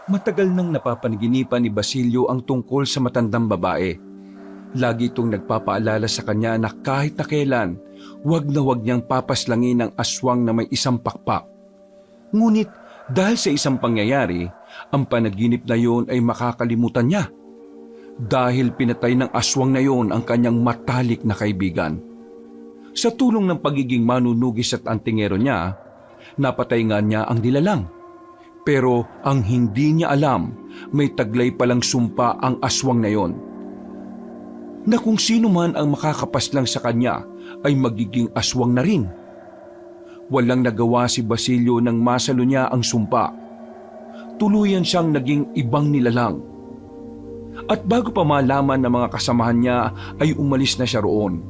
Matagal nang napapanaginipan ni Basilio ang tungkol sa matandang babae. Lagi itong nagpapaalala sa kanya na kahit na kailan, wag na wag niyang papaslangin ang aswang na may isang pakpak. Ngunit dahil sa isang pangyayari, ang panaginip na yon ay makakalimutan niya. Dahil pinatay ng aswang na yon ang kanyang matalik na kaibigan. Sa tulong ng pagiging manunugis at antingero niya, napatay nga niya ang nilalang. Pero ang hindi niya alam, may taglay palang sumpa ang aswang na yon. Na kung sino man ang makakapaslang sa kanya ay magiging aswang na rin. Walang nagawa si Basilio nang masalo niya ang sumpa. Tuluyan siyang naging ibang nilalang. At bago pa malaman ng mga kasamahan niya ay umalis na siya roon.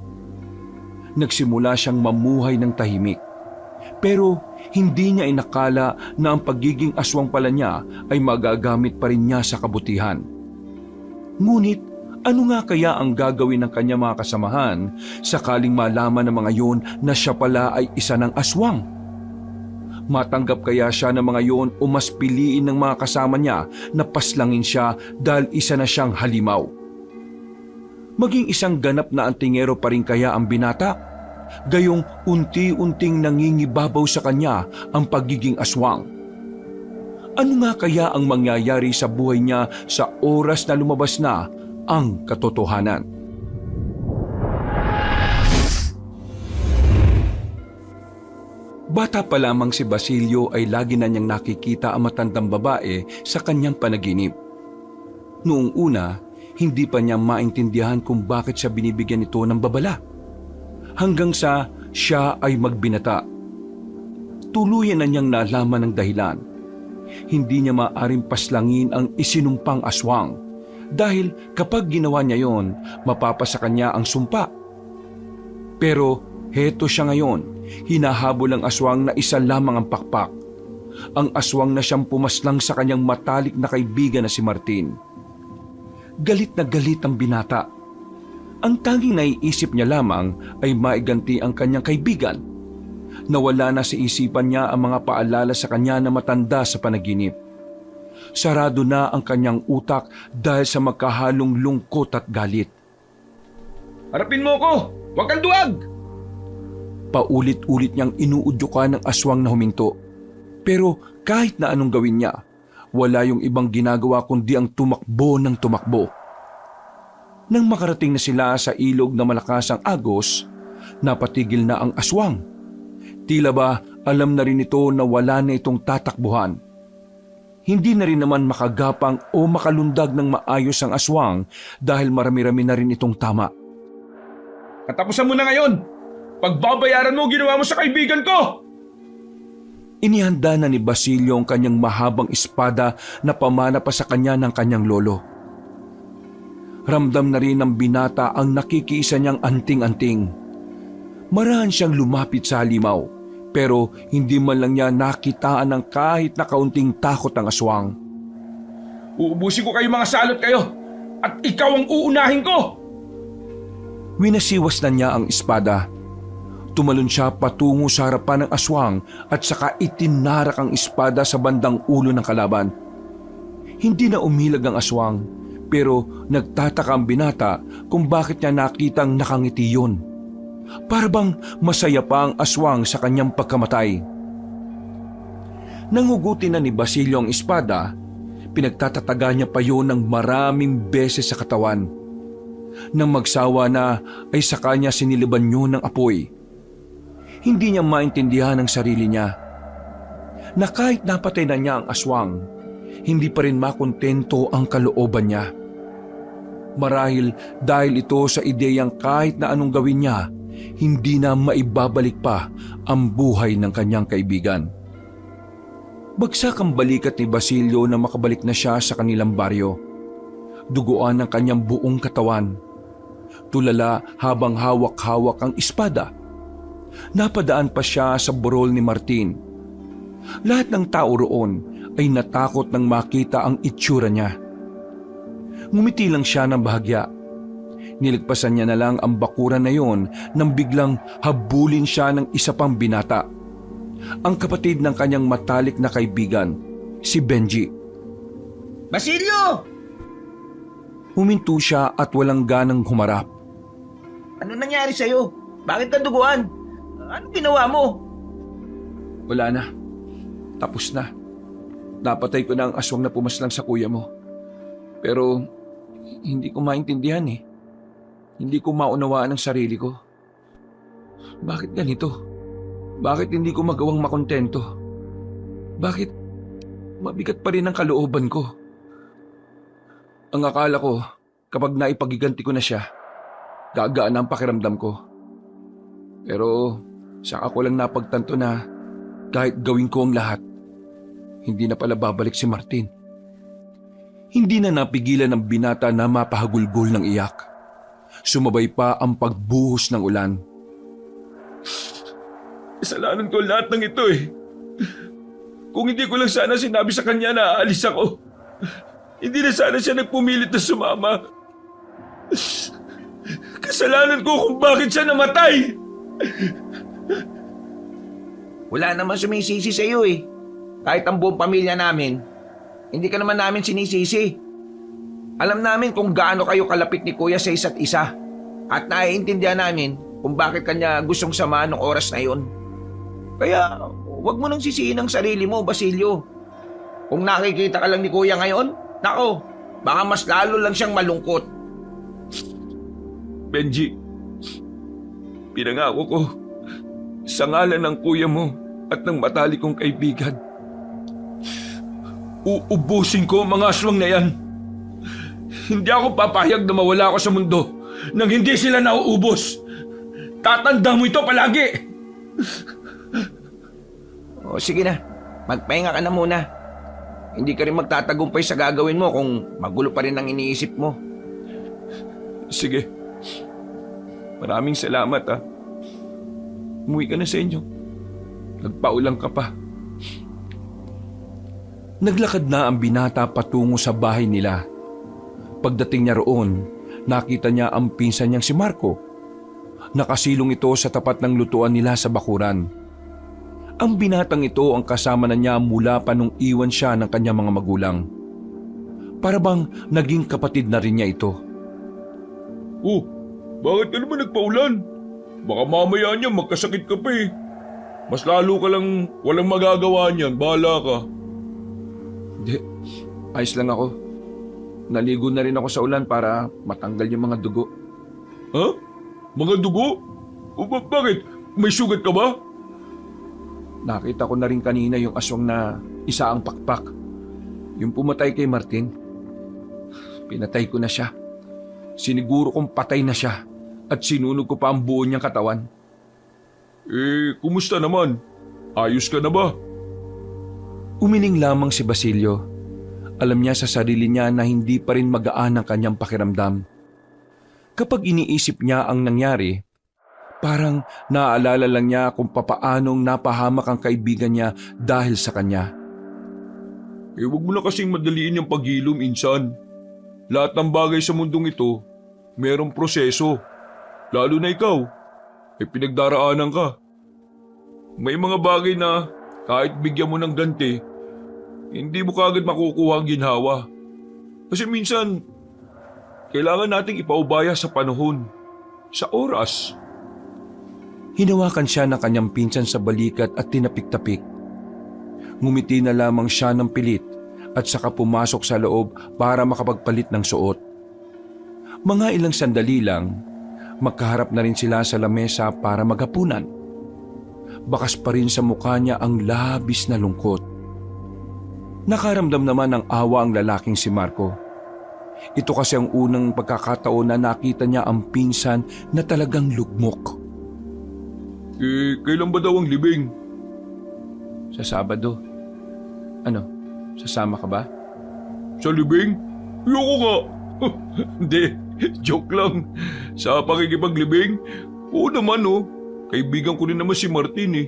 Nagsimula siyang mamuhay ng tahimik. Pero hindi niya inakala na ang pagiging aswang pala niya ay magagamit pa rin niya sa kabutihan. Ngunit ano nga kaya ang gagawin ng kanya mga kasamahan sakaling malaman ng mga yon na siya pala ay isa ng aswang? Matanggap kaya siya ng mga yon o mas piliin ng mga kasama niya na paslangin siya dahil isa na siyang halimaw? Maging isang ganap na antingero pa rin kaya ang binata? Gayong unti-unting nangingibabaw sa kanya ang pagiging aswang. Ano nga kaya ang mangyayari sa buhay niya sa oras na lumabas na ang katotohanan? Bata pa lamang si Basilio ay lagi na niyang nakikita ang matandang babae sa kanyang panaginip. Noong una, hindi pa niya maintindihan kung bakit siya binibigyan ito ng babala. Hanggang sa siya ay magbinata. Tuluyan na niyang nalaman ang dahilan. Hindi niya maaaring paslangin ang isinumpang aswang dahil kapag ginawa niya yon, mapapasa kanya ang sumpa. Pero heto siya ngayon, hinahabol ang aswang na isa lamang ang pakpak. Ang aswang na siyang pumaslang sa kanyang matalik na kaibigan na si Martin. Galit na galit ang binata. Ang tanging naiisip niya lamang ay maiganti ang kanyang kaibigan. Nawala na sa isipan niya ang mga paalala sa kanya na matanda sa panaginip. Sarado na ang kanyang utak dahil sa magkahalong lungkot at galit. Harapin mo ko! Huwag kang duwag! Paulit-ulit niyang inuudyukan ng aswang na huminto. Pero kahit na anong gawin niya, wala yung ibang ginagawa kundi ang tumakbo ng tumakbo. Nang makarating na sila sa ilog na malakas ang agos, napatigil na ang aswang. Tila ba alam na rin ito na wala na itong tatakbuhan. Hindi na rin naman makagapang o makalundag ng maayos ang aswang dahil marami-rami na rin itong tama. Katapusan mo na ngayon! Pagbabayaran mo ginawa mo sa kaibigan ko! Inihanda na ni Basilio ang kanyang mahabang espada na pamana pa sa kanya ng kanyang lolo. Ramdam na rin ng binata ang nakikiisa niyang anting-anting. Marahan siyang lumapit sa halimaw, pero hindi man lang niya nakitaan ng kahit na kaunting takot ang aswang. Uubusin ko kayo mga salot kayo! At ikaw ang uunahin ko! Winasiwas na niya ang espada. Tumalon siya patungo sa harapan ng aswang at saka itinarak ang espada sa bandang ulo ng kalaban. Hindi na umilag ang aswang, pero nagtataka ang binata kung bakit niya nakitang nakangiti yun. Para bang masaya pa ang aswang sa kanyang pagkamatay. Nanguguti na ni Basilio ang espada, pinagtatataga niya pa yun ng maraming beses sa katawan. Nang magsawa na ay saka niya siniliban yun ng apoy. Hindi niya maintindihan ang sarili niya na kahit napatay na niya ang aswang, hindi pa rin makontento ang kalooban niya. Marahil dahil ito sa ideyang kahit na anong gawin niya, hindi na maibabalik pa ang buhay ng kanyang kaibigan. Bagsak ang balikat ni Basilio na makabalik na siya sa kanilang baryo. Duguan ang kanyang buong katawan. Tulala habang hawak-hawak ang espada. Napadaan pa siya sa burol ni Martin. Lahat ng tao roon ay natakot nang makita ang itsura niya. Ngumiti lang siya ng bahagya. Nilagpasan niya na lang ang bakuran na yon nang biglang habulin siya ng isa pang binata. Ang kapatid ng kanyang matalik na kaibigan, si Benji. Basilio! Huminto siya at walang ganang humarap. Ano nangyari sa'yo? Bakit ka duguan? Anong ginawa mo? Wala na. Tapos na. Napatay ko na ang aswang na pumaslang sa kuya mo. Pero hindi ko maintindihan eh. Hindi ko maunawaan ang sarili ko. Bakit ganito? Bakit hindi ko magawang makontento? Bakit mabigat pa rin ang kalooban ko? Ang akala ko, kapag naipagiganti ko na siya, gagaan ang pakiramdam ko. Pero saka ko lang napagtanto na kahit gawin ko ang lahat, hindi na pala babalik si Martin. Hindi na napigilan ng binata na mapahagulgol ng iyak. Sumabay pa ang pagbuhos ng ulan. Kasalanan ko lahat ng ito eh. Kung hindi ko lang sana sinabi sa kanya na aalis ako, hindi na sana siya nagpumilit na sumama. Kasalanan ko kung bakit siya namatay. Wala naman sumisisi sa'yo eh. Kahit ang buong pamilya namin, hindi ka naman namin sinisisi. Alam namin kung gaano kayo kalapit ni Kuya sa isa't isa. At naiintindihan namin kung bakit kanya gustong samahan ng oras na yon. Kaya huwag mo nang sisihin ang sarili mo, Basilio. Kung nakikita ka lang ni Kuya ngayon, nako, baka mas lalo lang siyang malungkot. Benji, pinangako ko sa ngalan ng kuya mo at ng matalik kong kaibigan, uubusin ko ang mga aswang na yan. Hindi ako papayag na mawala ako sa mundo nang hindi sila nauubos. Tatanda mo ito palagi. O sige na, magpahinga ka na muna. Hindi ka rin magtatagumpay sa gagawin mo kung magulo pa rin ang iniisip mo. Sige. Maraming salamat ha. Umuwi ka na sa inyo. Nagpaulang ka pa. Naglakad na ang binata patungo sa bahay nila. Pagdating niya roon, nakita niya ang pinsan niyang si Marco. Nakasilong ito sa tapat ng lutuan nila sa bakuran. Ang binatang ito ang kasama na niya mula pa nung iwan siya ng kanyang mga magulang. Para bang naging kapatid na rin niya ito. Oh, bakit ka naman nagpaulan? Baka mamaya niya magkasakit ka pa eh. Mas lalo ka lang walang magagawa niyan, bahala ka. Hindi, ayos lang ako. Naligo na rin ako sa ulan para matanggal yung mga dugo. Ha? Mga dugo? O bakit? May sugat ka ba? Nakita ko na rin kanina yung aswang na isa ang pakpak. Yung pumatay kay Martin. Pinatay ko na siya. Siniguro kong patay na siya at sinunog ko pa ang buo niyang katawan. Kumusta naman? Ayos ka na ba? Umiling lamang si Basilio. Alam niya sa sarili niya na hindi pa rin magaan ang kanyang pakiramdam. Kapag iniisip niya ang nangyari, parang naaalala lang niya kung papaanong napahamak ang kaibigan niya dahil sa kanya. Huwag mo na kasing madaliin yung paghilom, insan. Lahat ng bagay sa mundong ito, merong proseso. Lalo na ikaw, pinagdaraanan ka. May mga bagay na kahit bigyan mo ng ganti, hindi mo kaagad makukuha ang ginhawa. Kasi minsan, kailangan nating ipaubaya sa panahon, sa oras. Hinawakan siya ng kanyang pinsan sa balikat at tinapik-tapik. Ngumiti na lamang siya ng pilit at saka pumasok sa loob para makapagpalit ng suot. Mga ilang sandali lang, magkaharap na rin sila sa lamesa para maghapunan. Bakas pa rin sa mukha niya ang labis na lungkot. Nakaramdam naman ng awa ang lalaking si Marco. Ito kasi ang unang pagkakataon na nakita niya ang pinsan na talagang lugmok. Kailan ba daw ang libing? Sa Sabado. Ano, sasama ka ba? Sa libing? Ayoko nga. Hindi, joke lang. Sa pakikipaglibing, oo naman oh. Kaibigan ko rin naman si Martin eh.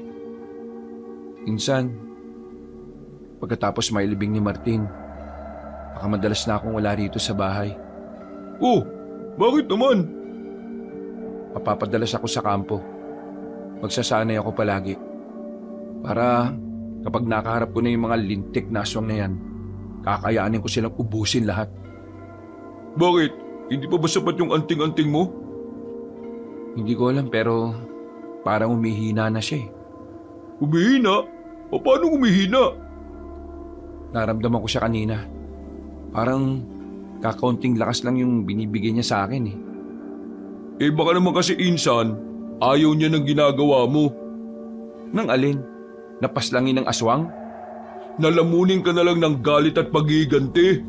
Insan, pagkatapos mailibing ni Martin, baka madalas na akong wala rito sa bahay. Oh, bakit naman? Papapadalas ako sa kampo. Magsasanay ako palagi. Para kapag nakaharap ko na yung mga lintik na aswang na yan, kakayanin ko silang ubusin lahat. Bakit? Hindi pa ba sapat yung anting-anting mo? Hindi ko alam pero parang umihina na siya eh. Humihina? O paano humihina? Naramdaman ko siya kanina. Parang kakaunting lakas lang yung binibigay niya sa akin eh. Eh baka naman kasi insan, ayaw niya ng ginagawa mo. Nang alin? Napaslangin ng aswang? Nalamunin ka na lang ng galit at pagiganti.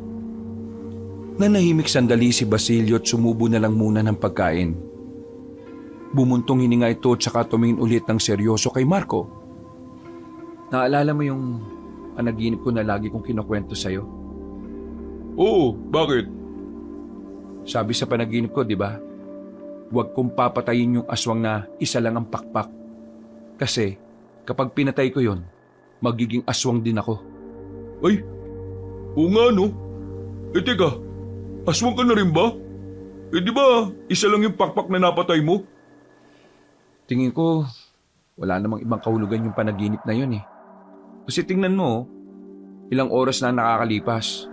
Nanahimik sandali si Basilio at sumubo na lang muna ng pagkain. Bumuntong hininga ito at saka tumingin ulit ng seryoso kay Marco. Naalala mo yung panaginip ko na lagi kong kinukwento sa'yo? Oo, bakit? Sabi sa panaginip ko, di ba? Huwag kong papatayin yung aswang na isa lang ang pakpak. Kasi kapag pinatay ko yon, magiging aswang din ako. Ay, oo nga no. Eh teka, aswang ka na rin ba? Eh di ba isa lang yung pakpak na napatay mo? Tingin ko, wala namang ibang kahulugan yung panaginip na yun eh. Kasi tingnan mo, ilang oras na nakakalipas.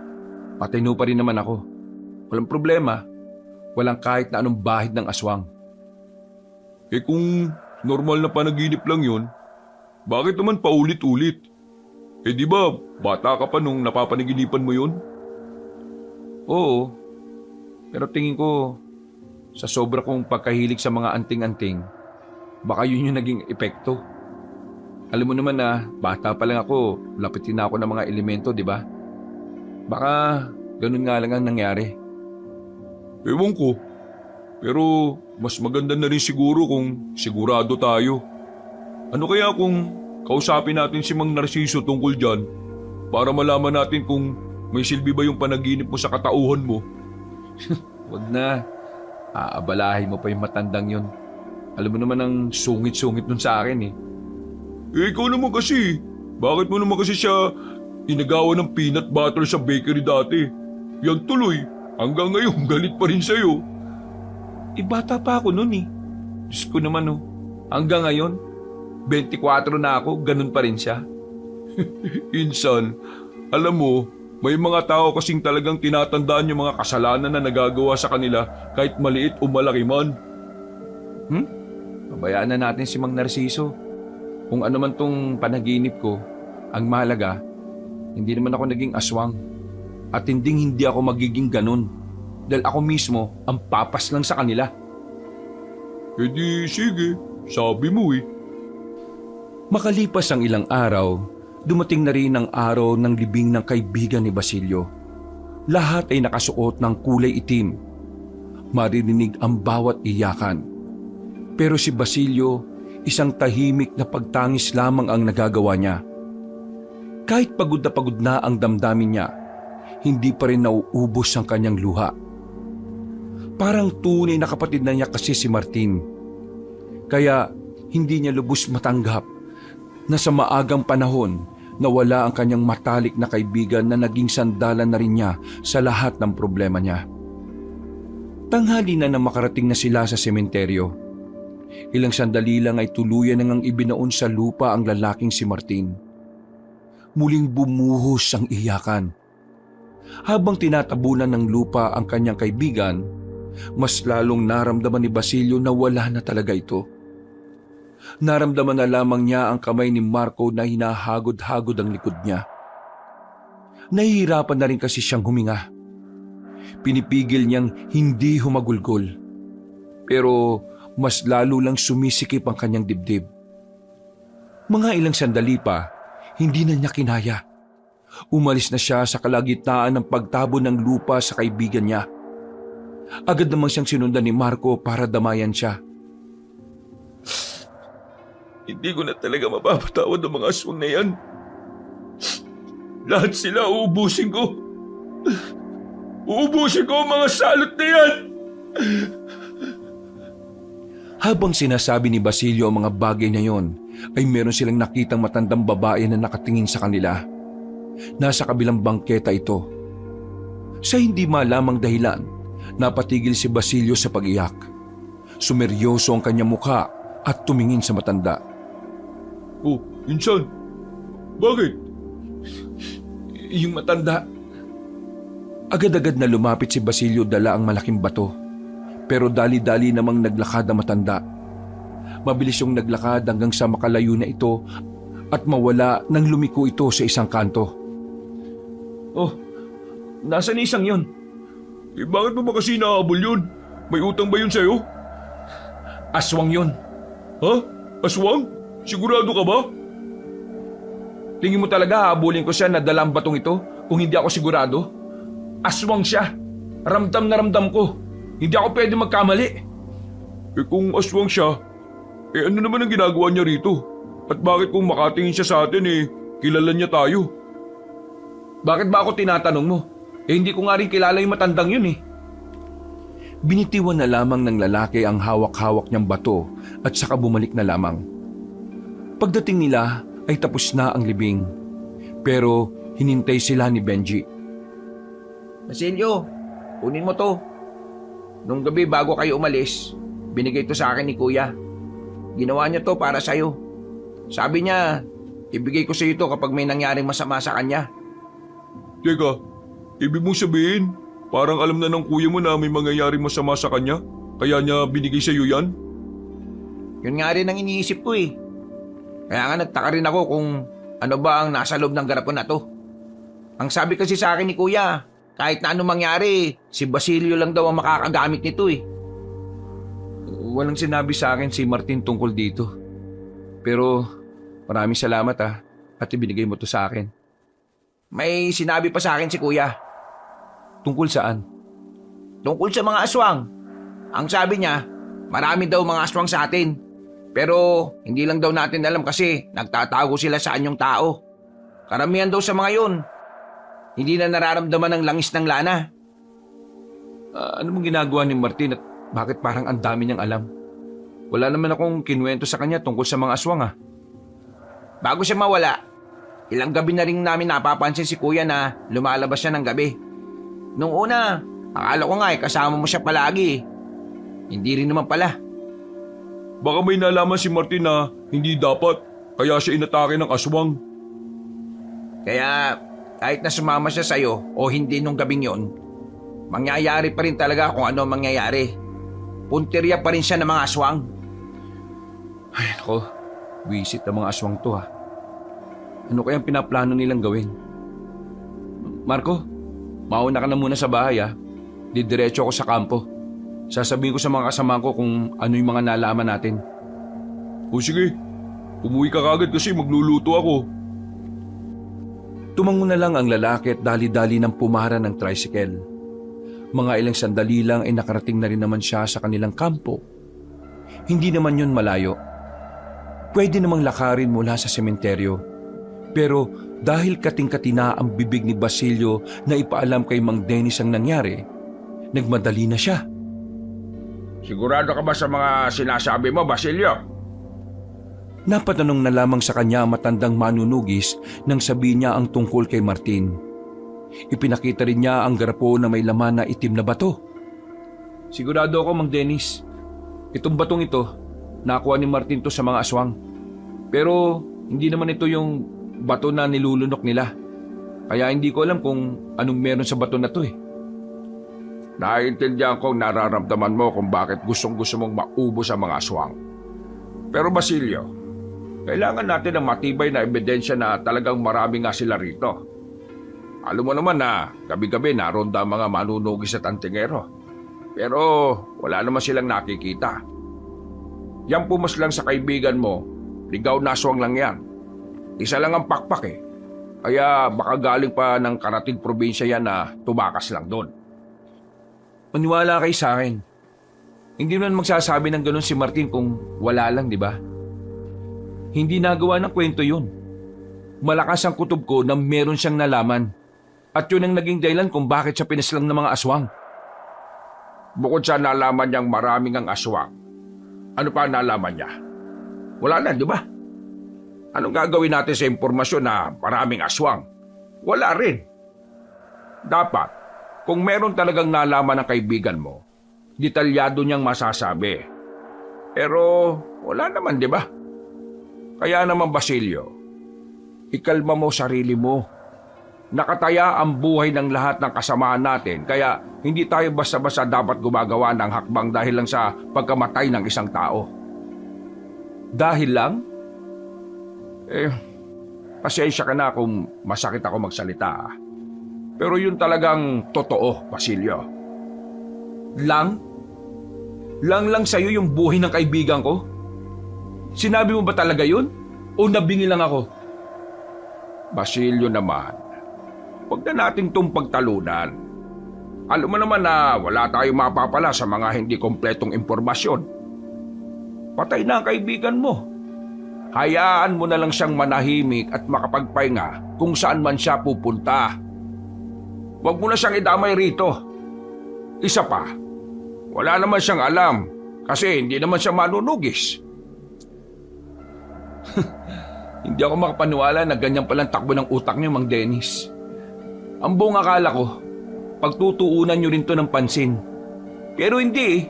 Patino pa rin naman ako. Walang problema. Walang kahit na anong bahid ng aswang. Eh kung normal na panaginip lang yun, bakit naman paulit-ulit? Eh di ba bata ka pa nung napapanaginipan mo yun? Oo, pero tingin ko, sa sobra kong pagkahilig sa mga anting-anting, baka yun yung naging epekto. Alam mo naman na bata pa lang ako, lapitin na ako ng mga elemento, di ba? Baka ganun nga lang ang nangyari. Ewan ko. Pero mas maganda na rin siguro kung sigurado tayo. Ano kaya kung kausapin natin si Mang Narciso tungkol dyan para malaman natin kung may silbi ba yung panaginip mo sa katauhan mo? Wag na, aabalahin mo pa yung matandang yun. Alam mo naman ang sungit-sungit nun sa akin eh. Eh ikaw naman kasi. Bakit mo naman kasi siya inagawa ng peanut butter sa bakery dati? Yan tuloy, hanggang ngayon galit pa rin sa'yo. Bata pa ako nun eh. Diyos ko naman oh. Hanggang ngayon, 24 na ako, ganun pa rin siya. Insan, alam mo, may mga tao kasing talagang tinatandaan yung mga kasalanan na nagagawa sa kanila kahit maliit o malaki man. Pabayaan na natin si Mang Narciso. Kung ano man tong panaginip ko, ang mahalaga, hindi naman ako naging aswang. At hindi ako magiging ganun. Dahil ako mismo ang papas lang sa kanila. Eh di sige, sabi mo eh. Makalipas ang ilang araw, dumating na rin ang araw ng libing ng kaibigan ni Basilio. Lahat ay nakasuot ng kulay itim. Maririnig ang bawat iyakan. Pero si Basilio, isang tahimik na pagtangis lamang ang nagagawa niya. Kahit pagod na ang damdamin niya, hindi pa rin nauubos ang kanyang luha. Parang tunay na kapatid na niya kasi si Martin. Kaya hindi niya lubos matanggap na sa maagang panahon nawala ang kanyang matalik na kaibigan na naging sandalan na rin niya sa lahat ng problema niya. Tanghali na nang makarating na sila sa sementeryo. Ilang sandali lang ay tuluyan nang ibinaon sa lupa ang lalaking si Martin. Muling bumuhos ang iyakan. Habang tinatabunan ng lupa ang kanyang kaibigan, mas lalong naramdaman ni Basilio na wala na talaga ito. Naramdaman na lamang niya ang kamay ni Marco na hinahagod-hagod ang likod niya. Nahihirapan na rin kasi siyang huminga. Pinipigil niyang hindi humagulgol. Pero mas lalo lang sumisikip ang kanyang dibdib. Mga ilang sandali pa, hindi na niya kinaya. Umalis na siya sa kalagitnaan ng pagtabo ng lupa sa kaibigan niya. Agad namang siyang sinundan ni Marco para damayan siya. Hindi ko na talaga mapapatawad ang mga aswang na yan. Lahat sila uubusin ko. Uubusin ko ang mga salot na yan. Habang sinasabi ni Basilio ang mga bagay na yon, ay meron silang nakitang matandang babae na nakatingin sa kanila. Nasa kabilang bangketa ito. Sa hindi malamang dahilan, napatigil si Basilio sa pag-iyak. Sumeryoso ang kanyang mukha at tumingin sa matanda. Oh, insan. Bakit? Yung matanda, Agad-agad na lumapit si Basilio dala ang malaking bato. Pero dali-dali namang naglakad ang matanda. Mabilis yung naglakad hanggang sa makalayo na ito at mawala nang lumiko ito sa isang kanto. Oh, nasaan isang yun? Bakit mo ba kasi nahabol yun? May utang ba yun sa'yo? Aswang yun. Ha? Aswang? Sigurado ka ba? Tingin mo talaga hahabulin ko siya na dala ang batong ito kung hindi ako sigurado? Aswang siya. Ramdam na ramdam ko. Hindi ako pwede magkamali. Kung aswang siya, ano naman ang ginagawa niya rito? At bakit kung makatingin siya sa atin kilala niya tayo? Bakit ba ako tinatanong mo? Hindi ko nga rin kilala yung matandang yun Binitiwan na lamang ng lalaki ang hawak-hawak niyang bato at saka bumalik na lamang. Pagdating nila ay tapos na ang libing. Pero hinintay sila ni Benji. Basilio, kunin mo to. Nung gabi bago kayo umalis, binigay to sa akin ni Kuya. Ginawa niya to para sa'yo. Sabi niya, ibigay ko sa iyo to kapag may nangyaring masama sa kanya. Teka, ibig mong sabihin, parang alam na ng kuya mo na may mangyayaring masama sa kanya? Kaya niya binigay sa iyo yan? Yun nga rin ang iniisip ko Kaya nga nagtaka rin ako kung ano ba ang nasa loob ng garapon na to. Ang sabi kasi sa akin ni Kuya, kahit na anong mangyari, si Basilio lang daw ang makakagamit nito Walang sinabi sa akin si Martin tungkol dito. Pero maraming salamat at ibinigay mo to sa akin. May sinabi pa sa akin si Kuya. Tungkol saan? Tungkol sa mga aswang. Ang sabi niya, marami daw mga aswang sa atin. Pero hindi lang daw natin alam kasi nagtatago sila sa anyong tao. Karamihan daw sa mga yun, hindi na nararamdaman ng langis ng lana. Ano mong ginagawa ni Martin at bakit parang ang dami niyang alam? Wala naman akong kinuwento sa kanya tungkol sa mga aswang Bago siya mawala, ilang gabi na rin namin napapansin si Kuya na lumalabas siya ng gabi. Nung una, akala ko nga kasama mo siya palagi. Hindi rin naman pala. Baka may nalaman si Martin na hindi dapat, kaya siya inatake ng aswang. Kaya kahit na sumama siya sa'yo o hindi nung gabing yon, mangyayari pa rin talaga kung ano mangyayari. Punteriya pa rin siya ng mga aswang. Ay, nako. Wisit ang mga aswang to Ano kayang pinaplano nilang gawin? Marco, mauna ka na muna sa bahay Didiretso ako sa kampo. Sasabihin ko sa mga kasama ko kung ano yung mga nalaman natin. O sige, umuwi ka kagad kasi magluluto ako. Tumango na lang ang lalaki at dali-dali ng pumara ng tricycle. Mga ilang sandali lang ay nakarating na rin naman siya sa kanilang kampo. Hindi naman yun malayo. Pwede namang lakarin mula sa sementeryo. Pero dahil kating-kati na ang bibig ni Basilio na ipaalam kay Mang Dennis ang nangyari, nagmadali na siya. Sigurado ka ba sa mga sinasabi mo, Basilio? Napatanong na lamang sa kanya ang matandang manunugis nang sabihin niya ang tungkol kay Martin. Ipinakita rin niya ang garapo na may laman na itim na bato. Sigurado ako, Mang Dennis. Itong batong ito, nakuha ni Martin to sa mga aswang. Pero hindi naman ito yung bato na nilulunok nila. Kaya hindi ko alam kung anong meron sa bato na to Naiintindihan kong nararamdaman mo kung bakit gustong-gusto mong maubos ang mga aswang. Pero Basilio, kailangan natin ng matibay na ebidensya na talagang marami nga sila rito. Alam mo naman na gabi-gabi naroon ang mga manunugis at antingero. Pero wala naman silang nakikita. Yang pumaslang sa kaibigan mo, ligaw na aswang lang yan. Isa lang ang pakpak Kaya baka galing pa ng karating probinsya yan na tumakas lang doon. Maniwala kayo sa akin. Hindi naman magsasabi ng ganun si Martin kung wala lang, di ba? Hindi nagawa ng kwento yun. Malakas ang kutob ko na meron siyang nalaman. At yun ang naging dahilan kung bakit siya pinaslang ng mga aswang. Bukod sa nalaman niyang maraming ang aswang, ano pa nalaman niya? Wala na, di ba? Anong gagawin natin sa impormasyon na maraming aswang? Wala rin. Dapat, kung meron talagang nalaman ng kaibigan mo, detalyado niyang masasabi. Pero wala naman, di ba? Kaya naman, Basilio, ikalma mo sarili mo. Nakataya ang buhay ng lahat ng kasamaan natin, kaya hindi tayo basta-basta dapat gumagawa ng hakbang dahil lang sa pagkamatay ng isang tao. Dahil lang? Pasensya ka na kung masakit ako magsalita. Pero yun talagang totoo, Basilio. Lang? Lang sa'yo yung buhay ng kaibigan ko? Sinabi mo ba talaga yun? O nabingi lang ako? Basilio naman, huwag na natin itong pagtalunan. Alam mo naman na wala tayong mapapala sa mga hindi kompletong impormasyon. Patay na ang kaibigan mo. Hayaan mo na lang siyang manahimik at makapagpahinga kung saan man siya pupunta. Huwag mo na siyang idamay rito. Isa pa, wala naman siyang alam kasi hindi naman siya manunugis. Hindi ako makapaniwala na ganyan palang takbo ng utak niyo, Mang Dennis. Ang buong akala ko, pagtutuunan niyo rin to ng pansin. Pero hindi eh.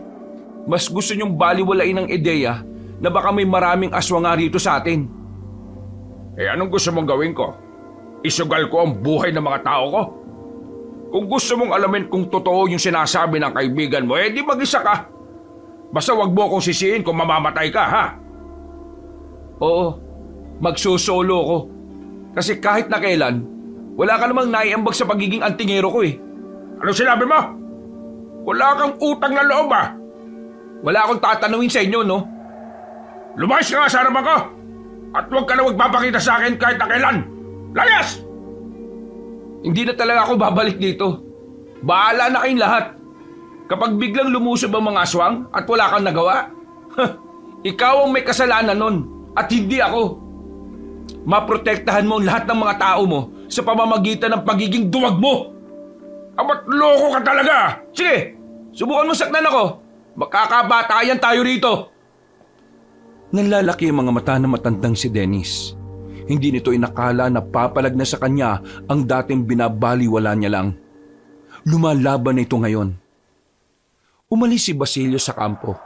Mas gusto niyong baliwalain ang ideya na baka may maraming aswang nga rito sa atin. Anong gusto mong gawin ko? Isugal ko ang buhay ng mga tao ko? Kung gusto mong alamin kung totoo yung sinasabi ng kaibigan mo, di mag-isa ka. Basta wag mo akong sisihin kung mamamatay ka, ha? Oo, magsusolo ko. Kasi kahit na kailan, wala ka namang naiambag sa pagiging antingero ko eh. Ano sinabi mo? Wala kang utang na loob, ha? Wala akong tatanungin sa inyo, no? Lumayas ka nga sa harapan ko! At huwag ka na magpapakita sa akin kahit na kailan! Layas! Hindi na talaga ako babalik dito. Bahala na kayong lahat. Kapag biglang lumusob ang mga aswang at wala kang nagawa, ikaw ang may kasalanan nun at hindi ako. Maprotektahan mo ang lahat ng mga tao mo sa pamamagitan ng pagiging duwag mo. Amat loko ka talaga! Sige, subukan mo saktan ako. Makakabatayan tayo rito. Nanlalaki ang mga mata ng matandang si Dennis. Hindi nito inakala na papalag na sa kanya ang dating binabaliwala niya lang. Lumalaban na ito ngayon. Umalis si Basilio sa kampo.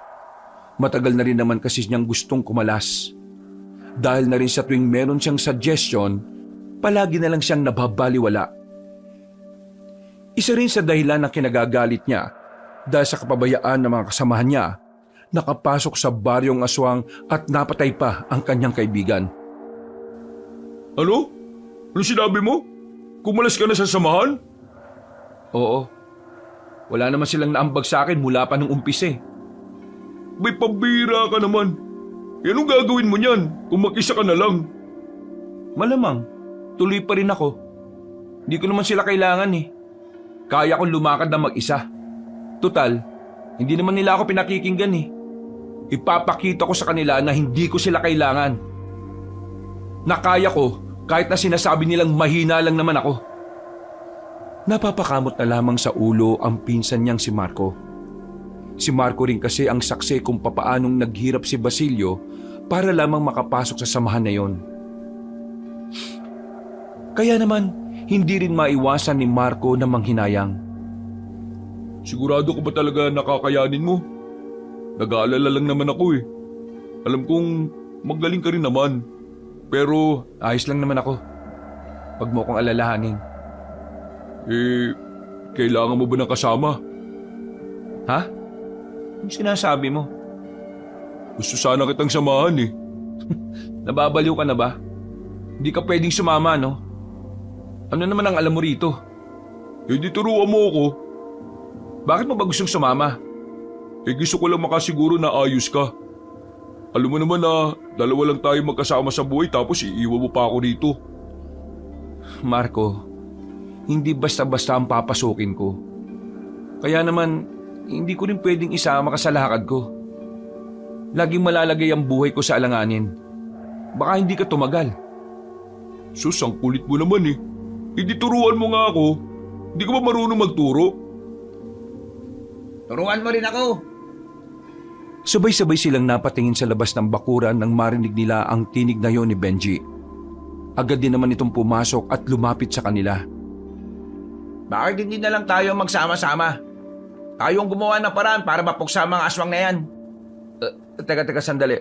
Matagal na rin naman kasi niyang gustong kumalas. Dahil na rin sa tuwing meron siyang suggestion, palagi na lang siyang nababaliwala. Isa rin sa dahilan na kinagagalit niya dahil sa kapabayaan ng mga kasamahan niya, nakapasok sa baryong aswang at napatay pa ang kanyang kaibigan. Ano? Ano sinabi mo? Kumalas ka na sa samahan? Oo. Wala naman silang naambag sa akin mula pa nung umpisa eh. May pambira ka naman. Anong gagawin mo niyan kung mag-isa ka na lang? Malamang, tuloy pa rin ako. Hindi ko naman sila kailangan eh. Kaya kong lumakad na mag-isa. Tutal, hindi naman nila ako pinakikinggan eh. Ipapakita ko sa kanila na hindi ko sila kailangan. Nakaya ko kahit na sinasabi nilang mahina lang naman ako. Napapakamot na lamang sa ulo ang pinsan niyang si Marco. Si Marco rin kasi ang saksi kung papaanong naghirap si Basilio para lamang makapasok sa samahan na yon. Kaya naman, hindi rin maiwasan ni Marco na manghinayang. Sigurado ko ba talaga nakakayanin mo? Nag-aalala lang naman ako eh. Alam kong magaling ka rin naman. Pero Ayos lang naman ako. Huwag mo kong alalahanin. Kailangan mo ba ng kasama? Ha? Ano sinasabi mo? Gusto sana kitang samahan eh. Nababaliw ka na ba? Hindi ka pwedeng sumama, no? Ano naman ang alam mo rito? Di turuan mo ako. Bakit mo ba gustong sumama? Gusto ko lang makasiguro na ayos ka. Alam mo naman na dalawa lang tayo magkasama sa buhay tapos iiwan mo pa ako dito. Marco, hindi basta-basta ang papasukin ko. Kaya naman, hindi ko rin pwedeng isama ka sa lakad ko. Laging malalagay ang buhay ko sa alanganin. Baka hindi ka tumagal. Sus, ang kulit mo naman eh. Hindi turuan mo nga ako. Hindi ka ba marunong magturo? Turuan mo rin ako. Sabay-sabay silang napatingin sa labas ng bakuran nang marinig nila ang tinig na yon ni Benji. Agad din naman itong pumasok at lumapit sa kanila. Bakit hindi na lang tayo magsama-sama? Tayo ang gumawa ng paraan para mapuksa ang mga aswang na yan. Teka, sandali.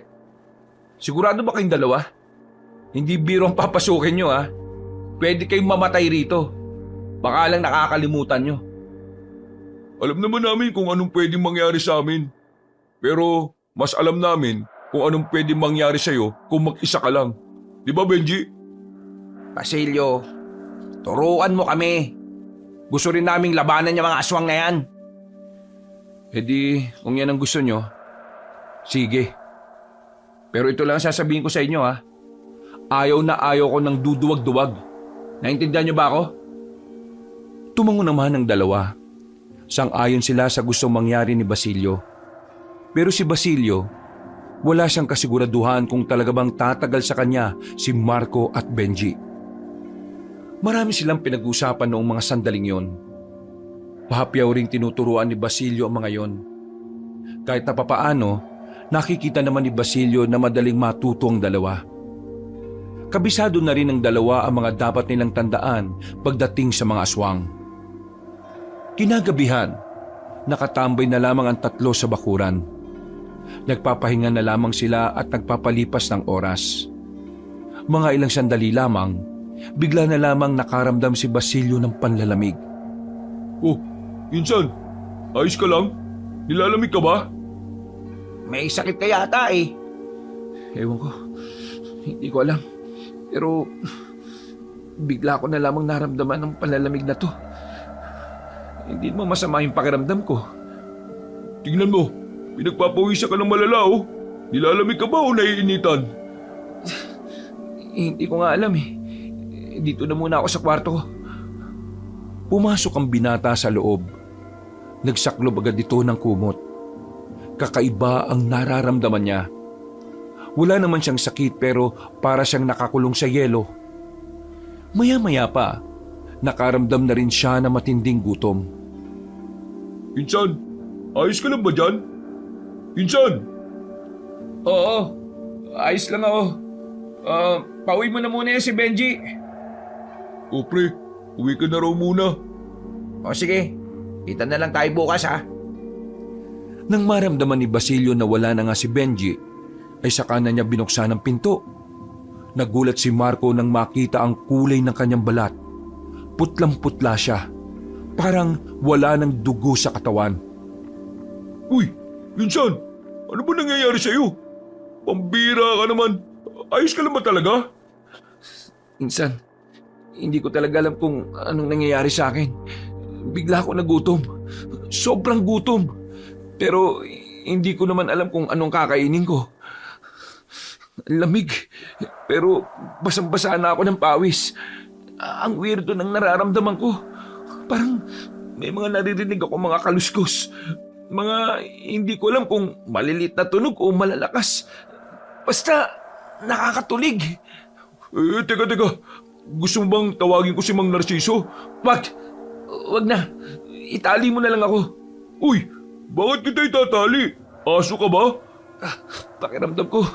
Sigurado ba kayong dalawa? Hindi biro ang papasukin nyo ha. Pwede kayong mamatay rito. Baka lang nakakalimutan nyo. Alam naman namin kung anong pwedeng mangyari sa amin. Pero mas alam namin kung anong pwedeng mangyari sa'yo kung mag-isa ka lang. Di ba, Benji? Basilio, turuan mo kami. Gusto rin naming labanan yung mga aswang na yan. E di, kung yan ang gusto nyo, sige. Pero ito lang sasabihin ko sa inyo ha. Ayaw na ayaw ko ng duduwag-duwag. Naintindihan nyo ba ako? Tumango naman ang dalawa. Sang-ayon sila sa gustong mangyari ni Basilio. Pero si Basilio, wala siyang kasiguraduhan kung talaga bang tatagal sa kanya si Marco at Benji. Marami silang pinag-usapan noong mga sandaling yon. Pahapyaw ring tinuturuan ni Basilio ang mga yon. Kahit na papaano, nakikita naman ni Basilio na madaling matuto ang dalawa. Kabisado na rin ng dalawa ang mga dapat nilang tandaan pagdating sa mga aswang. Kinagabihan, nakatambay na lamang ang tatlo sa bakuran. Nagpapahinga na lamang sila at nagpapalipas ng oras. Mga ilang sandali lamang, bigla na lamang nakaramdam si Basilio ng panlalamig. Oh, Insan, ayos ka lang? Nilalamig ka ba? May sakit ka yata eh. Ewan ko, hindi ko alam. Pero bigla ko na lamang naramdaman ng panlalamig na to. Hindi mo masama yung pakiramdam ko. Tingnan mo, pinagpapawisan ka ng malala oh. Nilalamig ka ba o naiinitan? Hindi ko nga alam eh. Dito na muna ako sa kwarto ko. Pumasok ang binata sa loob. Nagsaklob agad ito ng kumot. Kakaiba ang nararamdaman niya. Wala naman siyang sakit pero para siyang nakakulong sa yelo. Maya-maya pa, nakaramdam na rin siya na matinding gutom. Insan, ayos ka lang ba dyan? Insan! Oo, ayos lang ako. Pauwi mo na muna yan si Benji. O pre, uwi ka na raw muna. O sige, kita na lang tayo bukas ha. Nang maramdaman ni Basilio na wala na nga si Benji, ay saka na niya binuksan ang pinto. Nagulat si Marco nang makita ang kulay ng kanyang balat. Putlang-putla siya. Parang wala ng dugo sa katawan. Uy, Insan, ano ba nangyayari sa'yo? Pambira ka naman. Ayos ka lang ba talaga? Insan, hindi ko talaga alam kung anong nangyayari sa akin. Bigla ako nagutom. Sobrang gutom. Pero hindi ko naman alam kung anong kakainin ko. Lamig. Pero basang-basa na ako ng pawis. Ang weirdo ng nararamdaman ko. Parang may mga naririnig ako mga kaluskos. Mga hindi ko alam kung malilit na tunog o malalakas. Basta nakakatulig. Teka. Gusto mo bang tawagin ko si Mang Narciso? Wag na. Itali mo na lang ako. Uy, bakit kita itatali? Aso ka ba? Pakiramdam ko,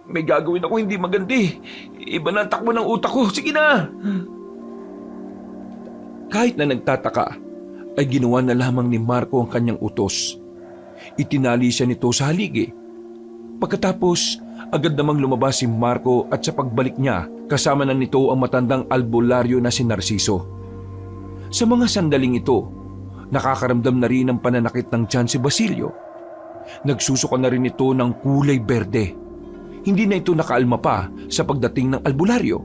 may gagawin ako hindi magandi. Iba na ang takbo ng utak ko. Sige na! Kahit na nagtataka, ay ginawa na lamang ni Marco ang kanyang utos. Itinali siya nito sa haligi. Pagkatapos, agad namang lumabas si Marco at sa pagbalik niya, kasama na nito ang matandang albularyo na si Narciso. Sa mga sandaling ito, nakakaramdam na rin ng pananakit ng tiyan si Basilio. Nagsusuka na rin ito ng kulay berde. Hindi na ito nakaalma pa sa pagdating ng albularyo.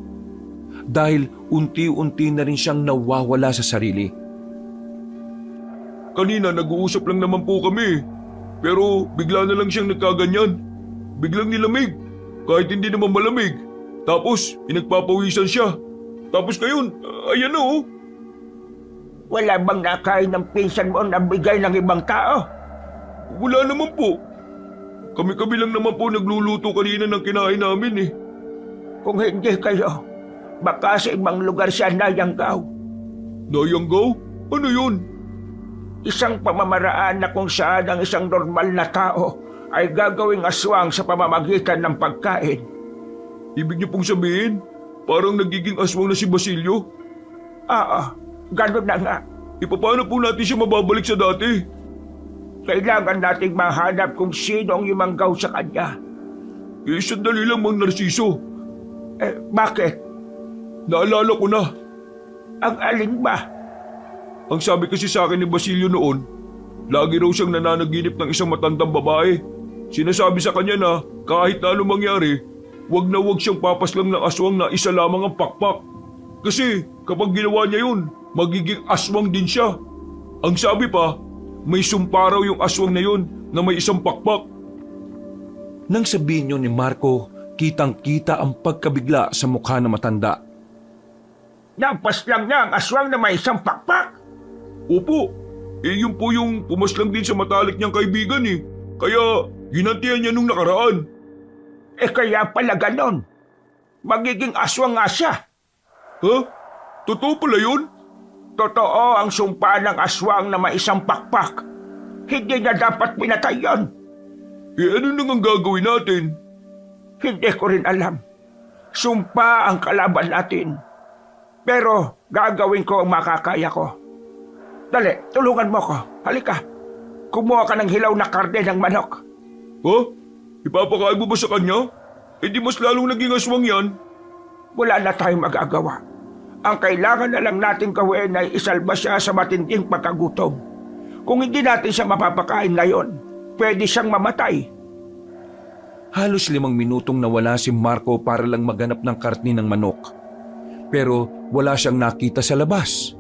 Dahil unti-unti na rin siyang nawawala sa sarili. Kanina nag-uusap lang naman po kami. Pero bigla na lang siyang nagkaganyan. Biglang nilamig. Kahit hindi naman malamig. Tapos pinagpapawisan siya. Tapos ngayon, ayan na oh. Wala bang nakain ng pinsan mo na bigay ng ibang tao? Wala naman po. Kami-kami lang naman po nagluluto kanina ng kinain namin eh. Kung hindi kayo, baka sa ibang lugar siya nayanggaw. Nayanggaw? Ano yun? Isang pamamaraan na kung saan ang isang normal na tao ay gagawing aswang sa pamamagitan ng pagkain. Ibig niyo pong sabihin, parang nagiging aswang na si Basilio? Oo, ganun na nga. Paano po natin siya mababalik sa dati? Kailangan nating mahanap kung sino ang yumanggaw sa kanya. Sandali lang, Mang Narciso. Bakit? Naalala ko na. Ang alin ba? Ang sabi kasi sa akin ni Basilio noon, lagi raw siyang nananaginip ng isang matandang babae. Sinasabi sa kanya na kahit na anong mangyari, wag na wag siyang papaslang ng aswang na isa lamang ang pakpak. Kasi kapag ginawa niya yun, magiging aswang din siya. Ang sabi pa, may sumpa raw yung aswang na yun na may isang pakpak. Nang sabihin yun ni Marco, kitang-kita ang pagkabigla sa mukha ng matanda. Napaslang niya ang aswang na may isang pakpak. Opo, yun po yung pumaslang din sa matalik niyang kaibigan eh. Kaya ginantihan niya nung nakaraan. Kaya pala ganon. Magiging aswang nga siya. Ha? Totoo pala yun? Totoo ang sumpa ng aswang na may isang pakpak. Hindi niya dapat pinatay yon. Ano nang ang gagawin natin? Hindi ko rin alam. Sumpa ang kalaban natin. Pero gagawin ko ang makakaya ko. Dali, tulungan mo ko. Halika. Kumuha ka ng hilaw na karne ng manok. Ha? Ipapakain mo ba sa kanya? Di mas lalong naging aswang yan. Wala na tayong magagawa. Ang kailangan na lang natin gawin ay isalba siya sa matinding pagkagutom. Kung hindi natin siya mapapakain ngayon, pwede siyang mamatay. Halos 5 minutong nawala si Marco para lang maghanap ng karni ng manok. Pero wala siyang nakita sa labas.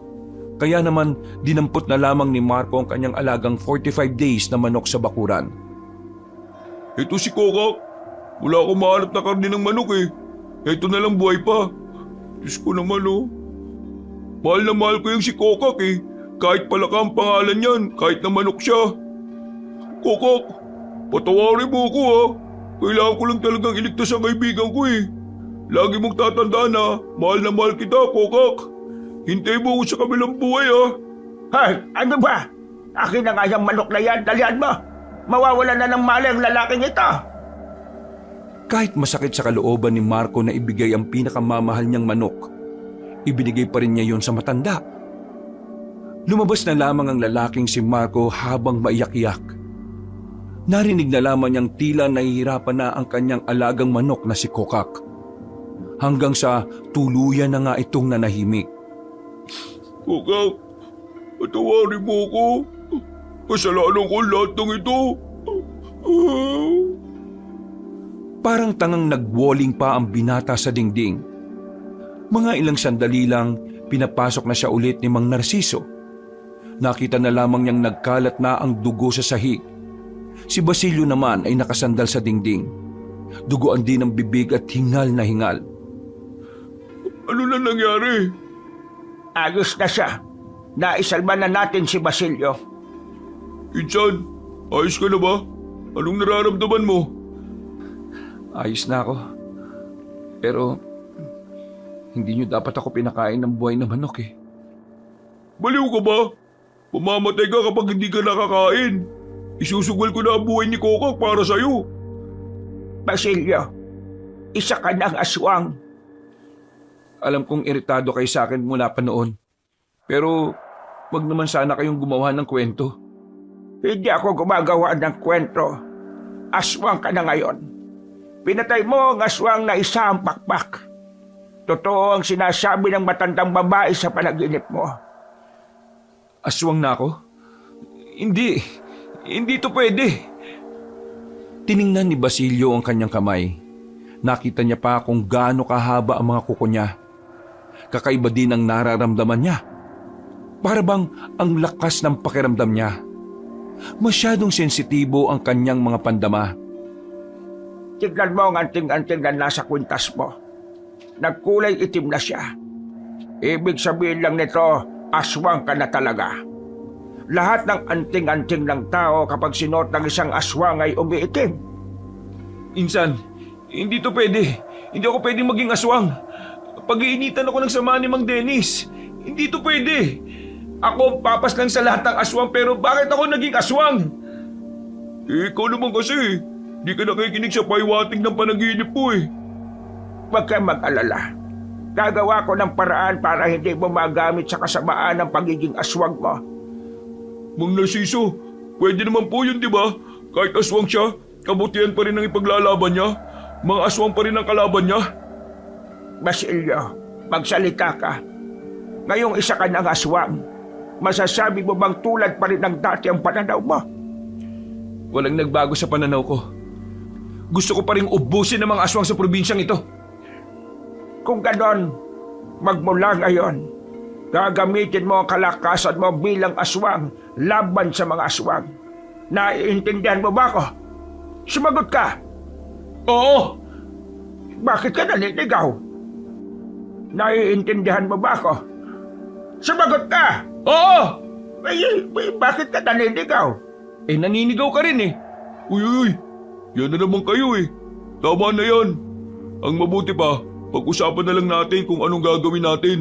Kaya naman dinampot na lamang ni Marco ang kanyang alagang 45 days na manok sa bakuran. Ito si Kokak. Wala akong mahanap na karne ng manok eh. Ito na lang buhay pa. Diyos ko naman oh. Mahal na mahal ko yung si Kokak eh. Kahit palaka ang pangalan niyan, kahit na manok siya. Kokak, patawarin mo ako ha. Kailangan ko lang talagang iligtas ang kaibigan ko eh. Lagi mong tatandaan na mahal kita, Kokak. Hintay mo ako sa kabilang buhay ha. Hay, ano ba? Akin na nga yung manok na yan, dalihan mo. Mawawala na ng mali ang lalaking ito. Kahit masakit sa kalooban ni Marco na ibigay ang pinakamamahal niyang manok, ibinigay pa rin niya yon sa matanda. Lumabas na lamang ang lalaking si Marco habang maiyak-iyak. Narinig na lamang niyang tila nahihirapan na ang kanyang alagang manok na si Kokak. Hanggang sa tuluyan na nga itong nanahimik. Kokak, patawarin mo ako. Kasalanan ko lahat ng ito. Parang tangang nagwalling pa ang binata sa dingding. Mga ilang sandali lang, pinapasok na siya ulit ni Mang Narciso. Nakita na lamang niyang nagkalat na ang dugo sa sahig. Si Basilio naman ay nakasandal sa dingding. Duguan din ang bibig at hingal na hingal. Ano na nangyari? Ayos na siya. Naisalba na natin si Basilio. Insan, ayos ka na ba? Anong nararamdaman mo? Ayos na ako. Pero hindi niyo dapat ako pinakain ng buhay na manok eh. Baliw ka ba? Pamamatay ka kapag hindi ka nakakain. Isusugol ko na ang buhay ni Kokak para sa'yo. Basilio, isa ka ng aswang. Alam kong iritado kayo sa akin mula pa noon. Pero wag naman sana kayong gumawa ng kwento. Hindi ako gumagawa ng kwento. Aswang ka na ngayon. Pinatay mo ang aswang na isa ang pakpak. Totoo ang sinasabi ng matandang babae sa panaginip mo. Aswang na ako? Hindi. Hindi to pwede. Tiningnan ni Basilio ang kanyang kamay. Nakita niya pa kung gaano kahaba ang mga kuko niya. Kakaiba din ang nararamdaman niya. Para bang ang lakas ng pakiramdam niya. Masyadong sensitibo ang kanyang mga pandama. Tignan mo ang anting-anting na nasa kwintas mo. Nagkulay itim na siya. Ibig sabihin lang nito, aswang ka na talaga. Lahat ng anting-anting ng tao kapag sinuot ng isang aswang ay umiitim. Insan, hindi to pwede. Hindi ako pwedeng maging aswang. Pag-iinitan ako ng sama ni Mang Dennis. Hindi to pwede. Ako papas lang sa lahat ng aswang pero bakit ako naging aswang? Ikaw naman kasi. Di ka nakikinig sa paiwating ng panaginip mo eh. Huwag kang mag-alala. Gagawa ko ng paraan para hindi mo magamit sa kasamaan ng pagiging aswang mo. Mang Narciso, pwede naman po yun di ba? Kahit aswang siya, kabutihan pa rin ang ipaglalaban niya. Mga aswang pa rin ang kalaban niya. Basilio, magsalita ka. Ngayong isa ka ng aswang. Masasabi mo bang tulad pa rin ng dati ang pananaw mo? Walang nagbago sa pananaw ko. Gusto ko pa rin ubusin ng mga aswang sa probinsyang ito. Kung ganon, magmula ngayon, gagamitin mo ang kalakasan mo bilang aswang laban sa mga aswang. Naiintindihan mo ba ako? Sumagot ka! Oo! Bakit ka naninigaw? Naiintindihan mo ba ako? Sumagot ka! Oo! Bakit ka naninigaw? Naninigaw ka rin eh. Uy, yan na naman kayo eh. Tama na yan. Ang mabuti pa, pag-usapan na lang natin kung anong gagawin natin.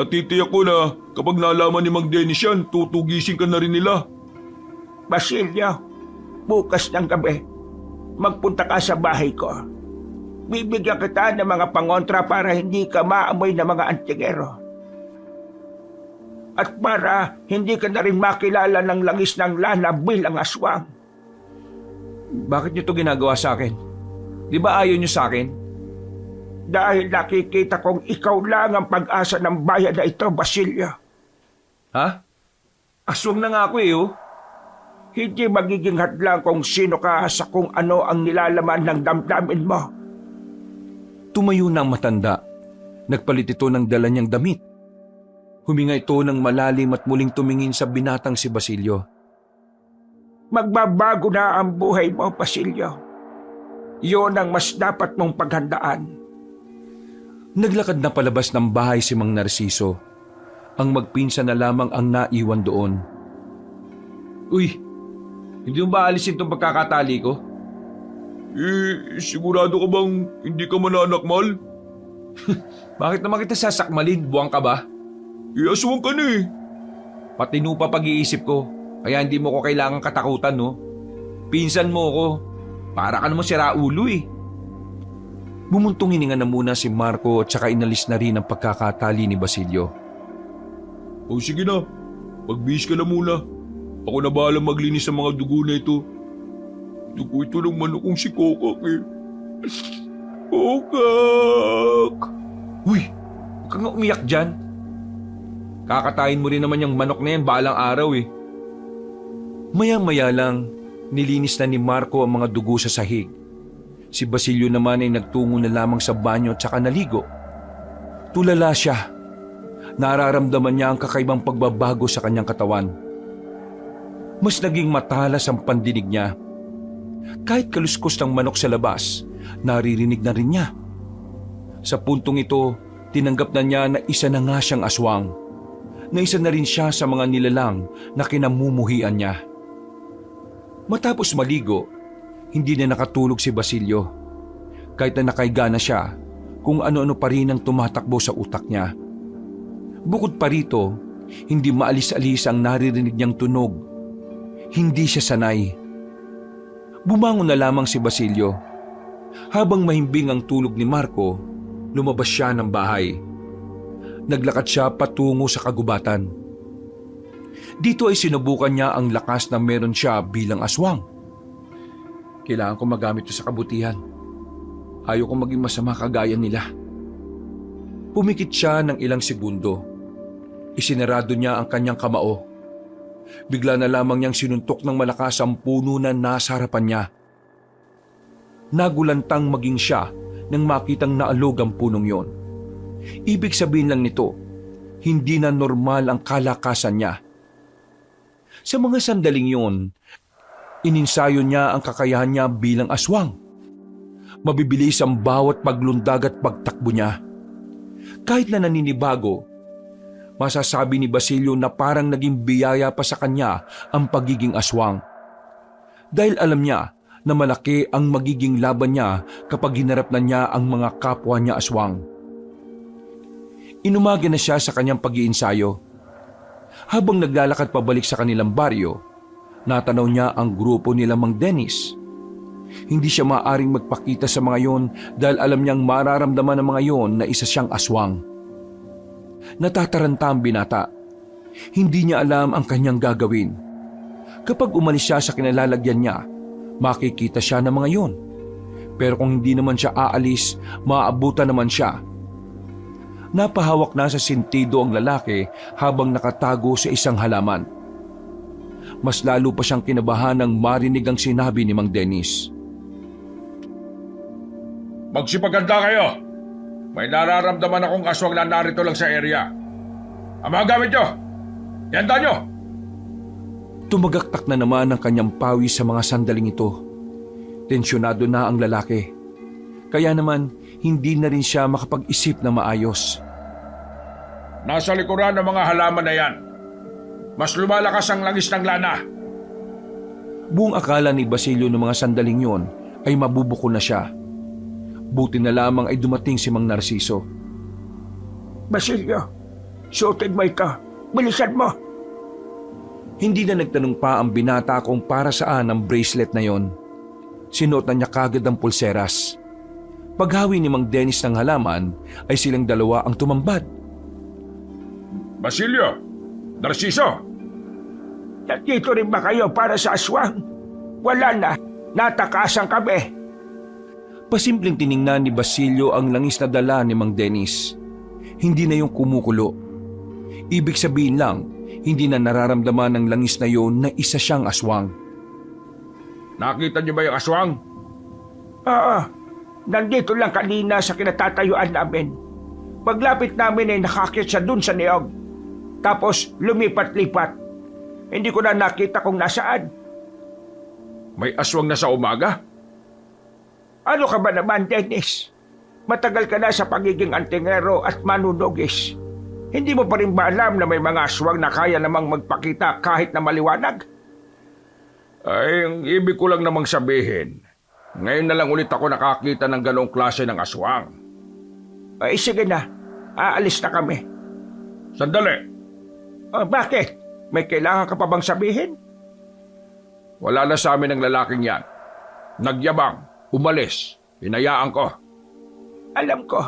At titiyak ko na kapag nalaman ni Mang Dennis yan, tutugisin ka na rin nila. Basilio, bukas ng gabi, magpunta ka sa bahay ko. Bibigyan kita ng mga pangontra para hindi ka maamoy ng mga antigero. At para hindi ka na rin makilala ng langis ng lana bilang aswang. Bakit niyo to ginagawa sa akin? Di ba ayaw niyo sa akin? Dahil nakikita kong ikaw lang ang pag-asa ng bayan na ito, Basilio. Ha? Aswang na nga ako eh oh. Hindi magiging hadlang kung sino ka sa kung ano ang nilalaman ng damdamin mo. Tumayo na ang matanda. Nagpalit ito ng dala niyang damit. Huminga ito ng malalim at muling tumingin sa binatang si Basilio. Magbabago na ang buhay mo, Basilio. Iyon ang mas dapat mong paghandaan. Naglakad na palabas ng bahay si Mang Narciso. Ang magpinsan na lamang ang naiwan doon. Uy, hindi mo ba alisin itong pagkakatali ko? Sigurado ka bang hindi ka mananakmal? Bakit naman kita sasakmalin? Buwang ka ba? Aswang ka na eh. Patino pa pag-iisip ko. Kaya hindi mo ko kailangang katakutan, no? Pinsan mo ko. Para ka naman siraulo eh. Bumuntong hininga na muna si Marco at saka inalis na rin ang pagkakatali ni Basilio. O sige na, magbihis ka na muna. Ako na bahala maglinis sa mga dugo na ito. Dugo ito ng manok kong si Kokak eh. Kokak! Uy, huwag kang umiyak dyan. Kakatayin mo rin naman yung manok na yan balang araw eh. Maya-maya lang, nilinis na ni Marco ang mga dugo sa sahig. Si Basilio naman ay nagtungo na lamang sa banyo at saka naligo. Tulala siya. Nararamdaman niya ang kakaibang pagbabago sa kanyang katawan. Mas naging matalas ang pandinig niya. Kahit kaluskos ng manok sa labas, naririnig na rin niya. Sa puntong ito, tinanggap na niya na isa na nga siyang aswang. Na isa na rin siya sa mga nilalang na kinamumuhian niya. Matapos maligo, hindi na nakatulog si Basilio. Kahit na nakahiga na siya, kung ano-ano pa rin ang tumatakbo sa utak niya. Bukod pa rito, hindi maalis-alis ang naririnig niyang tunog. Hindi siya sanay. Bumangon na lamang si Basilio. Habang mahimbing ang tulog ni Marco, lumabas siya ng bahay. Naglakad siya patungo sa kagubatan. Dito ay sinubukan niya ang lakas na meron siya bilang aswang. Kailangan ko magamit ito sa kabutihan. Ayaw kong maging masama kagaya nila. Pumikit siya ng ilang segundo. Isinarado niya ang kanyang kamao. Bigla na lamang niyang sinuntok ng malakas ang puno na nasa harapan niya. Nagulantang maging siya nang makitang naalog ang punong yon. Ibig sabihin lang nito, hindi na normal ang kalakasan niya. Sa mga sandaling yon, ininsayo niya ang kakayahan niya bilang aswang. Mabibilis ang bawat paglundag at pagtakbo niya. Kahit na naninibago, masasabi ni Basilio na parang naging biyaya pa sa kanya ang pagiging aswang. Dahil alam niya na malaki ang magiging laban niya kapag hinarap na niya ang mga kapwa niya aswang. Inumagi na siya sa kanyang pag-iinsayo. Habang naglalakad pabalik sa kanilang baryo, natanaw niya ang grupo nila Mang Dennis. Hindi siya maaaring magpakita sa mga yon dahil alam niyang mararamdaman ng mga yon na isa siyang aswang. Natataranta ang binata. Hindi niya alam ang kanyang gagawin. Kapag umalis siya sa kinalalagyan niya, makikita siya ng mga yon. Pero kung hindi naman siya aalis, maaabutan naman siya. Napahawak na sa sentido ang lalaki habang nakatago sa isang halaman. Mas lalo pa siyang kinabahan nang marinig ang sinabi ni Mang Dennis. Magsipaganda kayo. May nararamdaman akong aswang na narito lang sa area. Ang mga gamit nyo, ihanda nyo. Tumagaktak na naman ang kanyang pawis sa mga sandaling ito. Tensyonado na ang lalaki. Kaya naman, hindi na rin siya makapag-isip na maayos. Nasa likuran ng mga halaman na yan. Mas lumalakas ang langis ng lana. Buong akala ni Basilio ng mga sandaling yon ay mabubuko na siya. Buti na lamang ay dumating si Mang Narciso. Basilio, suotin mo ito. Bilisan mo. Hindi na nagtanong pa ang binata kung para saan ang bracelet na yon. Sinuot na niya kagad ang pulseras. Paghawi ni Mang Dennis ng halaman ay silang dalawa ang tumambad. Basilio, Narciso, Nandito rin ba kayo para sa aswang? Wala na. Natakasan kami. Pasimpleng tiningnan ni Basilio ang langis na dala ni Mang Dennis. Hindi na yung kumukulo. Ibig sabihin lang, hindi na nararamdaman ng langis na yon na isa siyang aswang. nakita niyo ba yung aswang? Oo. Nandito lang kanina sa kinatatayuan namin. Paglapit namin ay nakakit siya dun sa niyog. Tapos lumipat-lipat. Hindi ko na nakita kung nasaan. May aswang na sa umaga? Ano ka ba naman, Dennis? Matagal ka na sa pagiging antingero at manunugis. Hindi mo pa rin ba alam na may mga aswang na kaya namang magpakita kahit na maliwanag? Ay, ang ibig ko lang namang sabihin, ngayon na lang ulit ako nakakita ng ganong klase ng aswang. Ay, sige na. Aalis na kami. Sandali, Bakit? May kailangan ka pa bang sabihin? wala na sa amin ang lalaking yan. Nagyabang, umalis, hinayaan ko. Alam ko.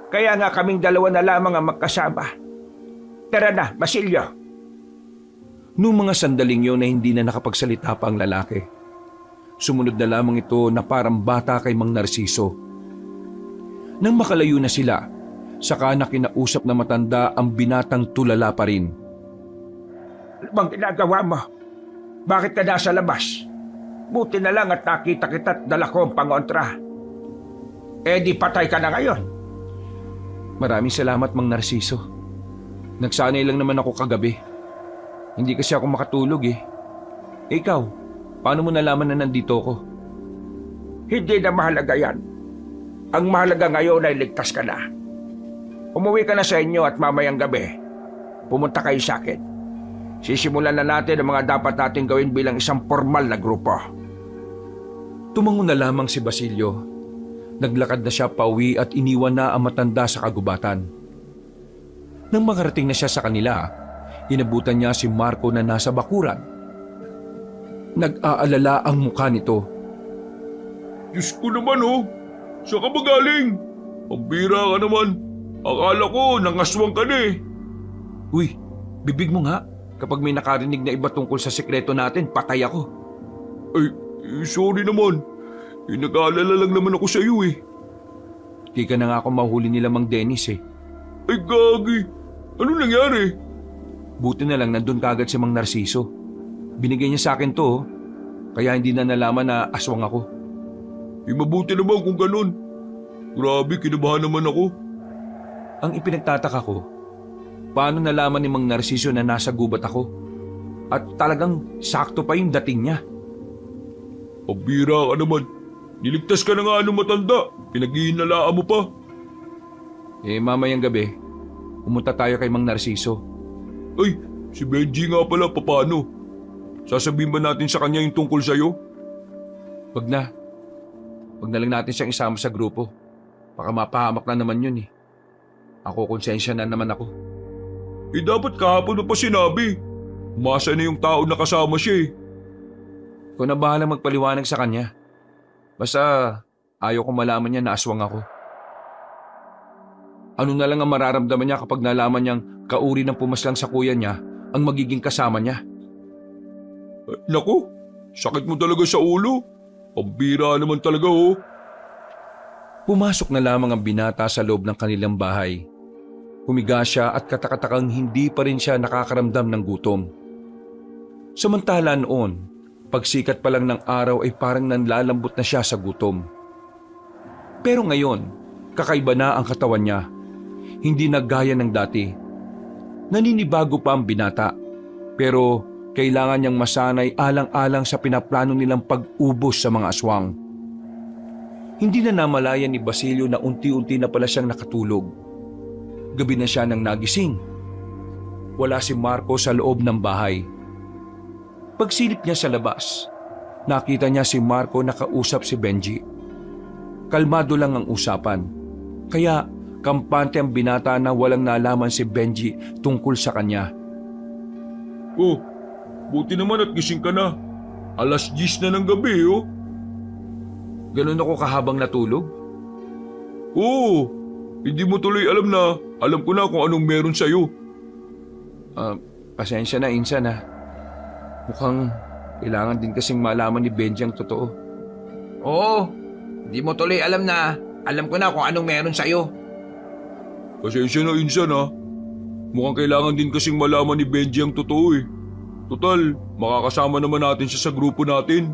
Kaya nga kaming dalawa na lamang ang magkasama. Tara na, Basilio. Noong mga sandaling yon na hindi na nakapagsalita pa ang lalaki. Sumunod na lamang ito na parang bata kay Mang Narciso. Nang makalayo na sila, saka na kinausap na matanda ang binatang tulala pa rin. Ano bang ginagawa mo? Bakit ka nasa labas? Buti na lang at nakita kita at dala ko ang pangontra. Eh di patay ka na ngayon. Maraming salamat, Mang Narciso. Nagsanay lang naman ako kagabi. Hindi kasi ako makatulog eh. Ikaw, paano mo nalaman na nandito ako? Hindi na mahalaga yan. Ang mahalaga ngayon ay ligtas ka na. Umuwi ka na sa inyo at mamayang gabi, pumunta kayo sa akin. Sisimulan na natin ang mga dapat natin gawin bilang isang formal na grupo. Tumango na lamang si Basilio. Naglakad na siya pauwi at iniwan na ang matanda sa kagubatan. Nang makarating na siya sa kanila, inabutan niya si Marco na nasa bakuran. Nag-aalala ang mukha nito. Diyos ko naman oh, saan ka ba galing? Ang bira ka naman. Akala ko nangaswang ka na eh. Uy, bibig mo nga. Kapag may nakarinig na iba tungkol sa sekreto natin, patay ako. Ay, sorry naman. Nag-aalala lang naman ako sa iyo eh. Di ka na nga ako mahuli nila Mang Dennis eh. Ay gagi, ano nangyari? Buti na lang nandun kagad si Mang Narciso. Binigay niya sa akin to, oh. Kaya hindi na nalaman na aswang ako. Mabuti naman kung ganun. Grabe, kinabahan naman ako. Ang ipinagtataka ko, paano nalaman ni Mang Narciso na nasa gubat ako? At talagang sakto pa yung dating niya. Pabira ka naman. Niligtas ka na nga ng matanda. Pinag-iinalaan mo pa. Mamayang gabi, pumunta tayo kay Mang Narciso. Ay, si Benji nga pala, paano? Sasabihin ba natin sa kanya yung tungkol sa'yo? Wag na. Wag na lang natin siyang isama sa grupo. Baka mapahamak na naman yun eh. Ako, konsensya na naman ako. Dapat kahapon mo pa sinabi. Umasa na yung tao na kasama siya eh. Kung na bahala magpaliwanag sa kanya. Basta ayaw ko malaman niya na aswang ako. Ano na lang ang mararamdaman niya kapag nalaman niyang kauri ng pumaslang sa kuya niya ang magiging kasama niya? Naku, sakit mo talaga sa ulo. Pambira naman talaga oh. Pumasok na lamang ang binata sa loob ng kanilang bahay. Humiga siya at katakatakang hindi pa rin siya nakakaramdam ng gutom. Samantala noon, pagsikat pa lang ng araw ay parang nanlalambot na siya sa gutom. Pero ngayon, kakaiba na ang katawan niya. Hindi na gaya ng dati. Naninibago pa ang binata, pero kailangan niyang masanay alang-alang sa pinaplano nilang pag-ubos sa mga aswang. Hindi na namalayan ni Basilio na unti-unti na pala siyang nakatulog. Gabi na siya nang nagising. Wala si Marco sa loob ng bahay. Pagsilip niya sa labas, nakita niya si Marco nakausap si Benji. Kalmado lang ang usapan, kaya kampante ang binata na walang nalaman si Benji tungkol sa kanya. Oh, buti naman at gising ka na. 10:00 na ng gabi, oh. Ganun ako kahabang natulog? Oo, hindi mo tuloy alam na alam ko na kung anong meron sa'yo. Pasensya na, Insan ha. Mukhang kailangan din kasing malaman ni Benji ang totoo. Oo, hindi mo tuloy alam na alam ko na kung anong meron sa'yo. Pasensya na, Insan, ha. Mukhang kailangan din kasing malaman ni Benji ang totoo eh. Total, makakasama naman natin siya sa grupo natin.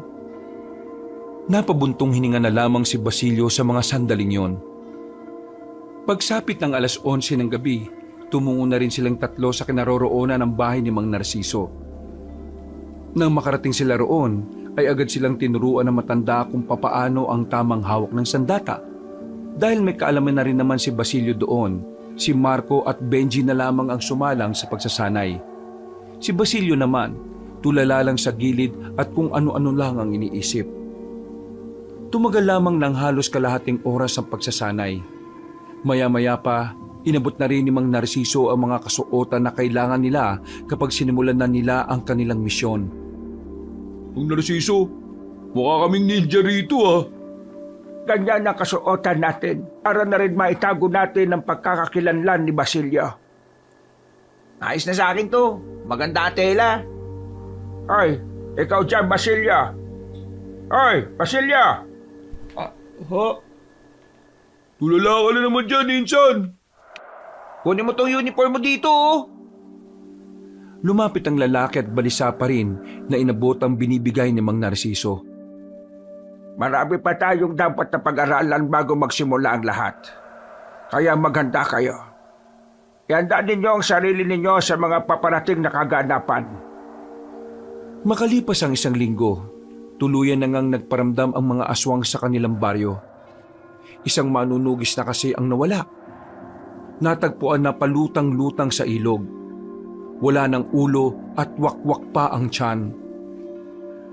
Napabuntong hininga na lamang si Basilio sa mga sandaling yon. Pagsapit ng 11:00 ng gabi, tumungo na rin silang tatlo sa kinaroroonan ng bahay ni Mang Narciso. Nang makarating sila roon, ay agad silang tinuruan ng matanda kung papaano ang tamang hawak ng sandata. Dahil may kaalaman na rin naman si Basilio doon, si Marco at Benji na lamang ang sumalang sa pagsasanay. Si Basilio naman, tulala lang sa gilid at kung ano-ano lang ang iniisip. Tumagal lamang ng halos kalahating oras ang pagsasanay. Maya-maya pa, inabot na rin ni Mang Narciso ang mga kasuotan na kailangan nila kapag sinimulan na nila ang kanilang misyon. Mang Narciso, mukha kaming ninja rito, ha. Ganyan ang kasuotan natin para na rin maitago natin ang pagkakakilanlan ni Basilio. Ayos na sa akin to. Maganda ang tela. Ay, ikaw dyan, Basilio! Ay, Basilio! Ha? Tulala ka na naman dyan, Insan. Kunin mo tong uniform mo dito, oh. Lumapit ang lalaki at balisa pa rin na inabot ang binibigay ni Mang Narciso. Marami pa tayong dapat na pag-aralan bago magsimula ang lahat. Kaya maghanda kayo. Ihanda ninyo ang sarili ninyo sa mga paparating na kaganapan. Makalipas ang 1 linggo, tuluyan na ngang nagparamdam ang mga aswang sa kanilang baryo. Isang manunugis na kasi ang nawala. Natagpuan na palutang-lutang sa ilog. Wala ng ulo at wakwak pa ang tiyan.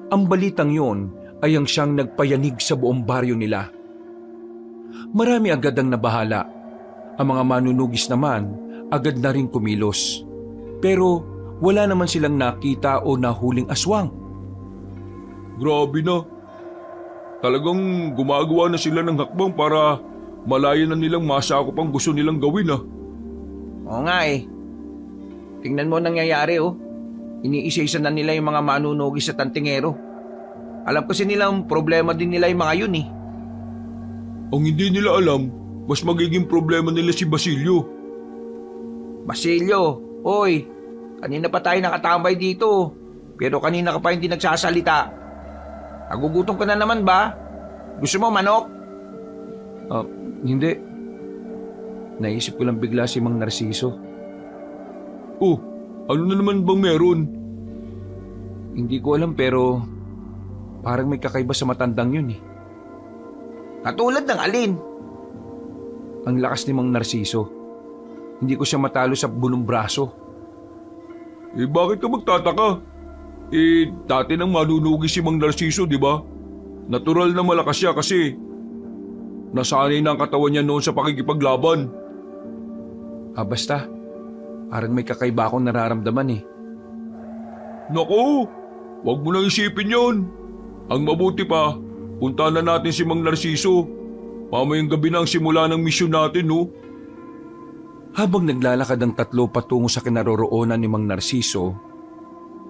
Ang balitang yon ay ang siyang nagpayanig sa buong baryo nila. Marami agad ang nabahala. Ang mga manunugis naman agad na rin kumilos. Pero wala naman silang nakita o nahuling aswang. Grabe na. Talagang gumagawa na sila ng hakbang para malayan na nilang masakop ang gusto nilang gawin, ha. Oo nga eh. Tingnan mo nangyayari, oh. Iniisa-isa na nila yung mga manunugis sa tantingero. Alam kasi nilang problema din nila yung mga yun eh. Ang hindi nila alam, mas magiging problema nila si Basilio. Basilio, oy, kanina pa tayo nakatambay dito. Pero kanina ka pa hindi nagsasalita. Nagugutom ka na naman ba? Gusto mo manok? Hindi. Naisip ko lang bigla si Mang Narciso. Oh, ano na naman bang meron? Hindi ko alam pero parang may kakaiba sa matandang yun eh. Katulad ng alin? Ang lakas ni Mang Narciso. Hindi ko siya matalo sa bunong braso. Eh bakit ka magtataka? Eh dati nang manunugis si Mang Narciso, di ba? Natural na malakas siya kasi nasanay na ang katawan niya noon sa pakikipaglaban. Basta. Parang may kakaiba akong nararamdaman eh. Naku, wag mo nang isipin yon. Ang mabuti pa, punta na natin si Mang Narciso. Mamayang gabi na ang simula ng misyon natin, no? Habang naglalakad ang tatlo patungo sa kinaroroonan ni Mang Narciso,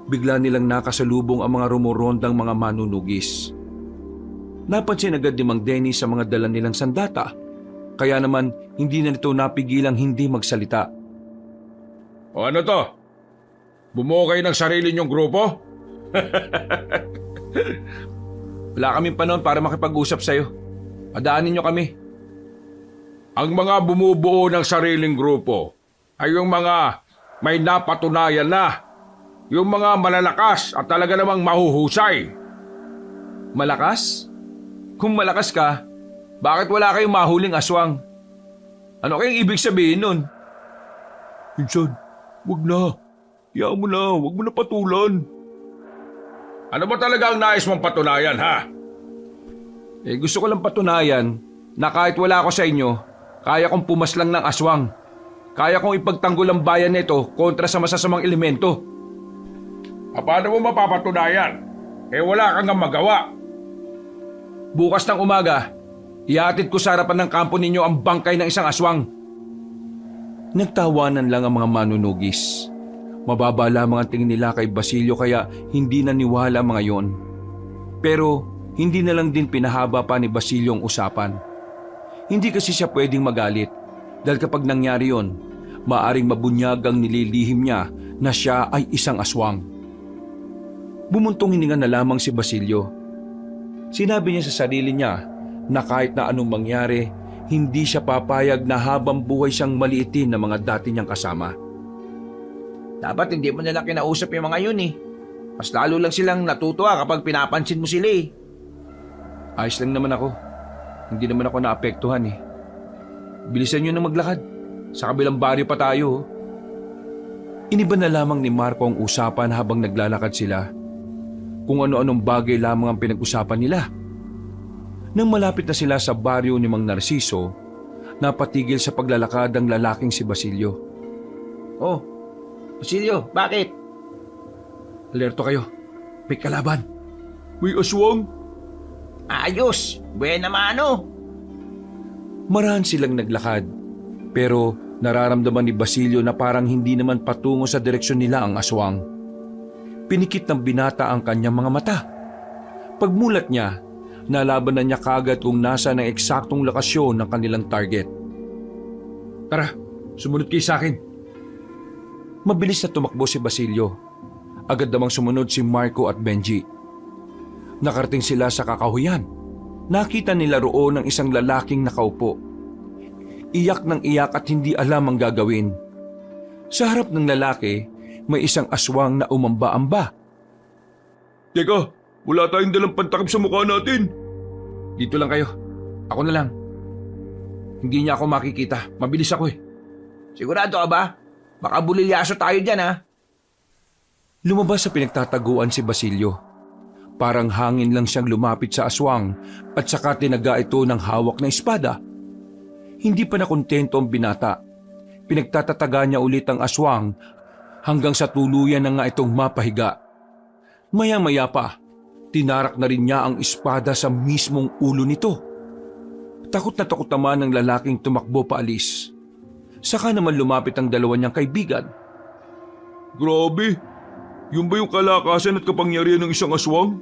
bigla nilang nakasalubong ang mga rumorondang mga manunugis. Napansin agad ni Mang Denny sa mga dala nilang sandata, kaya naman hindi na nito napigilang hindi magsalita. O ano to? Bumuo kayo ng sarili niyong grupo? Wala kaming panahon para makipag-usap sa'yo. Padaanin nyo kami. Ang mga bumubuo ng sariling grupo ay yung mga may napatunayan na. Yung mga malalakas at talaga namang mahuhusay. Malakas? Kung malakas ka, bakit wala kayong mahuling aswang? Ano kayong ibig sabihin nun? Insan, wag na. Hayaan mo na, wag mo na patulan. Ano ba talaga ang nais mong patunayan, ha? Gusto ko lang patunayan na kahit wala ako sa inyo, kaya kong pumaslang ng aswang. Kaya kong ipagtanggol ang bayan nito kontra sa masasamang elemento. Paano mo mapapatunayan? Wala kang nga magawa. Bukas ng umaga, ihatid ko sa harapan ng kampo ninyo ang bangkay ng isang aswang. Nagtawanan lang ang mga manunugis. Mababa lamang ang tingin nila kay Basilio kaya hindi naniwala mga yon. Pero hindi na lang din pinahaba pa ni Basilio ang usapan. Hindi kasi siya pwedeng magalit dahil kapag nangyari yon, maaring mabunyag ang nililihim niya na siya ay isang aswang. Bumuntong hininga na lamang si Basilio. Sinabi niya sa sarili niya na kahit na anong mangyari, hindi siya papayag na habang buhay siyang maliitin ng mga dati niyang kasama. Dapat hindi mo nila kinausap yung mga yun eh. Mas lalo lang silang natutuwa kapag pinapansin mo sila eh. Ayos lang naman ako. Hindi naman ako naapektuhan eh. Bilisan niyo na maglakad. Sa kabilang baryo pa tayo. Iniba na lamang ni Marco ang usapan habang naglalakad sila. Kung ano-anong bagay lamang ang pinag-usapan nila. Nang malapit na sila sa baryo ni Mang Narciso, napatigil sa paglalakad ang lalaking si Basilio. Oh, Basilio, bakit? Alerto kayo. May kalaban. May aswang? Ayos, buena mano. Marahan silang naglakad. Pero nararamdaman ni Basilio na parang hindi naman patungo sa direksyon nila ang aswang. Pinikit ng binata ang kanyang mga mata. Pagmulat niya, nalaban na niya kagad kung nasa ng eksaktong lokasyon ng kanilang target. Tara, sumunod kayo sa akin. Mabilis na tumakbo si Basilio. Agad namang sumunod si Marco at Benji. Nakarating sila sa kakahuyan. Nakita nila roon ang isang lalaking nakaupo. Iyak ng iyak at hindi alam ang gagawin. Sa harap ng lalaki, may isang aswang na umamba-amba. Teka, wala tayong dalang pantakip sa mukha natin. Dito lang kayo. Ako na lang. Hindi niya ako makikita. Mabilis ako eh. Sigurado ka ba? Baka bulilyaso tayo dyan ha. Lumabas sa pinagtataguan si Basilio. Parang hangin lang siyang lumapit sa aswang at saka tinaga ito ng hawak na espada. Hindi pa nakontento ang binata. Pinagtatataga niya ulit ang aswang hanggang sa tuluyan na nga itong mapahiga. Maya-maya pa, tinarak na rin niya ang espada sa mismong ulo nito. Takot na takot naman ang lalaking tumakbo paalis. Saka naman lumapit ang dalawa niyang kaibigan. Grabe, yun ba yung kalakasan at kapangyarihan ng isang aswang?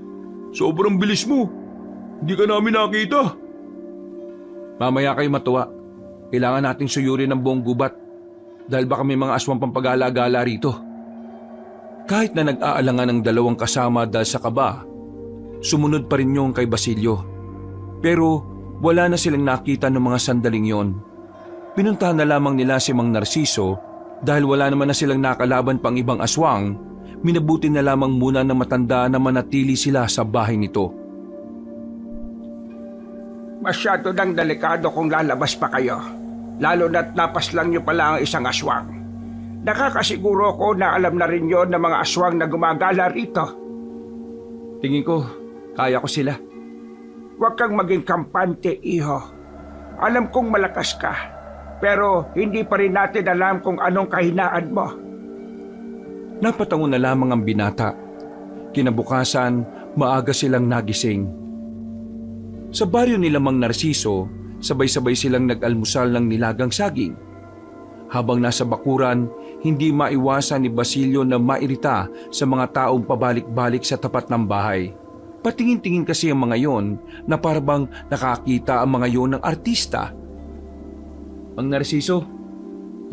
Sobrang bilis mo. Hindi ka namin nakita. Mamaya kayo matuwa. Kailangan nating suyurin ang buong gubat dahil baka may mga aswang pampagala-gala rito. Kahit na nag-aalangan ang dalawang kasama dahil sa kaba, sumunod pa rin yung kay Basilio. Pero wala na silang nakita ng mga sandaling yon. Pinuntahan na lamang nila si Mang Narciso dahil wala naman na silang nakalaban pang ibang aswang. Minabuti na lamang muna na matanda na manatili sila sa bahay nito. Masyado nang delikado kung lalabas pa kayo. Lalo na't napaslang nyo pala ang isang aswang. Nakakasiguro ko na alam na rin yon ng mga aswang na gumagala rito. Tingin ko, kaya ko sila. Huwag kang maging kampante, iho. Alam kong malakas ka, pero hindi pa rin natin alam kung anong kahinaan mo. Napatango na lamang ang binata. Kinabukasan, maaga silang nagising. Sa baryo nila Mang Narciso, sabay-sabay silang nag-almusal ng nilagang saging. Habang nasa bakuran, hindi maiwasan ni Basilio na mairita sa mga taong pabalik-balik sa tapat ng bahay. Patingin-tingin kasi ang mga yon na parabang nakakita ang mga yon ng artista. Mang Narciso,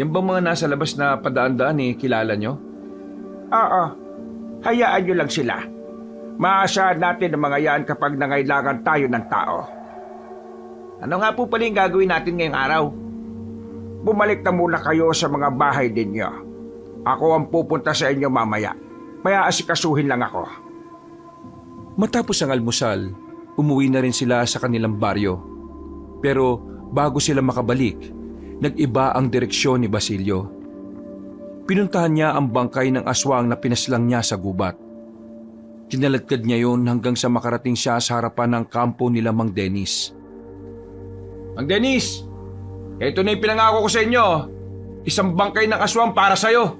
Yan bang mga nasa labas na padaan-daan kilala nyo? Oo, hayaan nyo lang sila. Maasahan natin ang mga yan kapag nangailangan tayo ng tao. Ano nga po pala yung gagawin natin ngayong araw? Bumalik na muna kayo sa mga bahay ninyo. Ako ang pupunta sa inyo mamaya. May aasikasuhin lang ako. Matapos ang almusal, umuwi na rin sila sa kanilang baryo. Pero bago sila makabalik, nag-iba ang direksyon ni Basilio. Pinuntahan niya ang bangkay ng aswang na pinaslang niya sa gubat. Kinaladkad niya yon hanggang sa makarating siya sa harapan ng kampo nila Mang Dennis. Mang Dennis, ito na yung pinangako ko sa inyo. Isang bangkay ng aswang para sa'yo.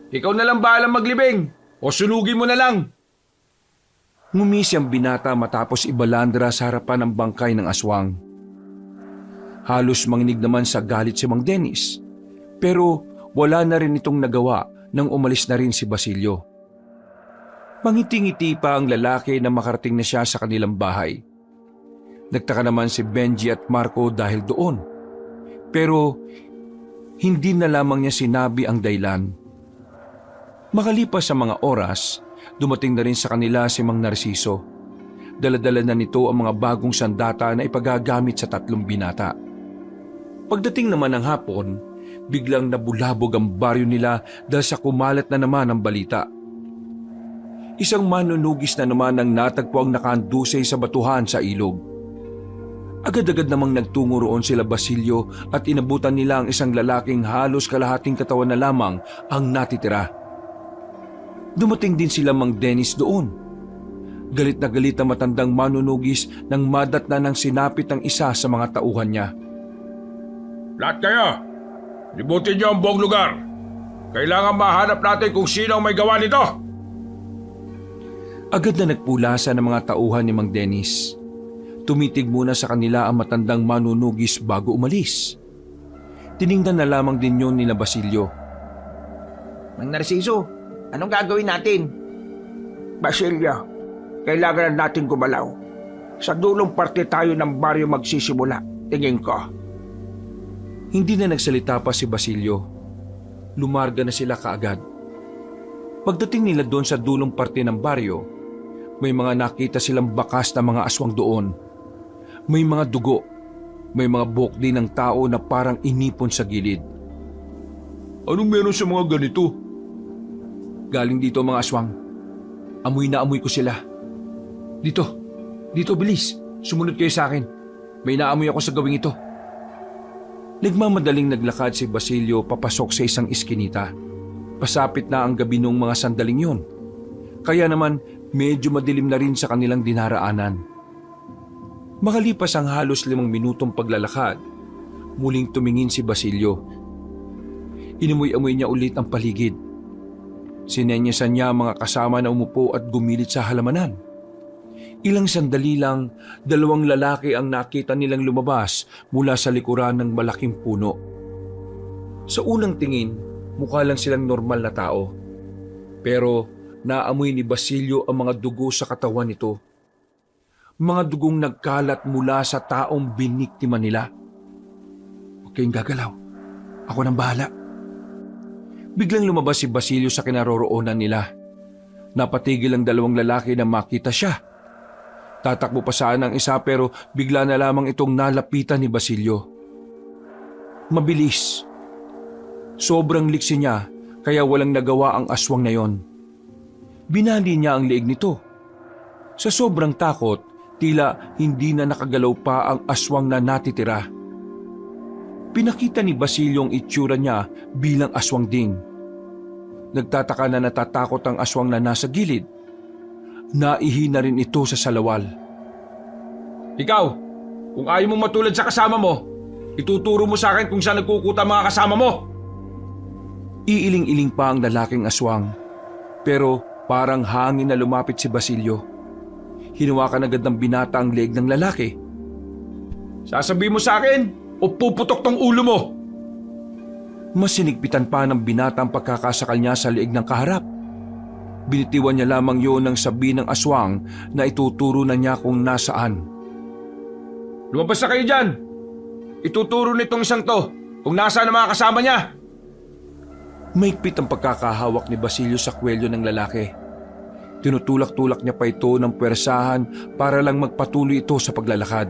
Ikaw na lang bahalang maglibing o sunugin mo na lang. Ngumisi ang binata matapos ibalandra sa harapan ng bangkay ng aswang. Halos manginig naman sa galit si Mang Dennis, pero wala na rin itong nagawa nang umalis na rin si Basilio. Mangiti-ngiti pa ang lalaki na makarating na siya sa kanilang bahay. Nagtaka naman si Benji at Marco dahil doon. Pero hindi na lamang niya sinabi ang dahilan. Makalipas sa mga oras, dumating na rin sa kanila si Mang Narciso. Dala-dala na nito ang mga bagong sandata na ipagagamit sa 3 binata. Pagdating naman ng hapon, biglang nabulabog ang baryo nila dahil sa kumalat na naman ang balita. Isang manunugis na naman ang natagpo ang nakahandusay sa batuhan sa ilog. Agad-agad namang nagtungo roon sila Basilio at inabutan nila ang isang lalaking halos kalahating katawan na lamang ang natitira. Dumating din sila Mang Dennis doon. Galit na galit ang matandang manunugis nang madatna ng sinapit ang isa sa mga tauhan niya. Lahat kayo, libutin niyo ang buong lugar. Kailangan mahanap natin kung sino ang may gawa nito. Agad na nagpulasa ng mga tauhan ni Mang Dennis. Tumitig muna sa kanila ang matandang manunugis bago umalis. Tiningnan na lamang din yun nila Basilio. Mang Narciso, anong gagawin natin? Basilio, kailangan na natin gumalaw. Sa dulong parte tayo ng baryo magsisimula, tingin ko. Hindi na nagsalita pa si Basilio. Lumarga na sila kaagad. Pagdating nila doon sa dulong parte ng baryo, may mga nakita silang bakas na mga aswang doon. May mga dugo, may mga buhok din ng tao na parang inipon sa gilid. Anong meron sa mga ganito? Galing dito mga aswang. Amoy na amoy ko sila. Dito bilis. Sumunod kayo sa akin. May naamoy ako sa gawing ito. Nagmamadaling naglakad si Basilio papasok sa isang iskinita. Pasapit na ang gabi nung mga sandaling yun. Kaya naman medyo madilim na rin sa kanilang dinaraanan. Makalipas ang halos 5 minutong paglalakad, muling tumingin si Basilio. Inamoy-amoy niya ulit ang paligid. Sinenyasan niya ang mga kasama na umupo at gumilit sa halamanan. Ilang sandali lang, 2 lalaki ang nakita nilang lumabas mula sa likuran ng malaking puno. Sa unang tingin, mukha lang silang normal na tao. Pero naamoy ni Basilio ang mga dugo sa katawan nito. Mga dugong nagkalat mula sa taong biniktima nila. Huwag kayong gagalaw. Ako nang bahala. Biglang lumabas si Basilio sa kinaroroonan nila. Napatigil ang 2 lalaki na makita siya. Tatakbo pa sana ang isa pero bigla na lamang itong nalapitan ni Basilio. Mabilis. Sobrang liksi niya kaya walang nagawa ang aswang na yon. Binali niya ang leeg nito. Sa sobrang takot, tila hindi na nakagalaw pa ang aswang na natitira. Pinakita ni Basilio ang itsura niya bilang aswang din. Nagtataka na natatakot ang aswang na nasa gilid. Naihi na rin ito sa salawal. Ikaw, kung ayaw mong matulad sa kasama mo, ituturo mo sa akin kung saan nagkukuta mga kasama mo. Iiling-iling pa ang lalaking aswang. Pero parang hangin na lumapit si Basilio. Hinawakan agad ng binata ang leeg ng lalaki. Sasabihin mo sa akin o puputok tong ulo mo? Mas sinigpitan pa ng binata ang pagkakasakal niya sa leeg ng kaharap. Binitiwan niya lamang yun ng sabi ng aswang na ituturo na niya kung nasaan. Lumabas na kayo dyan! Ituturo nitong isang to kung nasaan ang mga kasama niya. Mahigpit ang pagkakahawak ni Basilio sa kwelyo ng lalaki. Tinutulak-tulak niya pa ito ng puwersahan para lang magpatuloy ito sa paglalakad.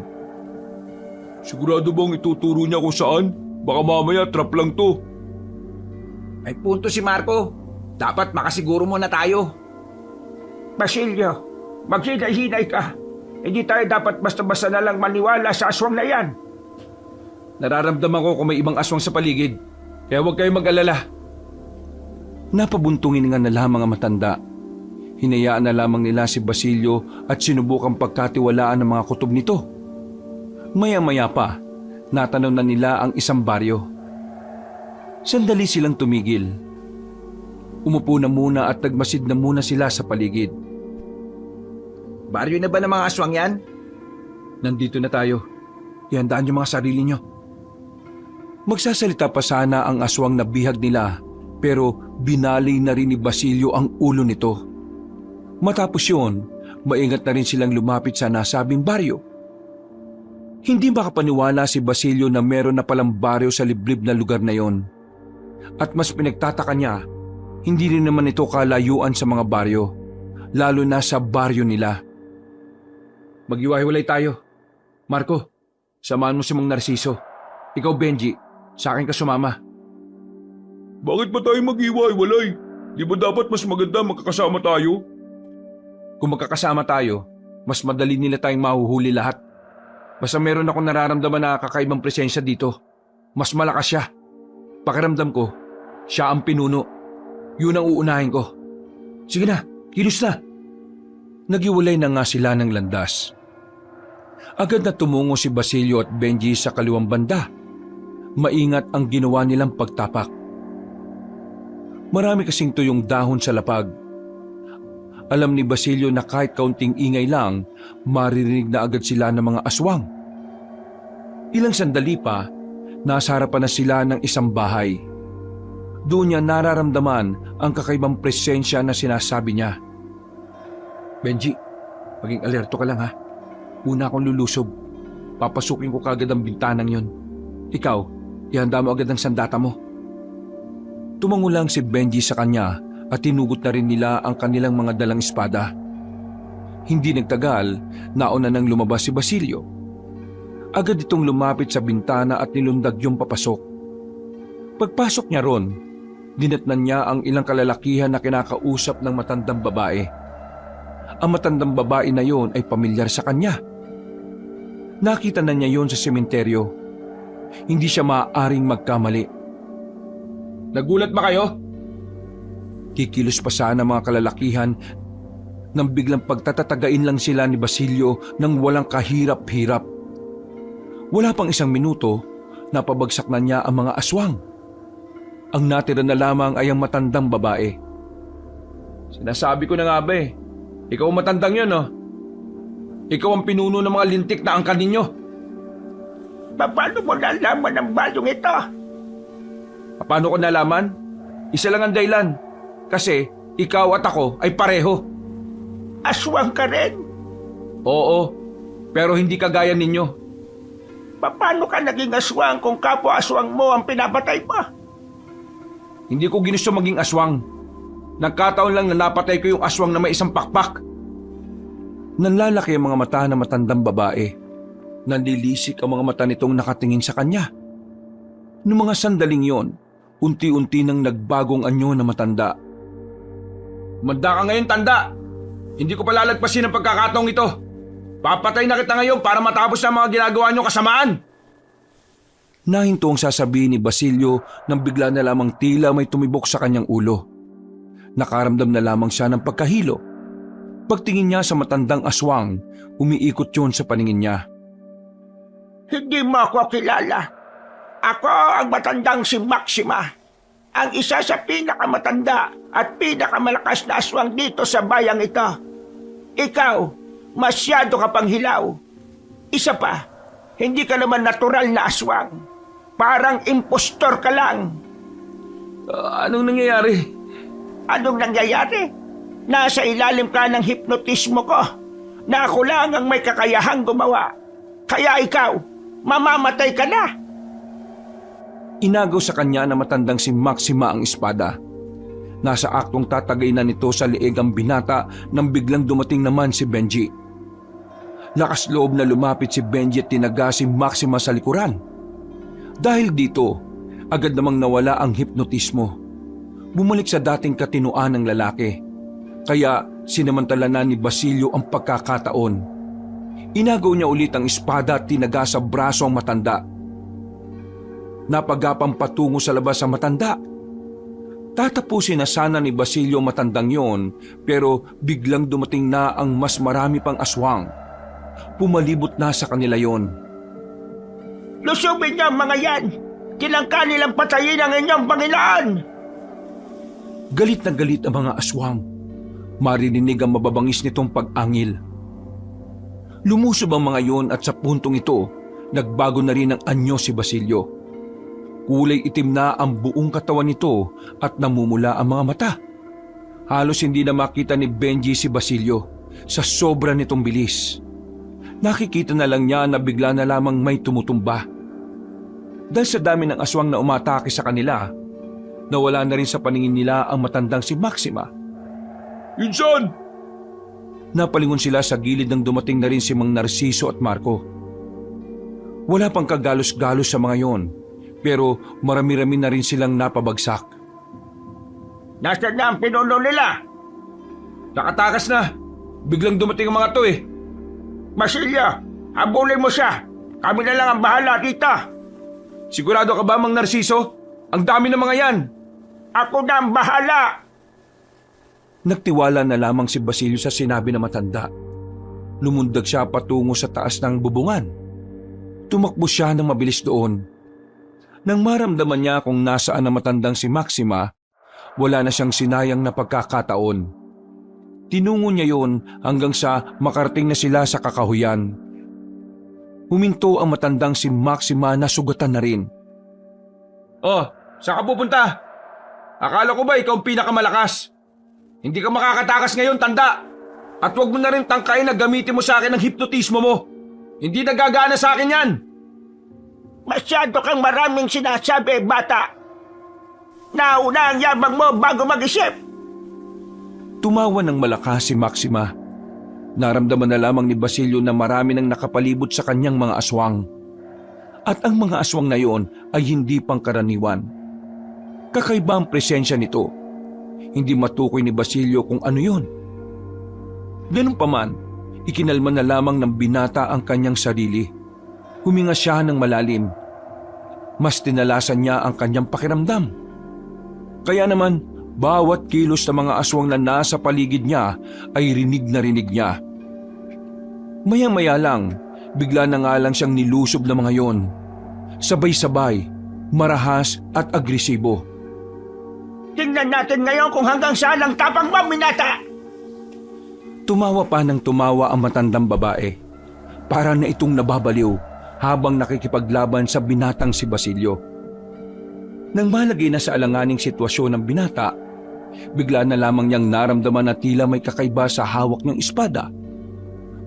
Sigurado bang ituturo niya kung saan? Baka mamaya trap lang to. May punto si Marco. Dapat makasiguro muna tayo. Basilio, maghinay-hinay ka. Hindi tayo dapat basta-basta na lang maniwala sa aswang na yan. Nararamdaman ko kung may ibang aswang sa paligid. Kaya huwag kayong mag-alala. Napabuntungin nga na lamang ang matanda. Hinayaan na lamang nila si Basilio at sinubukang pagkatiwalaan ng mga kutob nito. Maya-maya pa, natanaw na nila ang isang baryo. Sandali silang tumigil. Umupo na muna at nagmasid na muna sila sa paligid. Baryo na ba ng mga aswang yan? Nandito na tayo. Ihandaan yung mga sarili nyo. Magsasalita pa sana ang aswang na bihag nila, pero binali na rin ni Basilio ang ulo nito. Matapos yun, maingat na rin silang lumapit sa nasabing baryo. Hindi makapaniwala si Basilio na meron na palang baryo sa liblib na lugar na yon. At mas pinagtataka niya, hindi rin naman ito kalayuan sa mga baryo, lalo na sa baryo nila. Maghiwa-hiwalay tayo. Marco, samahan mo si Mang Narciso. Ikaw, Benji, sa akin ka sumama. Bakit ba tayo mag-iwalay? Di ba dapat mas maganda magkakasama tayo? Kung magkakasama tayo, mas madali nila tayong mahuhuli lahat. Basta meron akong nararamdaman na kakaibang presensya dito. Mas malakas siya. Pakiramdam ko, siya ang pinuno. Yun ang uunahin ko. Sige na, kilos na. Nagiwalay na nga sila ng landas. Agad na tumungo si Basilio at Benji sa kaliwang banda. Maingat ang ginawa nilang pagtapak. Marami kasing tuyong dahon sa lapag. Alam ni Basilio na kahit kaunting ingay lang, maririnig na agad sila ng mga aswang. Ilang sandali pa, nasa harapan na sila ng isang bahay. Doon niya nararamdaman ang kakaibang presensya na sinasabi niya. Benji, maging alerto ka lang ha. Una akong lulusob. Papasukin ko kagad ang bintanang yon. Ikaw, ihanda mo agad ang sandata mo. Tumango lang si Benji sa kanya at tinugot na rin nila ang kanilang mga dalang espada. Hindi nagtagal, nauna nang lumabas si Basilio. Agad itong lumapit sa bintana at nilundag yung papasok. Pagpasok niya ron, dinatnan niya ang ilang kalalakihan na kinakausap ng matandang babae. Ang matandang babae na yon ay pamilyar sa kanya. Nakita na niya yon sa sementeryo. Hindi siya maaaring magkamali. Nagulat ba kayo? Kikilos pa sana mga kalalakihan nang biglang pagtatatagain lang sila ni Basilio nang walang kahirap-hirap. Wala pang isang minuto, napabagsak na niya ang mga aswang. Ang natira na lamang ay ang matandang babae. Sinasabi ko na nga ba eh. Ikaw ang matandang yun, no? Ikaw ang pinuno ng mga lintik na angkan ninyo. Paano mo nalaman ang balyong ito? Paano ko nalaman? Isa lang ang dahilan. Kasi ikaw at ako ay pareho. Aswang ka rin? Oo, pero hindi kagaya ninyo. Paano ka naging aswang kung kapwa aswang mo ang pinapatay mo? Hindi ko ginusto maging aswang. Nagkataon lang na napatay ko yung aswang na may isang pakpak. Nanlalaki ang mga mata ng matandang babae. Nanlilisik ang mga mata nitong nakatingin sa kanya. Noong mga sandaling yon, unti-unti nang nagbagong anyo na matanda. Manda ka ngayon, tanda! Hindi ko palalagpasin ang pagkakataong ito. Papatay na kita ngayon para matapos na ang mga ginagawa niyo kasamaan. Nahinto ang sasabihin ni Basilio nang bigla na lamang tila may tumibok sa kanyang ulo. Nakaramdam na lamang siya ng pagkahilo. Pagtingin niya sa matandang aswang, umiikot yun sa paningin niya. Hindi mo ako kilala. Ako ang matandang si Maxima. Ang isa sa pinakamatanda at pinakamalakas na aswang dito sa bayang ito. Ikaw, masyado ka pang hilaw. Isa pa, hindi ka naman natural na aswang. Parang impostor ka lang. Anong nangyayari? Anong nangyayari? Nasa ilalim ka ng hipnotismo ko na ako lang ang may kakayahang gumawa. Kaya ikaw, mamamatay ka na. Inagaw sa kanya na matandang si Maxima ang espada. Nasa aktong tatagay na nito sa leeg ang binata nang biglang dumating naman si Benji. Lakas loob na lumapit si Benji at tinaga si Maxima sa likuran. Dahil dito, agad namang nawala ang hipnotismo. Bumalik sa dating katinuan ng lalaki. Kaya sinamantala na ni Basilio ang pagkakataon. Inagaw niya ulit ang espada at tinaga sa braso ang matanda. Napagapang patungo sa labas ang matanda. Tatapusin na sana ni Basilio matandang yon, pero biglang dumating na ang mas marami pang aswang. Pumalibot na sa kanila yon. Lusubin niyo ang mga yan! Tinangka nilang patayin ang inyong Panginoon! Galit na galit ang mga aswang. Maririnig ang mababangis nitong pag-angil. Lumusob ang mga yon at sa puntong ito, nagbago na rin ang anyo si Basilio. Kulay itim na ang buong katawan nito at namumula ang mga mata. Halos hindi na makita ni Benji si Basilio sa sobra nitong bilis. Nakikita na lang niya na bigla na lamang may tumutumba. Dahil sa dami ng aswang na umatake sa kanila, nawala na rin sa paningin nila ang matandang si Maxima. Insan! Napalingon sila sa gilid nang dumating na rin si Mang Narciso at Marco. Wala pang kagalos-galos sa mga yon, pero marami-rami na rin silang napabagsak. Nasaan na ang pinuno nila? Nakatakas na. Biglang dumating ang mga to eh. Basilio, habulin mo siya. Kami na lang ang bahala dito. Sigurado ka ba, Mang Narciso? Ang dami ng mga yan. Ako na ang bahala. Nagtiwala na lamang si Basilio sa sinabi ng matanda. Lumundag siya patungo sa taas ng bubungan. Tumakbo siya ng mabilis doon. Nang maramdaman niya kung nasaan ang matandang si Maxima, wala na siyang sinayang na pagkakataon. Tinungo niya yon hanggang sa makarating na sila sa kakahuyan. Huminto ang matandang si Maxima na sugatan na rin. Oh, saan ka pupunta? Akala ko ba ikaw ang pinakamalakas? Hindi ka makakatakas ngayon, tanda. At huwag mo na rin tangkain na gamitin mo sa akin ang hipnotismo mo. Hindi nagagana sa akin yan. Masyado kang maraming sinasabi, bata. Nauna ang yabang mo bago mag-isip. Tumawa ng malakas si Maxima. Naramdaman na lamang ni Basilio na marami nang nakapalibot sa kanyang mga aswang. At ang mga aswang na iyon ay hindi pangkaraniwan. Kakaiba ang presensya nito. Hindi matukoy ni Basilio kung ano yun. Ganun pa man, ikinalma na lamang ng binata ang kanyang sarili. Huminga siya ng malalim. Mas tinalasan niya ang kanyang pakiramdam. Kaya naman, bawat kilos ng mga aswang na nasa paligid niya ay rinig na rinig niya. Maya-maya lang, bigla na nga lang siyang nilusob ng mga yon. Sabay-sabay, marahas at agresibo. Tingnan natin ngayon kung hanggang saan ang tapang mo, binata. Tumawa pa ng tumawa ang matandang babae. Para na itong nababaliw habang nakikipaglaban sa binatang si Basilio. Nang malagay na sa alanganing sitwasyon ng binata, bigla na lamang niyang naramdaman na tila may kakaiba sa hawak ng espada.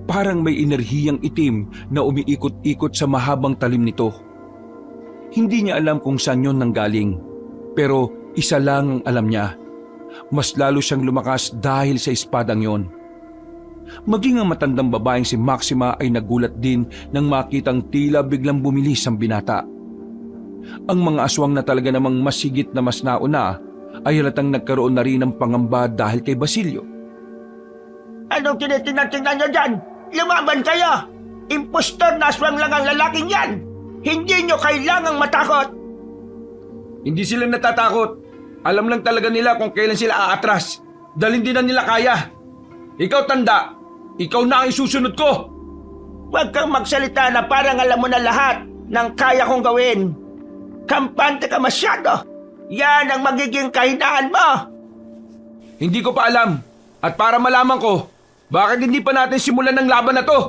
Parang may enerhiyang itim na umiikot-ikot sa mahabang talim nito. Hindi niya alam kung saan yon nanggaling, pero isa lang ang alam niya. Mas lalo siyang lumakas dahil sa espadang yon. Maging ang matandang babaeng si Maxima ay nagulat din nang makitang tila biglang bumilis ang binata. Ang mga aswang na talaga namang mas higit na mas nauna ay halatang nagkaroon na rin ng pangamba dahil kay Basilio. Anong tinitingnan niyo dyan? Lumaban kayo! Impostor na aswang lang ang lalaking yan! Hindi niyo kailangang matakot! Hindi sila natatakot. Alam lang talaga nila kung kailan sila aatras. Dahil hindi na nila kaya. Ikaw, tanda. Ikaw na ang isusunod ko. Huwag kang magsalita na parang alam mo na lahat ng kaya kong gawin. Kampante ka masyado. Yan ang magiging kahinaan mo. Hindi ko pa alam. At para malaman ko, bakit hindi pa natin simulan ng laban na to?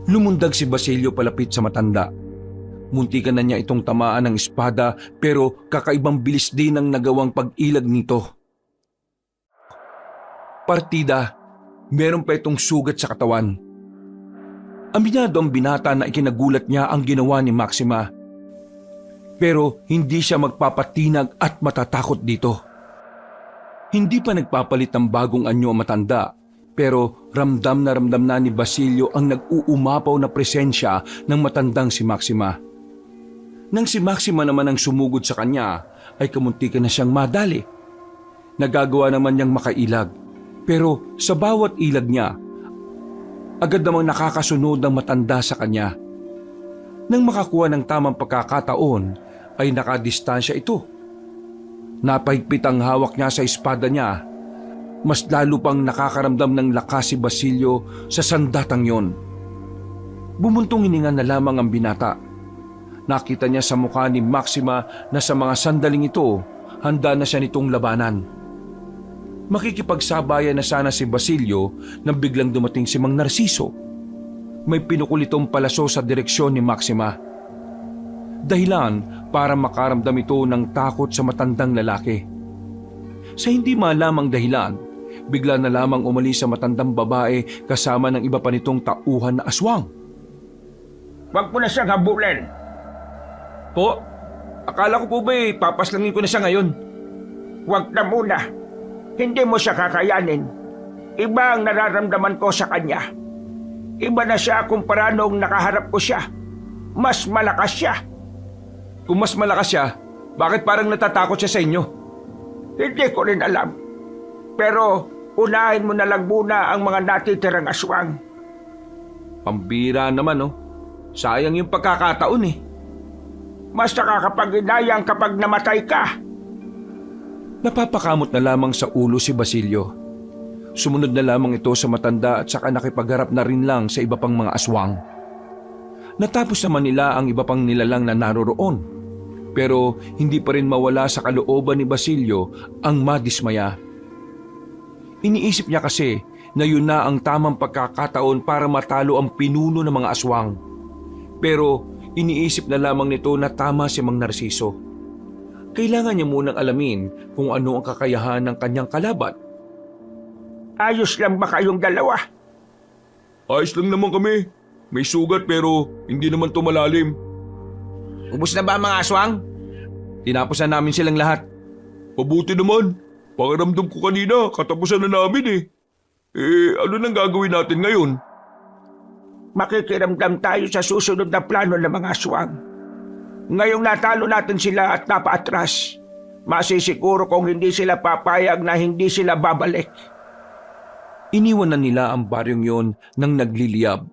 Lumundag si Basilio palapit sa matanda. Muntikan na niya itong tamaan ng espada pero kakaibang bilis din ang nagawang pag-ilag nito. Partida, meron pa itong sugat sa katawan. Aminado ang binata na ikinagulat niya ang ginawa ni Maxima. Pero hindi siya magpapatinag at matatakot dito. Hindi pa nagpapalit ng bagong anyo ang matanda, pero ramdam na ni Basilio ang nag-uumapaw na presensya ng matandang si Maxima. Nang si Maxima naman ang sumugod sa kanya, ay kamuntikan na siyang madali. Nagagawa naman niyang makailag, pero sa bawat ilag niya, agad namang nakakasunod ng matanda sa kanya. Nang makakuha ng tamang pagkakataon, ay nakadistansya ito. Napahigpit ang hawak niya sa espada niya. Mas lalo pang nakakaramdam ng lakas si Basilio sa sandatang yon. Bumuntong hininga na lamang ang binata. Nakita niya sa mukha ni Maxima na sa mga sandaling ito, handa na siya nitong labanan. Makikipagsabayan na sana si Basilio nang biglang dumating si Mang Narciso. May pinukulitong palaso sa direksyon ni Maxima. Dahilan para makaramdam ito ng takot sa matandang lalaki. Sa hindi malamang dahilan, bigla na lamang umalis sa matandang babae kasama ng iba pa nitong tauhan na aswang. Huwag mo na siyang habulin. Po, akala ko po ba papaslangin ko na siya ngayon? Huwag na muna. Hindi mo siya kakayanin. Iba ang nararamdaman ko sa kanya. Iba na siya kumpara noong nakaharap ko siya. Mas malakas siya. Kung mas malakas siya, bakit parang natatakot siya sa inyo? Hindi ko rin alam. Pero unahin mo na lang muna ang mga natitirang aswang. Pambira naman, oh. Sayang yung pagkakataon eh. Mas nakakapag-inayang kapag namatay ka. Napapakamot na lamang sa ulo si Basilio. Sumunod na lamang ito sa matanda at saka nakipagharap na rin lang sa iba pang mga aswang. Natapos naman nila ang iba pang nilalang na naroroon. Pero hindi pa rin mawala sa kalooban ni Basilio ang madismaya. Iniisip niya kasi na yun na ang tamang pagkakataon para matalo ang pinuno ng mga aswang. Pero iniisip na lamang nito na tama si Mang Narciso. Kailangan niya munang alamin kung ano ang kakayahan ng kanyang kalaban. Ayos lang ba kayong dalawa? Ayos lang naman kami. May sugat pero hindi naman tumalalim. Ubus na ba ang mga aswang? Tinapos na namin silang lahat. Mabuti naman. Pakiramdam ko kanina, katapusan na namin eh. Ano nang gagawin natin ngayon? Makikiramdam tayo sa susunod na plano ng mga aswang. Ngayong natalo natin sila at napaatras, masisiguro kung hindi sila papayag na hindi sila babalik. Iniwan na nila ang baryong yon nang nagliliyab.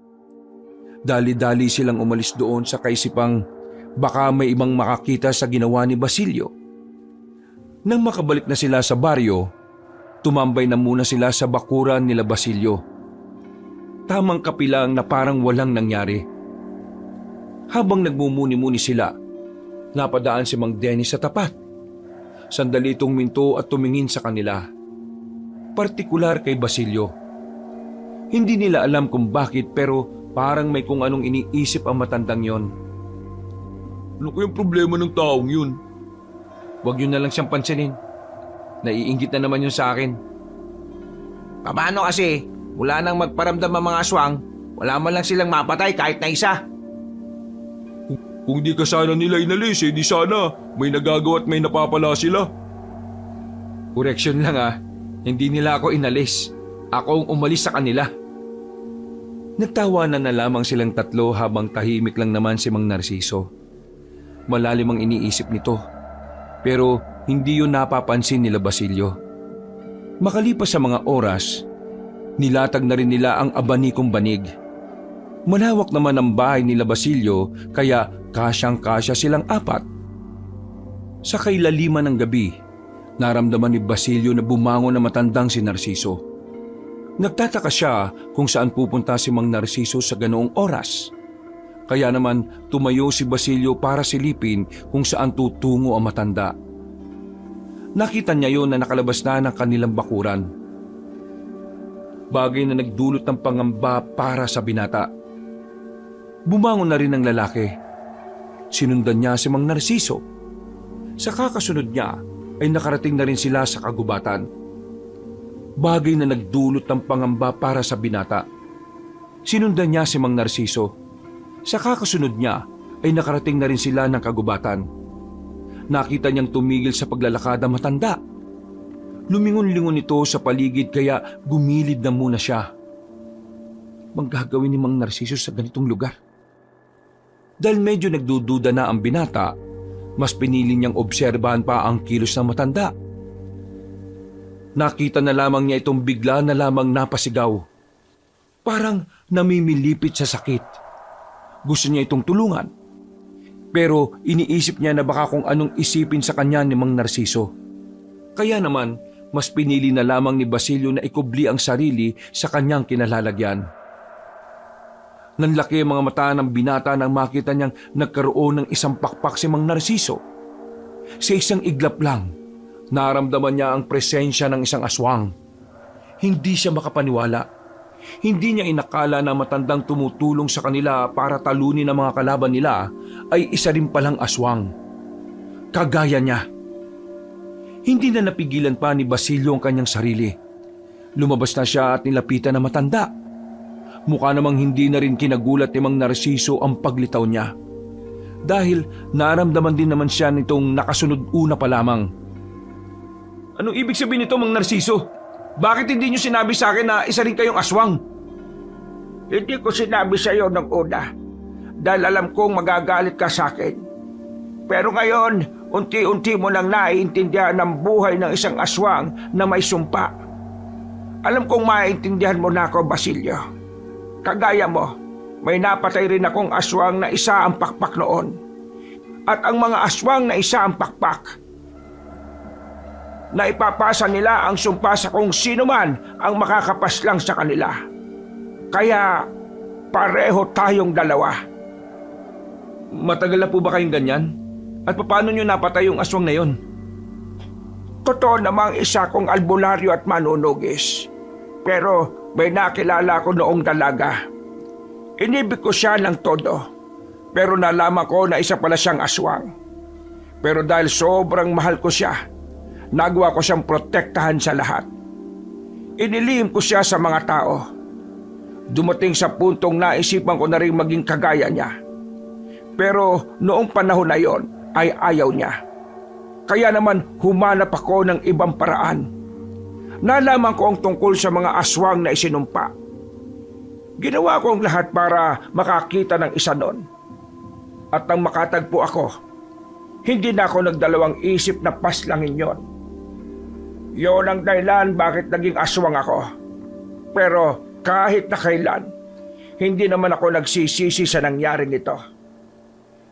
Dali-dali silang umalis doon sa kaisipang baka may ibang makakita sa ginawa ni Basilio. Nang makabalik na sila sa baryo, tumambay na muna sila sa bakuran nila Basilio. Tamang kapilang na parang walang nangyari. Habang nagmumuni-muni sila, napadaan si Mang Dennis sa tapat. Sandali itong minto at tumingin sa kanila. Partikular kay Basilio. Hindi nila alam kung bakit pero parang may kung anong iniisip ang matandang yon. Ano kayang problema ng taong yun? Huwag yun na lang siyang pansinin. Naiinggit na naman yun sa akin. Paano kasi, mula nang magparamdam ang mga aswang, wala man lang silang mapatay kahit na isa. Kung di ka sana nila inalis, di sana may nagagawa at may napapala sila. Correction lang hindi nila ako inalis. Ako ang umalis sa kanila. Nagtawanan na lamang silang tatlo habang tahimik lang naman si Mang Narciso. Malalim ang iniisip nito. Pero hindi yun napapansin nila Basilio. Makalipas sa mga oras, nilatag na rin nila ang abanikong banig. Malawak naman ang bahay nila Basilio kaya kasyang-kasya silang apat. Sa kailaliman ng gabi, naramdaman ni Basilio na bumangon na matandang si Narciso. Nagtataka siya kung saan pupunta si Mang Narciso sa ganoong oras. Kaya naman tumayo si Basilio para silipin kung saan tutungo ang matanda. Nakita niya yon na nakalabas na ng kanilang bakuran. Bagay na nagdulot ng pangamba para sa binata. Bumangon na rin ang lalaki. Sinundan niya si Mang Narciso. Sa kakasunod niya ay nakarating na rin sila sa kagubatan. Bagay na nagdulot ng pangamba para sa binata. Sinundan niya si Mang Narciso. Sa kakasunod niya ay nakarating na rin sila ng kagubatan. nakita niyang tumigil sa paglalakad ang matanda. Lumingon-lingon ito sa paligid kaya gumilid na muna siya. Bang gagawin ni Mang Narciso sa ganitong lugar? Dahil medyo nagdududa na ang binata, mas pinili niyang obserbahan pa ang kilos ng matanda. Nakita na lamang niya itong bigla na lamang napasigaw. Parang namimilipit sa sakit. Gusto niya itong tulungan. Pero iniisip niya na baka kung anong isipin sa kanya ni Mang Narciso. Kaya naman, mas pinili na lamang ni Basilio na ikubli ang sarili sa kanyang kinalalagyan. Nanlaki ang mga mata ng binata nang makita niyang nagkaroon ng isang pakpak si Mang Narciso. Sa isang iglap lang, naramdaman niya ang presensya ng isang aswang. Hindi siya makapaniwala. Hindi niya inakala na matandang tumutulong sa kanila para talunin ang mga kalaban nila ay isa rin palang aswang. Kagaya niya. Hindi na napigilan pa ni Basilio ang kanyang sarili. Lumabas na siya at nilapitan na matanda. Mukha namang hindi na rin kinagulat ni Mang Narciso ang paglitaw niya. Dahil naramdaman din naman siya nitong nakasunod una pa lamang. Anong ibig sabihin nito, Mang Narciso? Bakit hindi niyo sinabi sa akin na isa rin kayong aswang? Hindi ko sinabi sa iyo ng una dahil alam kong magagalit ka sa akin. Pero ngayon, unti-unti mo nang naiintindihan ang buhay ng isang aswang na may sumpa. Alam kong maiintindihan mo na ako, Basilio. Kagaya mo, may napatay rin akong aswang na isa ang pakpak noon. At ang mga aswang na isa ang pakpak, na ipapasa nila ang sumpa sa kung sino man ang makakapaslang sa kanila. Kaya pareho tayong dalawa. Matagal na po ba kayong ganyan? At paano nyo napatay yung aswang na yon? Totoo namang isa kong albularyo at manunugis. Pero may nakilala ko noong dalaga. Inibig ko siya ng todo. Pero nalaman ko na isa pala siyang aswang. Pero dahil sobrang mahal ko siya, nagawa ko siyang protektahan sa lahat. Inilihim ko siya sa mga tao. Dumating sa puntong naisipan ko na rin maging kagaya niya. Pero noong panahon na yon ay ayaw niya. Kaya naman humanap ako ng ibang paraan. Nalaman ko ang tungkol sa mga aswang na isinumpa. Ginawa ko ang lahat para makakita ng isa nun. At nang makatagpo ako, hindi na ako nagdalawang isip na paslangin yon. Yon ang dahilan bakit naging aswang ako. Pero kahit na kailan, hindi naman ako nagsisisi sa nangyaring ito.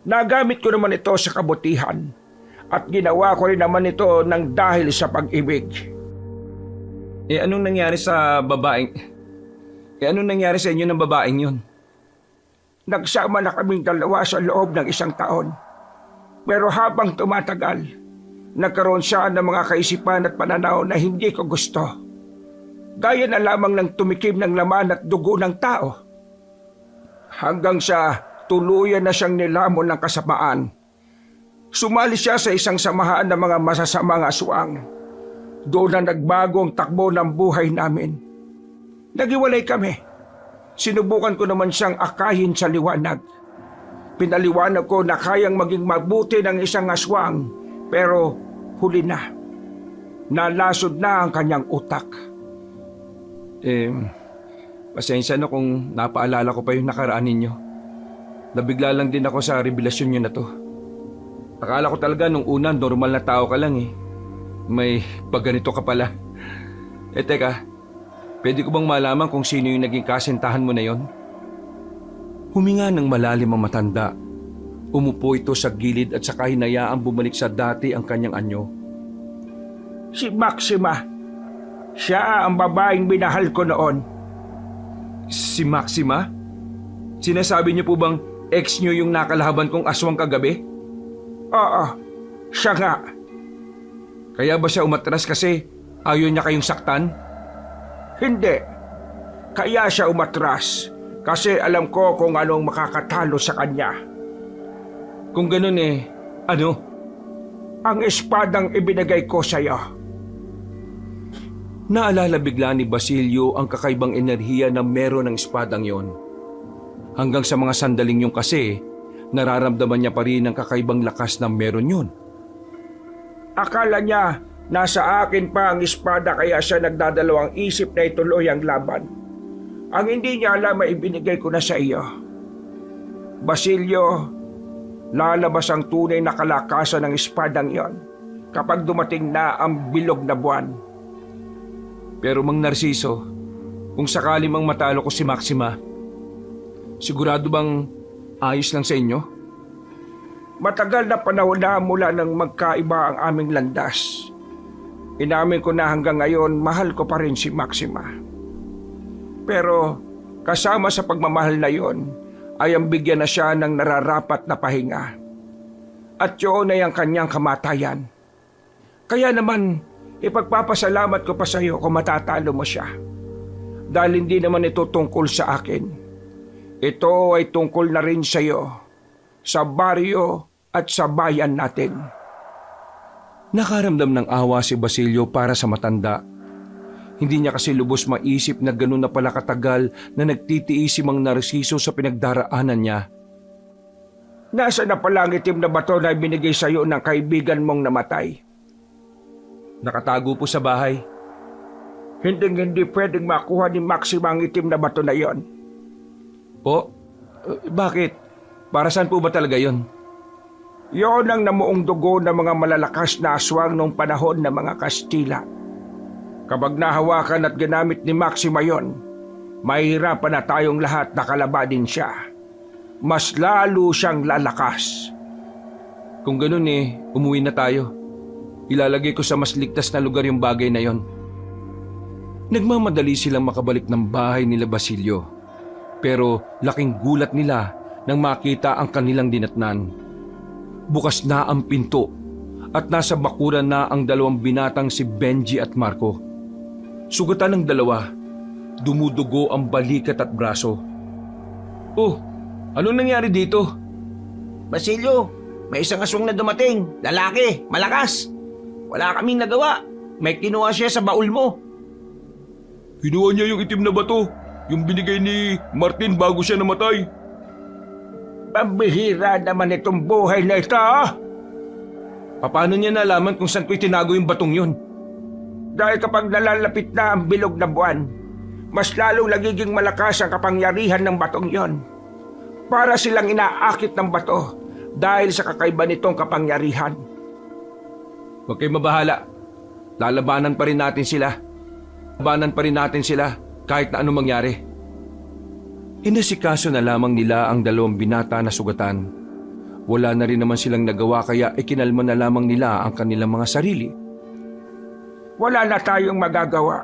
Nagamit ko naman ito sa kabutihan at ginawa ko rin naman ito ng dahil sa pag-ibig. Anong nangyari sa babaeng... anong nangyari sa inyo ng babaeng yun? Nagsama na kaming dalawa sa loob ng 1 taon. Pero habang tumatagal, nagkaroon siya ng mga kaisipan at pananaw na hindi ko gusto. Gaya na lamang ng tumikim ng laman at dugo ng tao. Hanggang sa tuluyan na siyang nilamon ng kasamaan. Sumali siya sa isang samahan ng mga masasamang aswang. Doon na nagbago ang takbo ng buhay namin. Naghiwalay kami. Sinubukan ko naman siyang akayin sa liwanag. Pinaliwanag ko na kayang maging mabuti ng isang aswang, pero huli na. Nalasod na ang kanyang utak. Pasensya na kung napaalala ko pa yung nakaraan ninyo. Nabigla lang din ako sa revelasyon nyo na to. Akala ko talaga nung una normal na tao ka lang eh. May pagganito ka pala. Teka, pwede ko bang malaman kung sino yung naging kasintahan mo na yon? Huminga ng malalim ang matanda. Umupo ito sa gilid at saka hinayaang bumalik sa dati ang kanyang anyo. Si Maxima. Siya ang babaeng minahal ko noon. Si Maxima? Sinasabi niyo po bang ex niyo yung nakalaban kong aswang kagabi? Oo, siya nga. Kaya ba siya umatras kasi ayaw niya kayong saktan? Hindi. Kaya siya umatras kasi alam ko kung anong makakatalo sa kanya. Kung ganun ano? Ang espadang ibinigay ko sa iyo. Naalala bigla ni Basilio ang kakaibang enerhiya na meron ng espadang yon. Hanggang sa mga sandaling yun kasi, nararamdaman niya pa rin ang kakaibang lakas na meron yun. Akala niya nasa akin pa ang espada kaya siya nagdadalawang isip na ituloy ang laban. Ang hindi niya alam ay ibinigay ko na sa iyo. Basilio, lalabas ang tunay na kalakasan ng espadang iyon kapag dumating na ang bilog na buwan. Pero Mang Narciso, kung sakali mang matalo ko si Maxima, sigurado bang ayos lang sa inyo? Matagal na panahon na mula nang magkaiba ang aming landas. Inamin ko na hanggang ngayon mahal ko pa rin si Maxima. Pero kasama sa pagmamahal na yon ay ang bigyan na siya ng nararapat na pahinga. At yun ay ang kanyang kamatayan. Kaya naman, ipagpapasalamat ko pa sa iyo kung matatalo mo siya. Dahil hindi naman ito tungkol sa akin. Ito ay tungkol na rin sa iyo, sa baryo at sa bayan natin. Nakaramdam ng awa si Basilio para sa matanda. Hindi niya kasi lubos maisip na ganun na pala katagal na nagtitiis si Mang Narciso sa pinagdaraanan niya. Nasa na pala ang itim na bato na binigay sa iyo ng kaibigan mong namatay? Nakatago po sa bahay. Hindi pwedeng makuha ni Maxima ang itim na bato na yon. Po? Bakit? Para saan po ba talaga yon? Yon ang namuong dugo ng mga malalakas na aswang noong panahon ng mga Kastila. Kapag nahawakan at ginamit ni Maxima yon, mahihirapan na tayong lahat na kalabanin siya. Mas lalo siyang lalakas. Kung ganun umuwi na tayo. Ilalagay ko sa mas ligtas na lugar yung bagay na yon. Nagmamadali silang makabalik ng bahay nila Basilio. Pero laking gulat nila nang makita ang kanilang dinatnan. Bukas na ang pinto at nasa bakuran na ang dalawang binatang si Benji at Marco. Sugatan ng dalawa, dumudugo ang balikat at braso. Oh, anong nangyari dito? Basilio, may isang aswang na dumating. Lalaki, malakas. Wala kaming nagawa. May kinuha siya sa baul mo. Kinuha niya yung itim na bato, yung binigay ni Martin bago siya namatay. Pambihira naman itong buhay na ito. Paano niya nalaman kung saan ko itinago yung batong yun? Dahil kapag nalalapit na ang bilog na buwan, mas lalong nagiging malakas ang kapangyarihan ng batong yon. Para silang inaakit ng bato dahil sa kakaiba nitong kapangyarihan. Huwag kayong mabahala. Lalabanan pa rin natin sila. Labanan pa rin natin sila kahit na anong mangyari. Inasikaso na lamang nila ang dalawang binata na sugatan. Wala na rin naman silang nagawa kaya ikinalma na lamang nila ang kanilang mga sarili. Wala na tayong magagawa.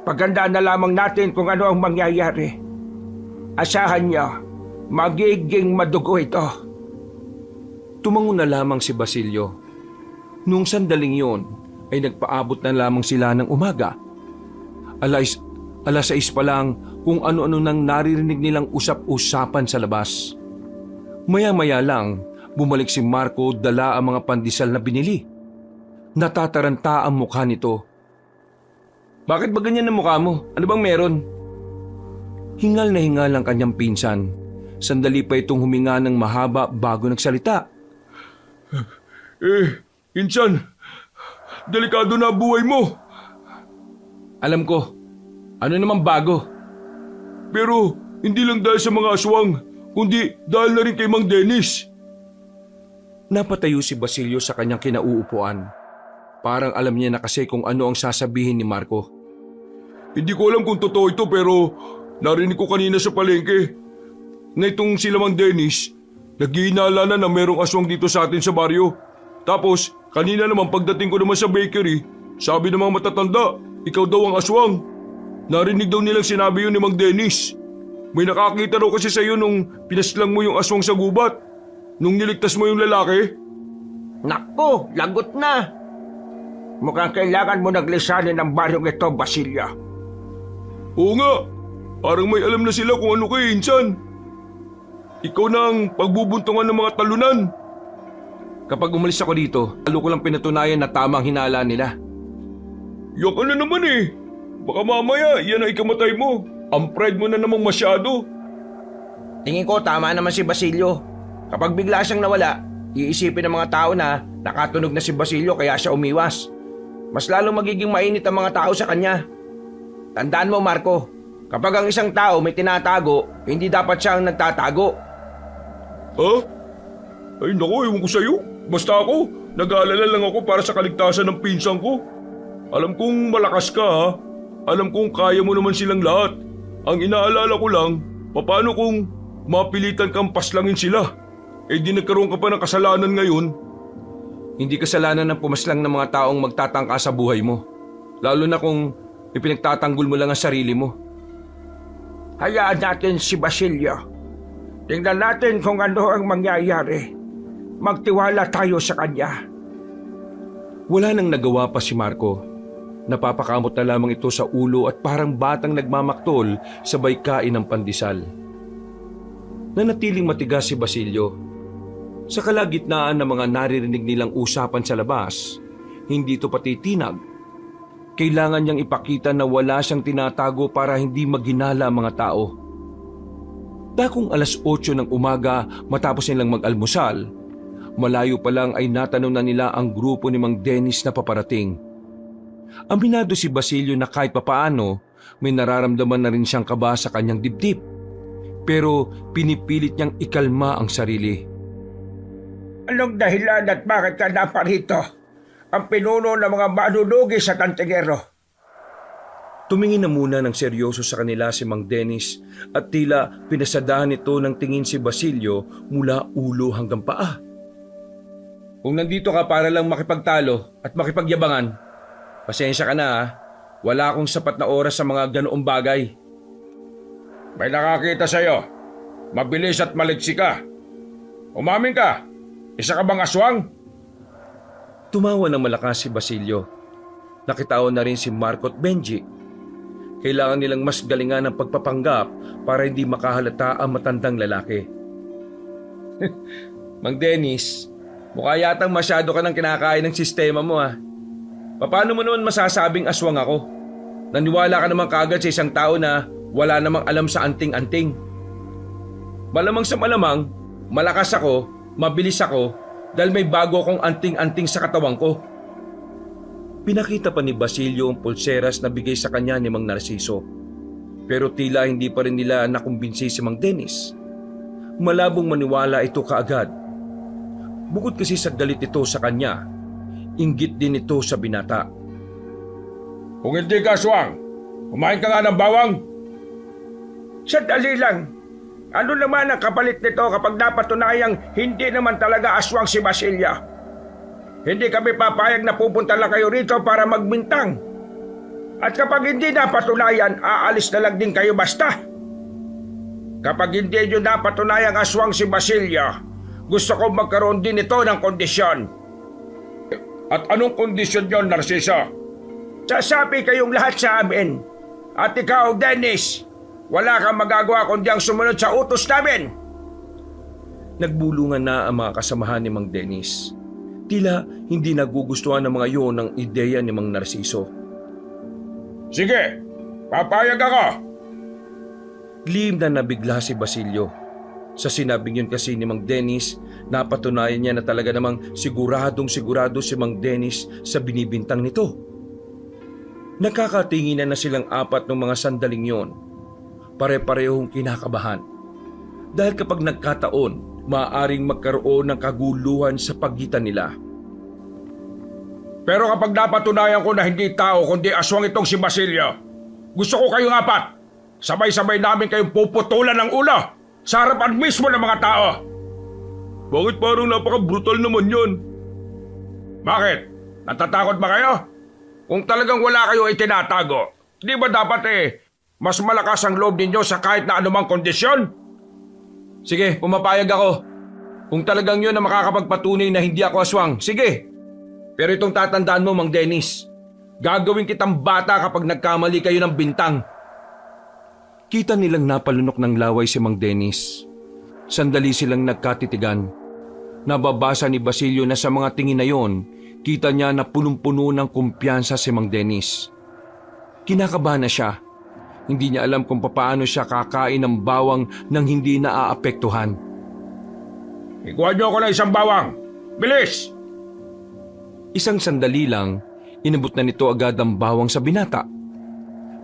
Pagandaan na lamang natin kung ano ang mangyayari. Asahan niyo, magiging madugo ito. Tumango na lamang si Basilio. Noong sandaling yon ay nagpaabot na lamang sila ng umaga. Alas 6 pa lang kung ano-ano nang naririnig nilang usap-usapan sa labas. Maya-maya lang, bumalik si Marco dala ang mga pandesal na binili. Natataranta ang mukha nito. Bakit ba ganyan ang mukha mo? Ano bang meron? Hingal na hingal ang kanyang pinsan. Sandali pa itong huminga ng mahaba bago nagsalita. Insan, delikado na buhay mo. Alam ko. Ano naman bago? Pero hindi lang dahil sa mga aswang, kundi dahil na rin kay Mang Dennis. Napatayo si Basilio sa kanyang kinauupuan. Parang alam niya na kasi kung ano ang sasabihin ni Marco. Hindi ko alam kung totoo ito pero narinig ko kanina sa palengke na itong sila Mang Dennis, naghihinala na merong aswang dito sa atin sa baryo. Tapos kanina naman pagdating ko naman sa bakery, sabi ng mga matatanda, ikaw daw ang aswang. Narinig daw nilang sinabi yun ni Mang Dennis. May nakakita raw kasi sa'yo nung pinaslang mo yung aswang sa gubat. Nung niligtas mo yung lalaki. Naku, lagot na. Mukhang kailangan mo naglisanin ng baryong ito, Basilio. Oo nga, parang may alam na sila kung ano kay Insan. Ikaw na ang pagbubuntungan ng mga talunan. Kapag umalis ako dito, lalo ko lang pinatunayan na tama ang hinala nila. Yak ka na naman eh. Baka mamaya, yan ang ikamatay mo. Ang pride mo na namang masyado. Tingin ko tama naman si Basilio. Kapag bigla siyang nawala, iisipin ng mga tao na nakatunog na si Basilio kaya siya umiwas. Mas lalong magiging mainit ang mga tao sa kanya. Tandaan mo, Marco, kapag ang isang tao may tinatago, hindi dapat siya ang nagtatago. Ha? Ay naku, ewan ko sa'yo. Basta ako, nag-aalala lang ako para sa kaligtasan ng pinsan ko. Alam kong malakas ka ha. Alam kong kaya mo naman silang lahat. Ang inaalala ko lang, paano kung mapilitan kang paslangin sila? Eh di nagkaroon ka pa ng kasalanan ngayon. Hindi kasalanan ng pumaslang ng mga taong magtatangka sa buhay mo. Lalo na kung ipinagtatanggol mo lang ang sarili mo. Hayaan natin si Basilio. Tingnan natin kung ano ang mangyayari. Magtiwala tayo sa kanya. Wala nang nagawa pa si Marco. Napapakamot na lamang ito sa ulo at parang batang nagmamaktol sabay kain ng pandesal. Nanatiling matigas si Basilio. Sa kalagitnaan ng mga naririnig nilang usapan sa labas, hindi ito patitinag. Kailangan niyang ipakita na wala siyang tinatago para hindi maginala ang mga tao. Dakong 8:00 ng umaga matapos nilang mag-almusal, malayo pa lang ay natanong na nila ang grupo ni Mang Dennis na paparating. Aminado si Basilio na kahit papaano may nararamdaman na rin siyang kaba sa kanyang dibdib. Pero pinipilit niyang ikalma ang sarili. Anong dahilan at bakit ka naparito? Ang pinuno ng mga manunugi sa Cantigero. Tumingin na muna ng seryoso sa kanila si Mang Dennis at tila pinasadahan ito ng tingin si Basilio mula ulo hanggang paa. Kung nandito ka para lang makipagtalo at makipagyabangan, pasensya ka na ha. Wala akong sapat na oras sa mga ganoong bagay. May nakakita sa'yo. Mabilis at maliksi ka. Umamin ka. Isa ka bang aswang? Tumawa ng malakas si Basilio. Nakitaon na rin si Marco at Benji. Kailangan nilang mas galingan ang pagpapanggap para hindi makahalata ang matandang lalaki. Mang Dennis, mukha yatang masyado ka ng kinakain ng sistema mo ha. Paano mo naman masasabing aswang ako? Naniwala ka naman kaagad sa isang tao na wala namang alam sa anting-anting. Malamang sa malamang, malakas ako, mabilis ako, dahil may bago akong anting-anting sa katawan ko. Pinakita pa ni Basilio ang pulseras na bigay sa kanya ni Mang Narciso. Pero tila hindi pa rin nila nakumbinsi si Mang Dennis. Malabong maniwala ito kaagad. Bukod kasi sa galit ito sa kanya, inggit din ito sa binata. Kung hindi ka aswang, kumain ka nga ng bawang. Sandali lang. Ano naman ang kapalit nito kapag napatunayang hindi naman talaga aswang si Basilio? Hindi kami papayag na pupunta lang kayo rito para magbintang. At kapag hindi napatunayan, aalis na lang din kayo basta. Kapag hindi nyo napatunayang aswang si Basilio, gusto ko magkaroon din ito ng kondisyon. At anong kondisyon yon, Narciso? Sasabi kayong lahat sa amin. At ikaw, Dennis, wala kang magagawa kundi ang sumunod sa utos namin. Nagbulungan na ang mga kasamahan ni Mang Dennis. Tila hindi nagugustuhan ng mga iyon ang ideya ni Mang Narciso. Sige, papayag ako. Lihim na nabigla si Basilio. Sa sinabing yun kasi ni Mang Dennis, napatunayan niya na talaga namang siguradong sigurado si Mang Dennis sa binibintang nito. Nakakatinginan na silang apat ng mga sandaling yon. Pare-parehong kinakabahan. Dahil kapag nagkataon, maaaring magkaroon ng kaguluhan sa pagitan nila. Pero kapag napatunayan ko na hindi tao kundi aswang itong si Basilio, gusto ko kayong apat. Sabay-sabay namin kayong puputulan ng ulo sa harapan mismo ng mga tao. Bakit parang napaka-brutal naman yon? Bakit? Natatakot ba kayo? Kung talagang wala kayo itinatago, di ba dapat mas malakas ang loob ninyo sa kahit na anumang kondisyon? Sige, pumapayag ako. Kung talagang yun na makakapagpatunay na hindi ako aswang, sige. Pero itong tatandaan mo, Mang Dennis, gagawin kitang bata kapag nagkamali kayo ng bintang. Kita nilang napalunok ng laway si Mang Dennis. Sandali silang nagkatitigan. Nababasa ni Basilio na sa mga tingin na yon, kita niya na punong-puno ng kumpiyansa si Mang Dennis. Kinakabahan na siya. Hindi niya alam kung paano siya kakain ng bawang nang hindi naaapektuhan. Ikuha niyo ako ng isang bawang. Bilis! Isang sandali lang, inabot na nito agad ang bawang sa binata.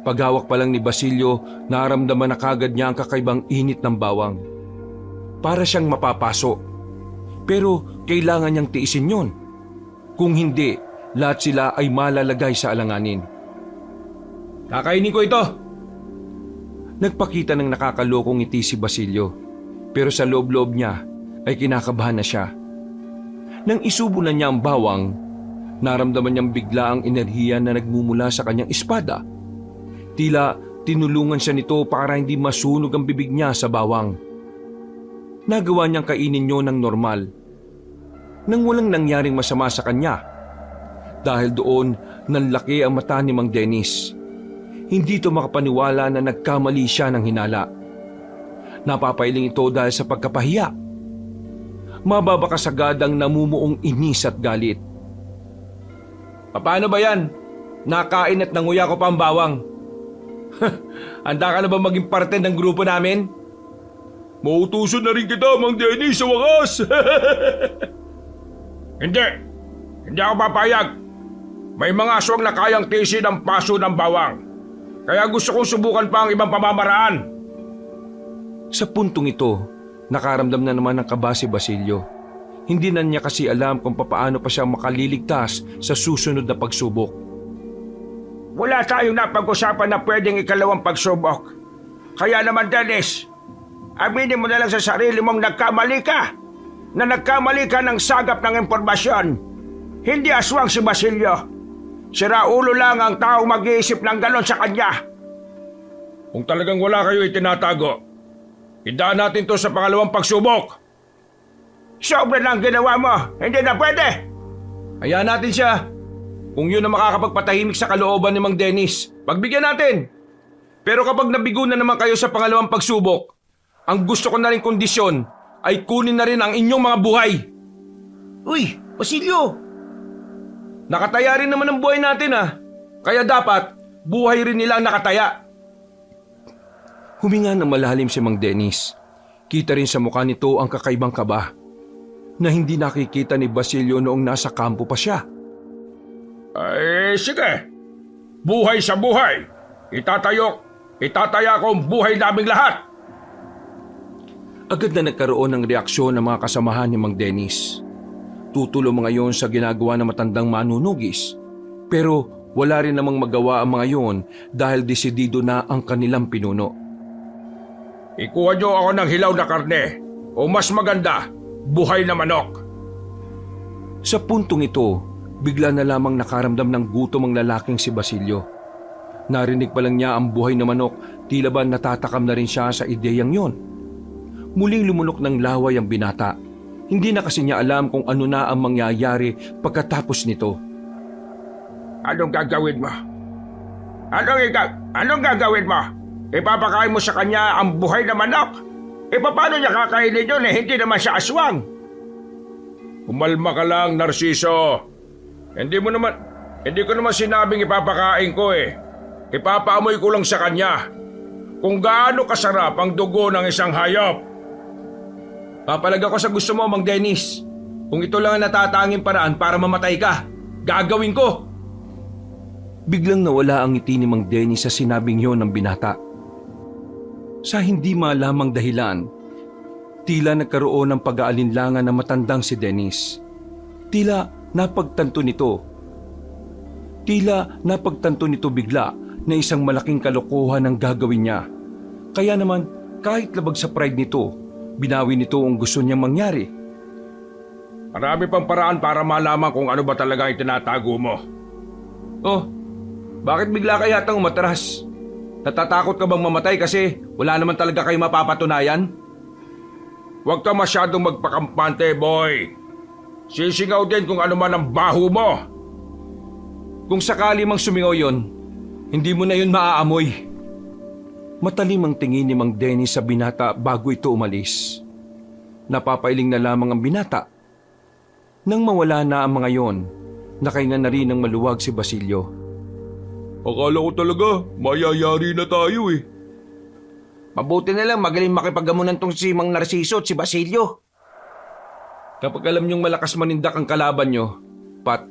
Paghawak pa lang ni Basilio, naramdaman na kagad niya ang kakaibang init ng bawang. Para siyang mapapaso. Pero kailangan niyang tiisin yon. Kung hindi, lahat sila ay malalagay sa alanganin. Kakainin ko ito. Nagpakita ng nakakalokong ngiti si Basilio, pero sa loob-loob niya ay kinakabahan na siya. Nang isubo na niya ang bawang, naramdaman niyang bigla ang enerhiya na nagmumula sa kanyang espada. Tila tinulungan siya nito para hindi masunog ang bibig niya sa bawang. Nagawa niyang kainin niyo ng normal. Nang walang nangyaring masama sa kanya. Dahil doon, nanlaki ang mata ni Mang Dennis. Hindi ito makapaniwala na nagkamali siya ng hinala. Napapailing ito dahil sa pagkapahiya. Mababakas agad ang namumuong inis at galit. Paano ba yan? Nakain at nanguya ko pa ang bawang. Handa ka na ba maging parte ng grupo namin? Mautusan na rin kita, Mang Dennis, sa wakas! Hindi! Hindi ako papayag! May mga aswang na kayang tisin ang paso ng bawang. Kaya gusto kong subukan pa ang ibang pamamaraan. Sa puntong ito, nakaramdam na naman ng kaba si Basilio. Hindi na niya kasi alam kung papaano pa siya makaliligtas sa susunod na pagsubok. Wala tayong napag-usapan na pwedeng ikalawang pagsubok. Kaya naman, Dennis, aminin mo na lang sa sarili mong nagkamali ka. Na nagkamali ka ng sagap ng impormasyon. Hindi aswang si Basilio. Siraulo lang ang taong mag-iisip ng ganon sa kanya. Kung talagang wala kayo itinatago, idaan natin to sa pangalawang pagsubok. Sobra na ang ginawa mo. Hindi na pwede. Hayaan natin siya. Kung yun ang makakapagpatahimik sa kalooban ni Mang Dennis, pagbigyan natin. Pero kapag nabigo na naman kayo sa pangalawang pagsubok, ang gusto ko na rin kondisyon ay kunin na rin ang inyong mga buhay. Uy, Basilio! Nakataya rin naman ang buhay natin Kaya dapat, buhay rin nila ang nakataya. Huminga ng malalim si Mang Dennis. Kita rin sa mukha nito ang kakaibang kaba na hindi nakikita ni Basilio noong nasa kampo pa siya. Ay, sige. Buhay sa buhay. Itataya ko ang buhay naming lahat. Agad na nagkaroon ng reaksyon ng mga kasamahan ni Mang Dennis. Tutulo mga yon sa ginagawa ng matandang manunugis. Pero wala rin namang magawa ang mga yon dahil desidido na ang kanilang pinuno. Ikuha niyo ako ng hilaw na karne o mas maganda, buhay na manok. Sa puntong ito, bigla na lamang nakaramdam ng gutom ang lalaking si Basilio. Narinig pa lang niya ang buhay na manok, tila ba natatakam na rin siya sa ideyang yon. Muling lumunok ng laway ang binata. Hindi na kasi niya alam kung ano na ang mangyayari pagkatapos nito. Anong gagawin mo? Anong gagawin mo? Ipapakain mo sa kanya ang buhay na manok? Paano niya kakainin yun hindi naman siya aswang? Kumalma ka lang, Narciso. Hindi ko naman sinabing ipapakain ko Ipapaamoy ko lang sa kanya kung gaano kasarap ang dugo ng isang hayop. Papalag ako sa gusto mo, Mang Dennis. Kung ito lang ang natatanging paraan para mamatay ka, gagawin ko. Biglang nawala ang ngiti ni Mang Dennis sa sinabing yon ng binata. Sa hindi malamang dahilan, tila nagkaroon ng pag-aalinlangan ng matandang si Dennis. Tila napagtanto nito bigla na isang malaking kalokohan ang gagawin niya. Kaya naman, kahit labag sa pride nito, binawi nito ang gusto niyang mangyari. Marami pang paraan para malaman kung ano ba talaga ang tinatago mo. Oh, bakit bigla ka yatang umatras? Natatakot ka bang mamatay kasi wala naman talaga kayo mapapatunayan? Huwag ka masyadong magpakampante, boy. Sisingaw din kung ano man ang baho mo. Kung sakali mang sumingaw yon, hindi mo na yun maaamoy. Matalim ang tingin ni Mang Dennis sa binata bago ito umalis. Napapailing na lamang ang binata. Nang mawala na ang mga yon, nakahinga na rin ng maluwag si Basilio. Akala ko talaga, mayayari na tayo Mabuti na lang magaling makipaggamunan tong si Mang Narciso at si Basilio. Kapag alam niyong malakas manindak ang kalaban niyo,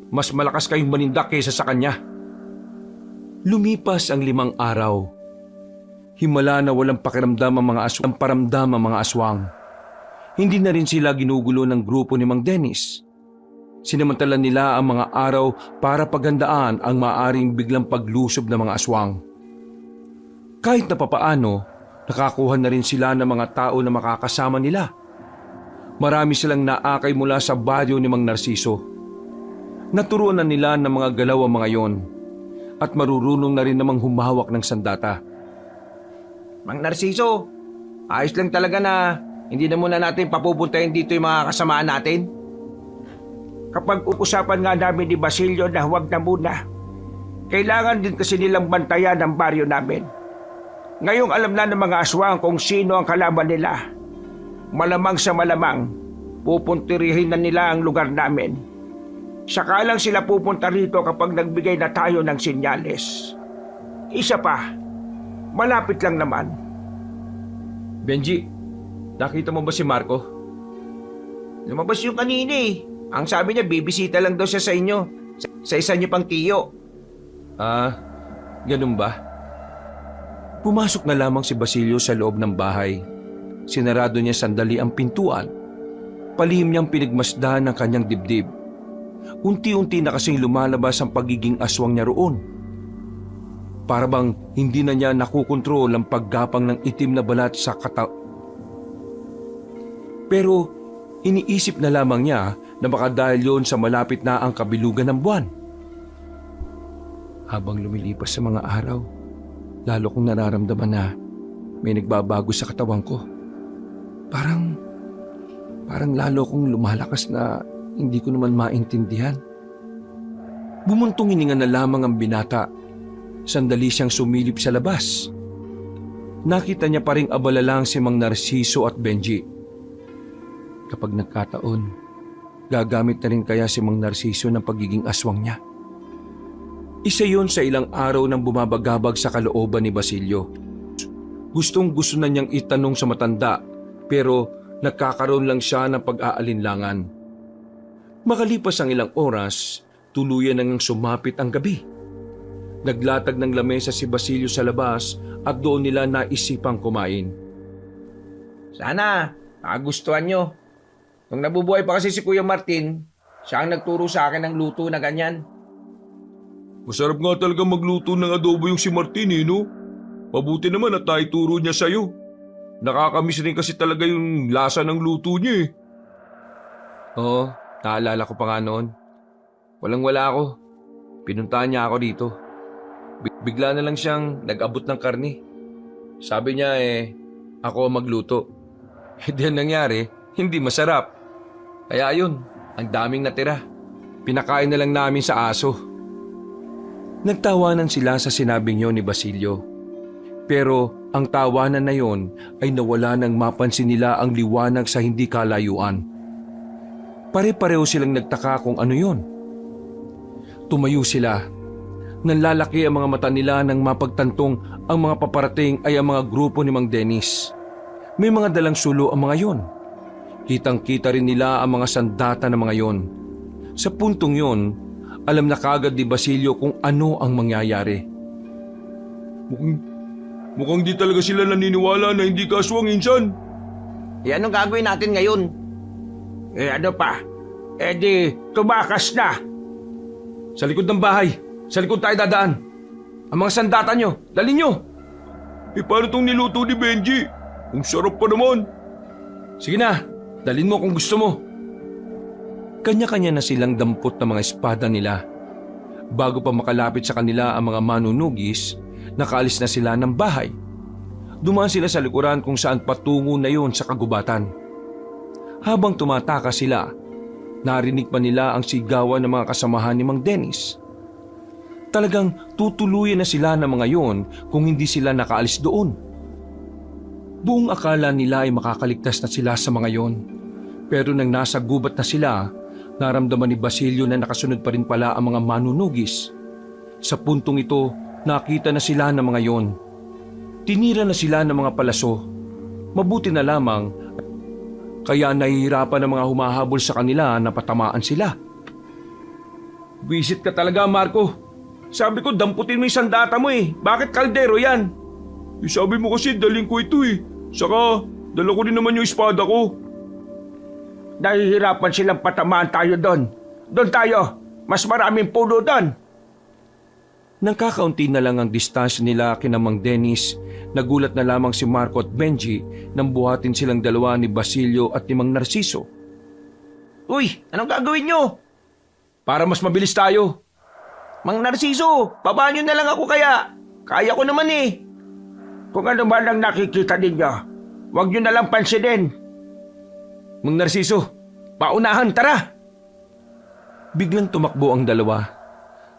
mas malakas kayong manindak kaysa sa kanya. Lumipas ang 5 araw. Himala na walang pakiramdam ang mga aswang. Hindi na rin sila ginugulo ng grupo ni Mang Dennis. Sinamantala nila ang mga araw para paghandaan ang maaring biglang paglusob ng mga aswang. Kahit na papaano, nakakuha na rin sila ng mga tao na makakasama nila. Marami silang naakay mula sa baryo ni Mang Narciso. Naturuan na nila ng mga galaw ang mga yon at marurunong na rin namang humawak ng sandata. Mang Narciso, ayos lang talaga na hindi na muna natin papupuntahin dito yung mga kasamaan natin. Kapag uusapan nga namin ni Basilio na huwag na muna, kailangan din kasi nilang bantayan ang baryo namin. Ngayong alam na ng mga aswang kung sino ang kalaban nila. Malamang sa malamang, pupuntirihin na nila ang lugar namin. Saka lang sila pupunta rito kapag nagbigay na tayo ng sinyales. Isa pa, malapit lang naman. Benji, nakita mo ba si Marco? Lumabas yung kanina eh. Ang sabi niya, bibisita lang daw siya sa inyo. Sa isa niyo pang tiyo. Ganun ba? Pumasok na lamang si Basilio sa loob ng bahay. Sinarado niya sandali ang pintuan. Palihim niyang pinagmasdan ng kanyang dibdib. Unti-unti na kasing lumalabas ang pagiging aswang niya roon. Para bang hindi na niya nakukontrol ang paggapang ng itim na balat sa Pero iniisip na lamang niya na baka dahil yon sa malapit na ang kabilugan ng buwan. Habang lumilipas sa mga araw, lalo kong nararamdaman na may nagbabago sa katawan ko. Parang lalo kong lumalakas na hindi ko naman maintindihan. Bumuntong hininga na lamang ang binata. Sandali siyang sumilip sa labas. Nakita niya pa ring abala lang si Mang Narciso at Benji. Kapag nagkataon, gagamit na rin kaya si Mang Narciso ng pagiging aswang niya. Isa yon sa ilang araw nang bumabagabag sa kalooban ni Basilio. Gustong gusto na niyang itanong sa matanda pero nagkakaroon lang siya ng pag-aalinlangan. Makalipas ang ilang oras, tuluyan nang sumapit ang gabi. Naglatag ng lamesa si Basilio sa labas at doon nila naisipang kumain. Sana, nakagustuhan nyo. Nung nabubuhay pa kasi si Kuya Martin, siya ang nagturo sa akin ng luto na ganyan. Masarap nga talaga magluto ng adobo yung si Martin no? Mabuti naman at naituro niya sa'yo. Nakakamiss rin kasi talaga yung lasa ng luto niya Oo, naalala ko pa nga noon. Walang-wala ako. Pinuntahan niya ako dito. Bigla na lang siyang nag-abot ng karne. Sabi niya ako ang magluto. Di yan nangyari, hindi masarap. Kaya ayun, ang daming natira. Pinakain na lang namin sa aso. Nagtawanan sila sa sinabing yon ni Basilio. Pero ang tawanan na yon ay nawala nang mapansin nila ang liwanag sa hindi kalayuan. Pare-pareho silang nagtaka kung ano yon. Tumayo sila. Nanlalaki ang mga mata nila nang mapagtantong ang mga paparating ay ang mga grupo ni Mang Dennis. May mga dalang sulo ang mga yon. Kitang-kita rin nila ang mga sandata ng mga yon. Sa puntong yon, alam na kagad ni Basilio kung ano ang mangyayari. Mukhang di talaga sila naniniwala na hindi ka aswang, Insan. Anong gagawin natin ngayon? Ano pa? Di, tumakas na. Sa likod ng bahay, sa likod tayo dadaan. Ang mga sandata nyo, dali nyo. Paano tong niluto ni Benji? Ang sarap pa naman. Sige na, dalin mo kung gusto mo. Kanya-kanya na silang dampot ng mga espada nila. Bago pa makalapit sa kanila ang mga manunugis, nakaalis na sila ng bahay. Dumaan sila sa likuran kung saan patungo na yon sa kagubatan. Habang tumataka sila, narinig pa nila ang sigawan ng mga kasamahan ni Mang Dennis. Talagang tutuluyan na sila ng mga yon kung hindi sila nakaalis doon. Buong akala nila ay makakaligtas na sila sa mga yon. Pero nang nasa gubat na sila, naramdaman ni Basilio na nakasunod pa rin pala ang mga manunugis. Sa puntong ito, nakita na sila ng mga yon. Tinira na sila ng mga palaso. Mabuti na lamang Kaya nahihirapan ang mga humahabol sa kanila na patamaan sila. Visit ka talaga, Marco. Sabi ko, damputin mo yung sandata mo eh. Bakit kaldero yan? Sabi mo kasi daling ko ito eh. Saka, dala ko din naman yung espada ko. Nahihirapan silang patamaan tayo doon. Doon tayo. Mas maraming puno doon. Nang kakaunti na lang ang distansya nila kina Mang Dennis, nagulat na lamang si Marco at Benji nang buhatin silang dalawa ni Basilio at ni Mang Narciso. Uy, anong gagawin nyo? Para mas mabilis tayo. Mang Narciso, babaan nyo na lang ako kaya. Kaya ko naman eh. Kung ano man ang nakikita ninyo, huwag nyo nalang pansinin. Mang Narciso, paunahan, tara! Biglang tumakbo ang dalawa.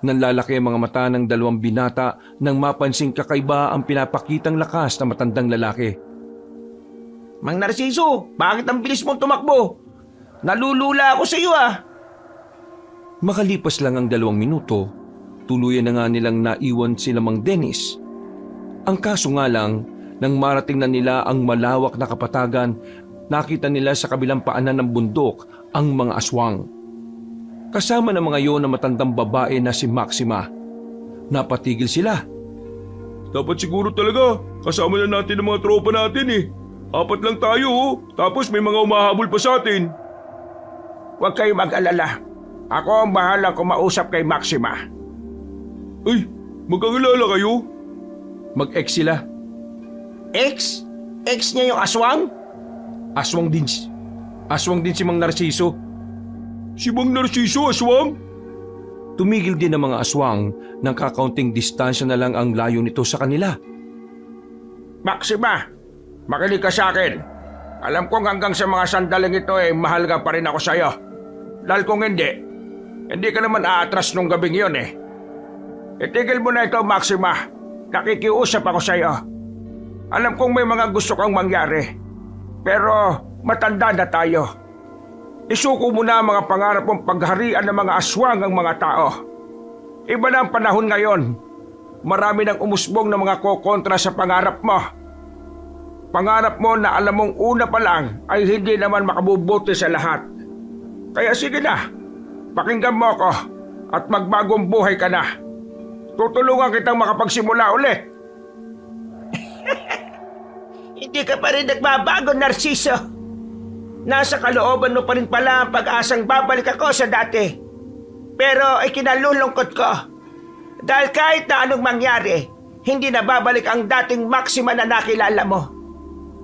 Nanlalaki ang mga mata ng dalawang binata nang mapansing kakaiba ang pinapakitang lakas ng matandang lalaki. Mang Narciso, bakit ang bilis mong tumakbo? Nalulula ako sa iyo ah. Makalipas lang ang 2 minuto, tuluyan na nga nilang naiwan sila Mang Dennis. Ang kaso nga lang, nang marating na nila ang malawak na kapatagan, nakita nila sa kabilang paanan ng bundok ang mga aswang. Kasama ng mga yon na matandang babae na si Maxima. Napatigil sila. Dapat siguro talaga, kasama na natin ang mga tropa natin eh. 4 lang tayo oh. Tapos may mga umahabol pa sa atin. Huwag kayong mag-alala. Ako ang bahala kumausap kay Maxima. Ay, magkakilala kayo? Mag-ex sila. Ex? Ex niya yung aswang? Aswang din si Mang Narciso. Si Mang Narciso, aswang? Tumigil din ang mga aswang nang kakaunting distansya na lang ang layo nito sa kanila. Maxima, makinig ka sa akin. Alam kong hanggang sa mga sandaling ito mahal ka pa rin ako sa'yo. Dahil kung hindi ka naman aatras nung gabing yun eh. Itigil mo na ito, Maxima. Nakikiusap ako sa'yo. Alam kong may mga gusto kang mangyari. Pero matanda na tayo. Isuko mo na ang mga pangarap mong pagharian ng mga aswang ang mga tao. Iba na ang panahon ngayon. Marami nang umusbong ng mga kokontra sa pangarap mo. Pangarap mo na alam mong una pa lang ay hindi naman makabubuti sa lahat. Kaya sige na, pakinggan mo ako at magbagong buhay ka na. Tutulungan kitang makapagsimula ulit. Hindi ka pa rin nagbabago, Narciso. Nasa kalooban mo pa rin pala ang pag-asang babalik ako sa dati. Pero ikinalulungkot ko. Dahil kahit na anong mangyari, hindi na babalik ang dating Maxima na nakilala mo.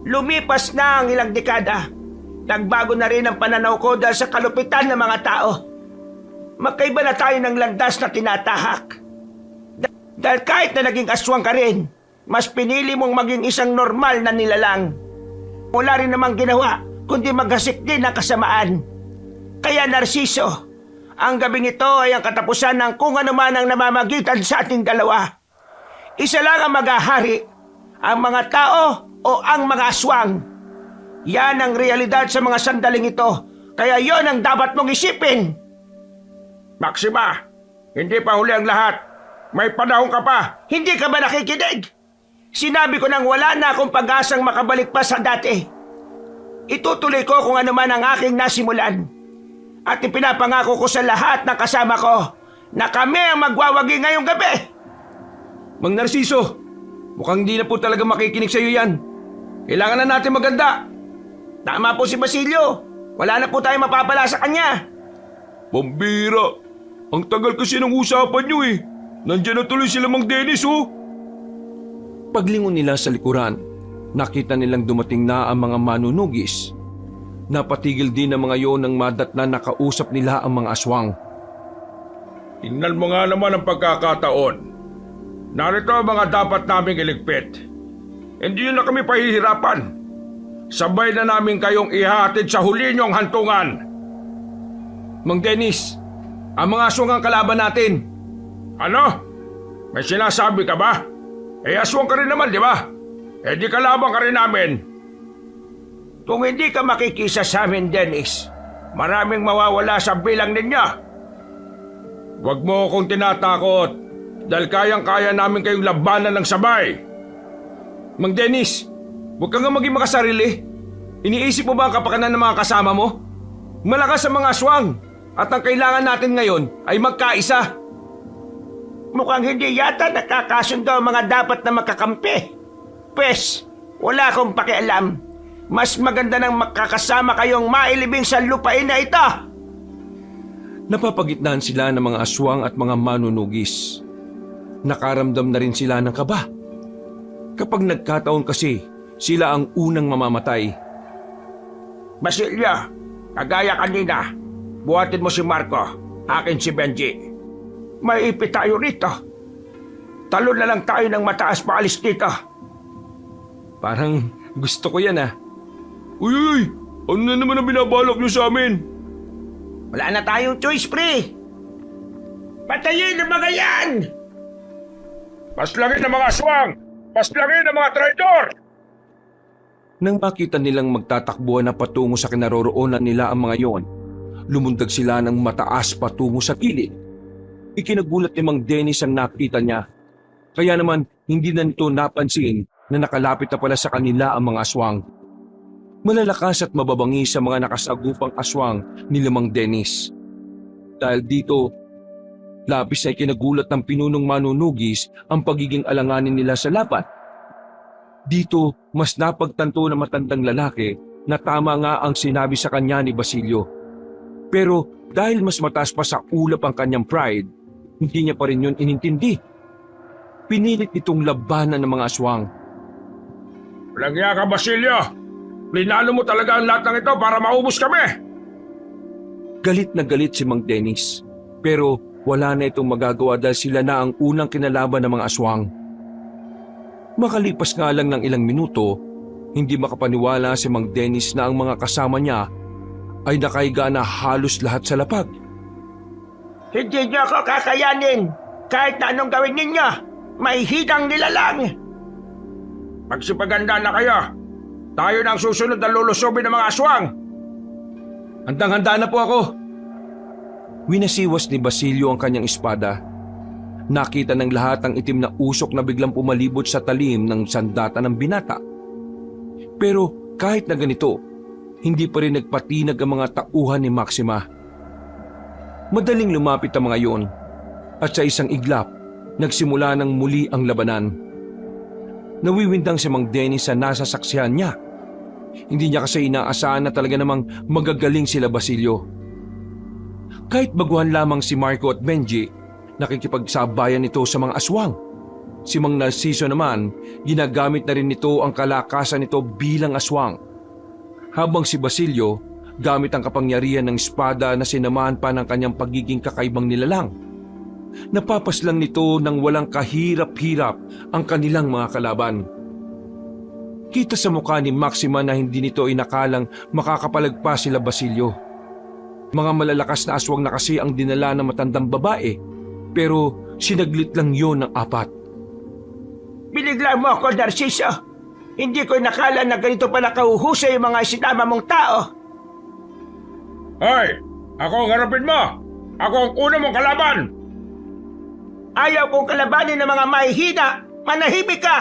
Lumipas na ang ilang dekada. Nagbago na rin ang pananaw ko dahil sa kalupitan ng mga tao. Magkaiba na tayo ng landas na tinatahak. Dahil kahit na naging aswang ka rin, mas pinili mong maging isang normal na nilalang. Wala rin namang ginawa, kundi maghasik din ang kasamaan. Kaya Narciso, ang gabing ito ay ang katapusan ng kung ano man ang namamagitan sa ating dalawa. Isa lang ang maghahari, ang mga tao o ang mga aswang. Yan ang realidad sa mga sandaling ito, kaya yon ang dapat mong isipin. Maxima, hindi pa huli ang lahat. May panahon ka pa. Hindi ka ba nakikinig? Sinabi ko nang wala na akong pag-asang makabalik pa sa dati. Itutuloy ko kung ano man ang aking nasimulan. At ipinapangako ko sa lahat ng kasama ko na kami ang magwawagi ngayong gabi. Mang Narciso, mukhang hindi na po talaga makikinig sa iyo yan. Kailangan na natin maganda. Tama po si Basilio. Wala na po tayo mapapala sa kanya. Pambira, ang tagal kasi ng usapan nyo eh. Nandiyan na tuloy sila Mang Dennis oh. Paglingon nila sa likuran, nakita nilang dumating na ang mga manunugis. Napatigil din ang mga yon nang madatnan nakausap nila ang mga aswang. Tingnan mo nga naman ang pagkakataon. Narito ang mga dapat naming iligpit. Hindi na kami pahihirapan. Sabay na namin kayong ihatid sa huli niyong hantungan. Mang Dennis, ang mga aswang ang kalaban natin. Ano? May sinasabi ka ba? Aswang ka rin naman, di ba? Di kalaban ka rin namin. Kung hindi ka makikisa sa amin, Dennis, maraming mawawala sa bilang ninyo. Huwag mo akong tinatakot dahil kayang-kaya namin kayong labanan ng sabay. Mang Dennis, huwag ka nga maging makasarili. Iniisip mo ba ang kapakanan ng mga kasama mo? Malakas ang mga aswang at ang kailangan natin ngayon ay magkaisa. Mukhang hindi yata nakakasundo ang mga dapat na magkakampi. Pwes, wala akong pakialam. Mas maganda nang makakasama kayong mailibing sa lupain na ito. Napapagitnaan sila ng mga aswang at mga manunugis. Nakaramdam na rin sila ng kaba. Kapag nagkataon kasi, sila ang unang mamamatay. Basilio, kagaya kanina, buhatin mo si Marco, akin si Benji. May ipit tayo rito. Talon na lang tayo ng mataas paalis dito. Parang gusto ko yan ah. Uy! Ano na naman ang binabalak niyo sa amin? Wala na tayong choice, pre. Patayin ang mga yan! Paslangin ang mga aswang! Paslangin ang mga traidor! Nang makita nilang magtatakbuhan na patungo sa kinaroroonan nila ang mga yon, lumundag sila ng mataas patungo sa gilid. Ikinagulat ni Mang Dennis ang nakita niya. Kaya naman hindi na nito napansin na nakalapit na pala sa kanila ang mga aswang. Malalakas at mababangis sa mga nakasagupang aswang ni Mang Dennis. Dahil dito, labis ay kinagulat ng pinunong manunugis ang pagiging alanganin nila sa laban. Dito, mas napagtanto na matandang lalaki na tama nga ang sinabi sa kanya ni Basilio. Pero dahil mas mataas pa sa ulap ang kanyang pride, hindi niya pa rin yun inintindi. Pinilit itong labanan ng mga aswang. Walang iya ka, Basilio! Linalo mo talaga ang lahat ng ito para maubos kami! Galit na galit si Mang Dennis, pero wala na itong magagawa dahil sila na ang unang kinalaban ng mga aswang. Makalipas nga lang ng ilang minuto, hindi makapaniwala si Mang Dennis na ang mga kasama niya ay nakahiga na halos lahat sa lapag. Hindi niyo ako kakayanin! Kahit na anong gawin ninyo, may hidang nilalang! Magsipaganda na kayo! Tayo na ang susunod na lulusobin ng mga aswang! Handang-handa na po ako! Winasiwas ni Basilio ang kanyang espada. Nakita ng lahat ang itim na usok na biglang pumalibot sa talim ng sandata ng binata. Pero kahit na ganito, hindi pa rin nagpatinag ang mga tauhan ni Maxima. Madaling lumapit ang mga yon at sa isang iglap, nagsimula ng muli ang labanan. Nawiwindang si Mang Dennis sa nasa saksihan niya. Hindi niya kasi inaasahan na talaga namang magagaling sila Basilio. Kahit baguhan lamang si Marco at Benji, nakikipagsabayan ito sa mga aswang. Si Mang Narciso naman, ginagamit na rin nito ang kalakasan nito bilang aswang. Habang si Basilio, gamit ang kapangyarihan ng espada na sinamahan pa ng kanyang pagiging kakaibang nilalang. Napapaslang nito ng walang kahirap-hirap ang kanilang mga kalaban. Kita sa mukha ni Maxima na hindi nito inakalang makakapalagpas sila Basilio. Mga malalakas na aswang na kasi ang dinala ng matandang babae, pero sinaglit lang yon ng 4. Binigla mo ako, Narciso! Hindi ko nakala na ganito pala kahuhusay yung mga isinama mong tao! Hoy! Ako ang harapin mo! Ako ang una mong kalaban! Ayaw kong kalabanin ng mga mahihina! Manahimik ka!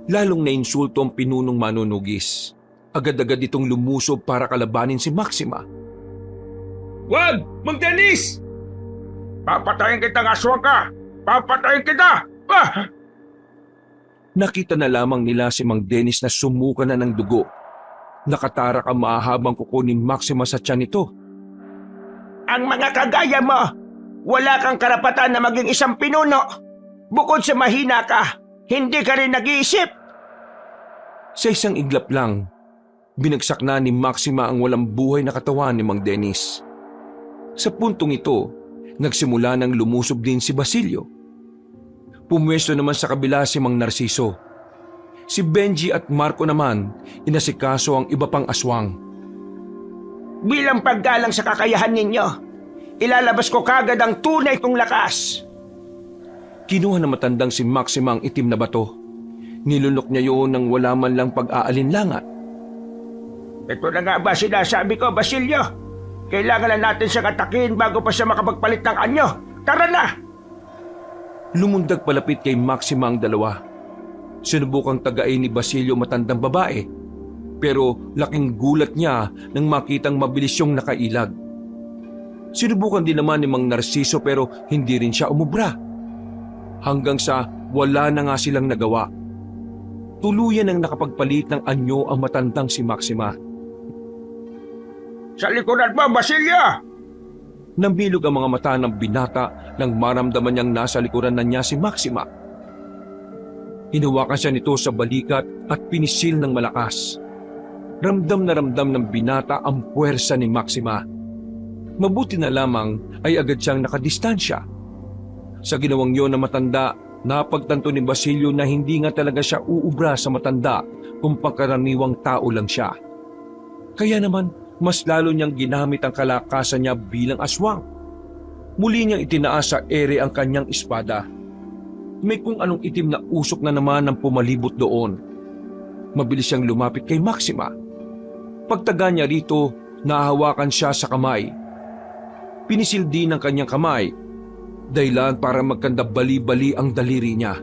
Lalong nainsulto ang pinunong manunugis. Agad-agad itong lumusob para kalabanin si Maxima. Wag! Mang Dennis! Papatayin kitang aswang ka! Papatayin kita! Ah! Nakita na lamang nila si Mang Dennis na sumuka na ng dugo. Nakatarak ang mahahabang kuko ni Maxima sa tiyan nito. Ang mga kagaya mo, wala kang karapatan na maging isang pinuno. Bukod sa mahina ka, hindi ka rin nag-iisip. Sa isang iglap lang, binagsak na ni Maxima ang walang buhay na katawan ni Mang Dennis. Sa puntong ito, nagsimula nang lumusob din si Basilio. Pumwesto naman sa kabila si Mang Narciso. Si Benji at Marco naman, inasikaso ang iba pang aswang. Bilang paggalang sa kakayahan ninyo, ilalabas ko kagad ang tunay kong lakas. Kinuha na matandang si Maxima ang itim na bato. Nilunok niya yun nang wala man lang pag-aalinlangan. Ito na nga ba sinasabi ko, Basilio? Kailangan na natin siyang atakin bago pa siya makapagpalit ng anyo. Tara na! Lumundag palapit kay Maxima ang dalawa. Sinubukang tagain ni Basilio matandang babae. Pero laking gulat niya nang makitang mabilis siyang nakailag. Sinubukan din naman ni Mang Narciso pero hindi rin siya umubra. Hanggang sa wala na nga silang nagawa. Tuluyan ang nakapagpalit ng anyo ang matandang si Maxima. Sa likuran mo, Basilio! Nambilog ang mga mata ng binata nang maramdaman niyang nasa likuran na niya si Maxima. Hinawakan siya nito sa balikat at pinisil ng malakas. Ramdam na ramdam ng binata ang puwersa ni Maxima. Mabuti na lamang ay agad siyang nakadistansya. Sa ginawang yun na matanda, napagtanto ni Basilio na hindi nga talaga siya uubra sa matanda kung pangkaraniwang tao lang siya. Kaya naman, mas lalo niyang ginamit ang kalakasan niya bilang aswang. Muli niyang itinaas sa ere ang kanyang espada. May kung anong itim na usok na naman ang pumalibot doon. Mabilis siyang lumapit kay Maxima. Pagtaga niya rito, nahawakan siya sa kamay. Pinisil din ang kanyang kamay, dahilan para magkandabali-bali ang daliri niya.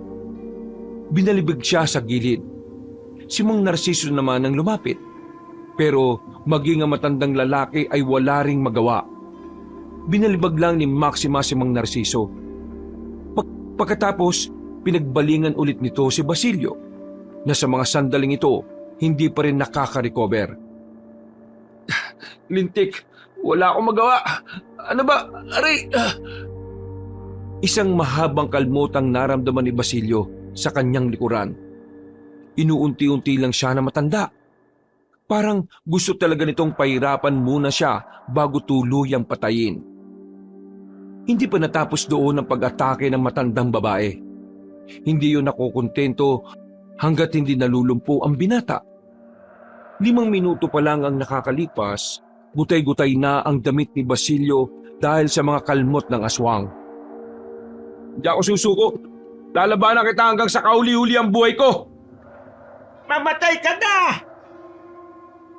Binalibig siya sa gilid. Si Mang Narciso naman ang lumapit. Pero maging ang matandang lalaki ay wala ring magawa. Binalibag lang ni Maxima si Mang Narciso. Pagkatapos, pinagbalingan ulit nito si Basilio na sa mga sandaling ito, hindi pa rin nakaka-recover. Lintik, wala akong magawa. Ano ba? Aray! Isang mahabang kalmot ang naramdaman ni Basilio sa kanyang likuran. Inuunti-unti lang siya na matanda. Parang gusto talaga nitong pahirapan muna siya bago tuluyang patayin. Hindi pa natapos doon ang pag-atake ng matandang babae. Hindi yun nakukontento hanggat hindi nalulumpo ang binata. 5 minuto pa lang ang nakakalipas, gutay-gutay na ang damit ni Basilio dahil sa mga kalmot ng aswang. Hindi ako susuko. Lalabanan kita hanggang sa kauli-uli ang buhay ko. Mamatay ka na!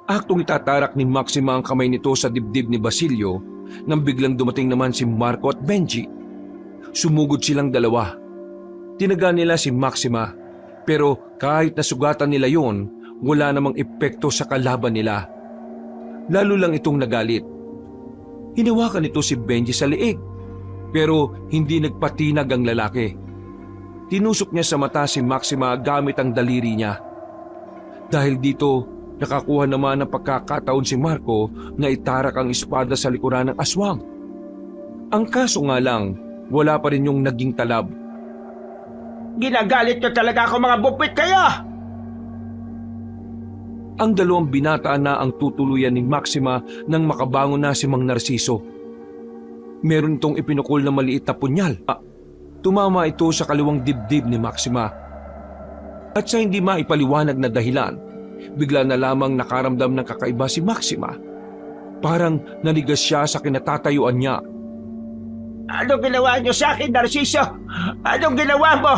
Aktong itatarak ni Maxima ang kamay nito sa dibdib ni Basilio nang biglang dumating naman si Marco at Benji. Sumugod silang dalawa. Tinaga nila si Maxima, pero kahit nasugatan nila yon, wala namang epekto sa kalaban nila. Lalo lang itong nagalit. Hinawakan nito si Benji sa leeg, pero hindi nagpatinag ang lalaki. Tinusok niya sa mata si Maxima gamit ang daliri niya. Dahil dito, nakakuha naman ng pagkakataon si Marco na itarak ang espada sa likuran ng aswang. Ang kaso nga lang, wala pa rin yung naging talab. Ginagalit nyo talaga ako, mga bupit kayo! Ang dalawang binata na ang tutuluyan ni Maxima nang makabangon na si Mang Narciso. Meron itong ipinukol na maliit na punyal. Tumama ito sa kaliwang dibdib ni Maxima. At sa hindi maipaliwanag na dahilan, bigla na lamang nakaramdam ng kakaiba si Maxima. Parang nanigas siya sa kinatatayuan niya. Anong ginawa nyo sa akin, Narciso? Anong ginawa mo?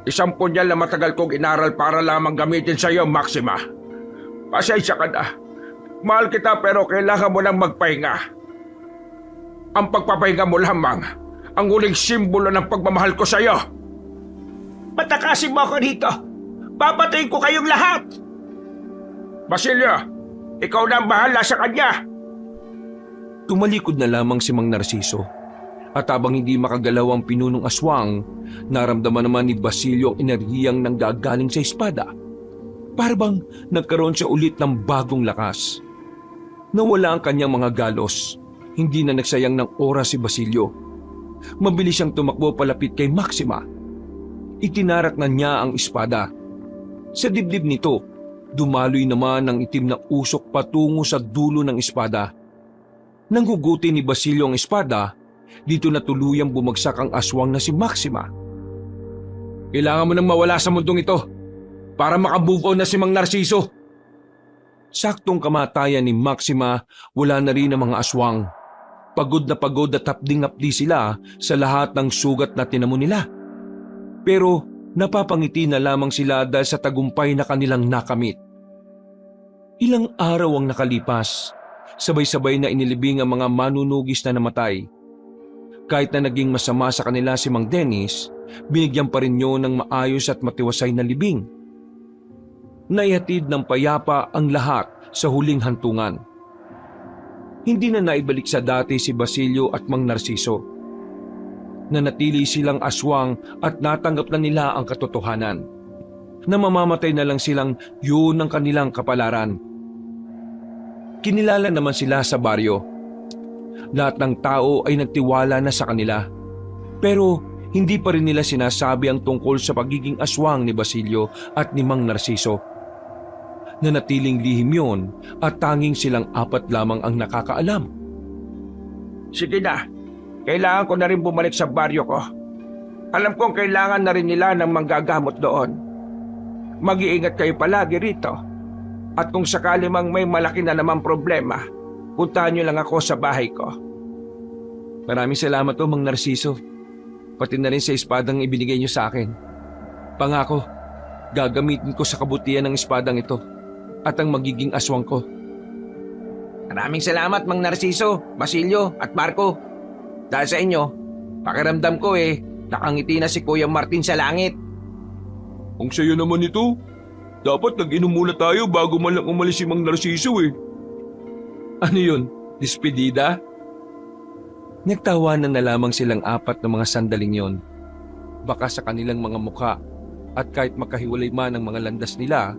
Isang punyal na matagal kong inaral para lamang gamitin sa iyo, Maxima. Pasensya ka na. Mahal kita pero kailangan mo nang magpahinga. Ang pagpapahinga mo lamang ang huling simbolo ng pagmamahal ko sa iyo. Patakasin mo ako dito. Papatayin ko kayong lahat. Basilio, ikaw na ang bahala sa kanya. Tumalikod na lamang si Mang Narciso. At habang hindi makagalaw ang pinunong aswang, naramdaman naman ni Basilio ang enerhiyang nanggagaling sa espada. Para bang nagkaroon siya ulit ng bagong lakas. Nawala ang kanyang mga galos. Hindi na nagsayang ng oras si Basilio. Mabilis siyang tumakbo palapit kay Maxima. Itinarak na niya ang espada. Sa dibdib nito, dumaloy naman ang itim na usok patungo sa dulo ng espada. Nang hugutin ni Basilio ang espada, dito na tuluyang bumagsak ang aswang na si Maxima. Kailangan mo nang mawala sa mundong ito para makamove on na si Mang Narciso. Saktong kamatayan ni Maxima, wala na rin ang mga aswang. Pagod na pagod at hapding-hapdi sila sa lahat ng sugat na tinamo nila. Pero napapangiti na lamang sila dahil sa tagumpay na kanilang nakamit. Ilang araw ang nakalipas, sabay-sabay na inilibing ang mga manunugis na namatay. Kahit na naging masama sa kanila si Mang Dennis, binigyan pa rin niyo ng maayos at matiwasay na libing. naihatid ng payapa ang lahat sa huling hantungan. Hindi na naibalik sa dati si Basilio at Mang Narciso. Nanatili silang aswang at natanggap na nila ang katotohanan na mamamatay na lang silang yun ang kanilang kapalaran. Kinilala naman sila sa baryo. Lahat ng tao ay nagtiwala na sa kanila. Pero hindi pa rin nila sinasabi ang tungkol sa pagiging aswang ni Basilio at ni Mang Narciso. Nanatiling lihim yun at tanging silang apat lamang ang nakakaalam. Sige na, kailangan ko na rin bumalik sa baryo ko. Alam kong kailangan na rin nila ng manggagamot doon. Mag-iingat kayo palagi rito. At kung sakali mang may malaki na namang problema, puntahan niyo lang ako sa bahay ko. Maraming salamat o Mang Narciso. Pati na rin sa espadang ibinigay niyo sa akin. Pangako, gagamitin ko sa kabutihan ng espadang ito at ang magiging aswang ko. Maraming salamat Mang Narciso, Basilio at Marco. Dahil sa inyo, pakiramdam ko nakangiti na si Kuya Martin sa langit. Ang saya naman ito. Dapat nag-inom muna tayo bago man lang umalis si Mang Narciso Ano yun? Despedida? Nagtawanan na lamang silang apat na mga sandaling yon. Baka sa kanilang mga mukha at kahit makahiwalay man ang mga landas nila,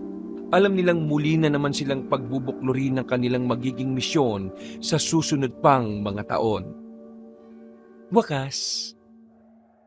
alam nilang muli na naman silang pagbubukluri ng kanilang magiging misyon sa susunod pang mga taon. Wakas.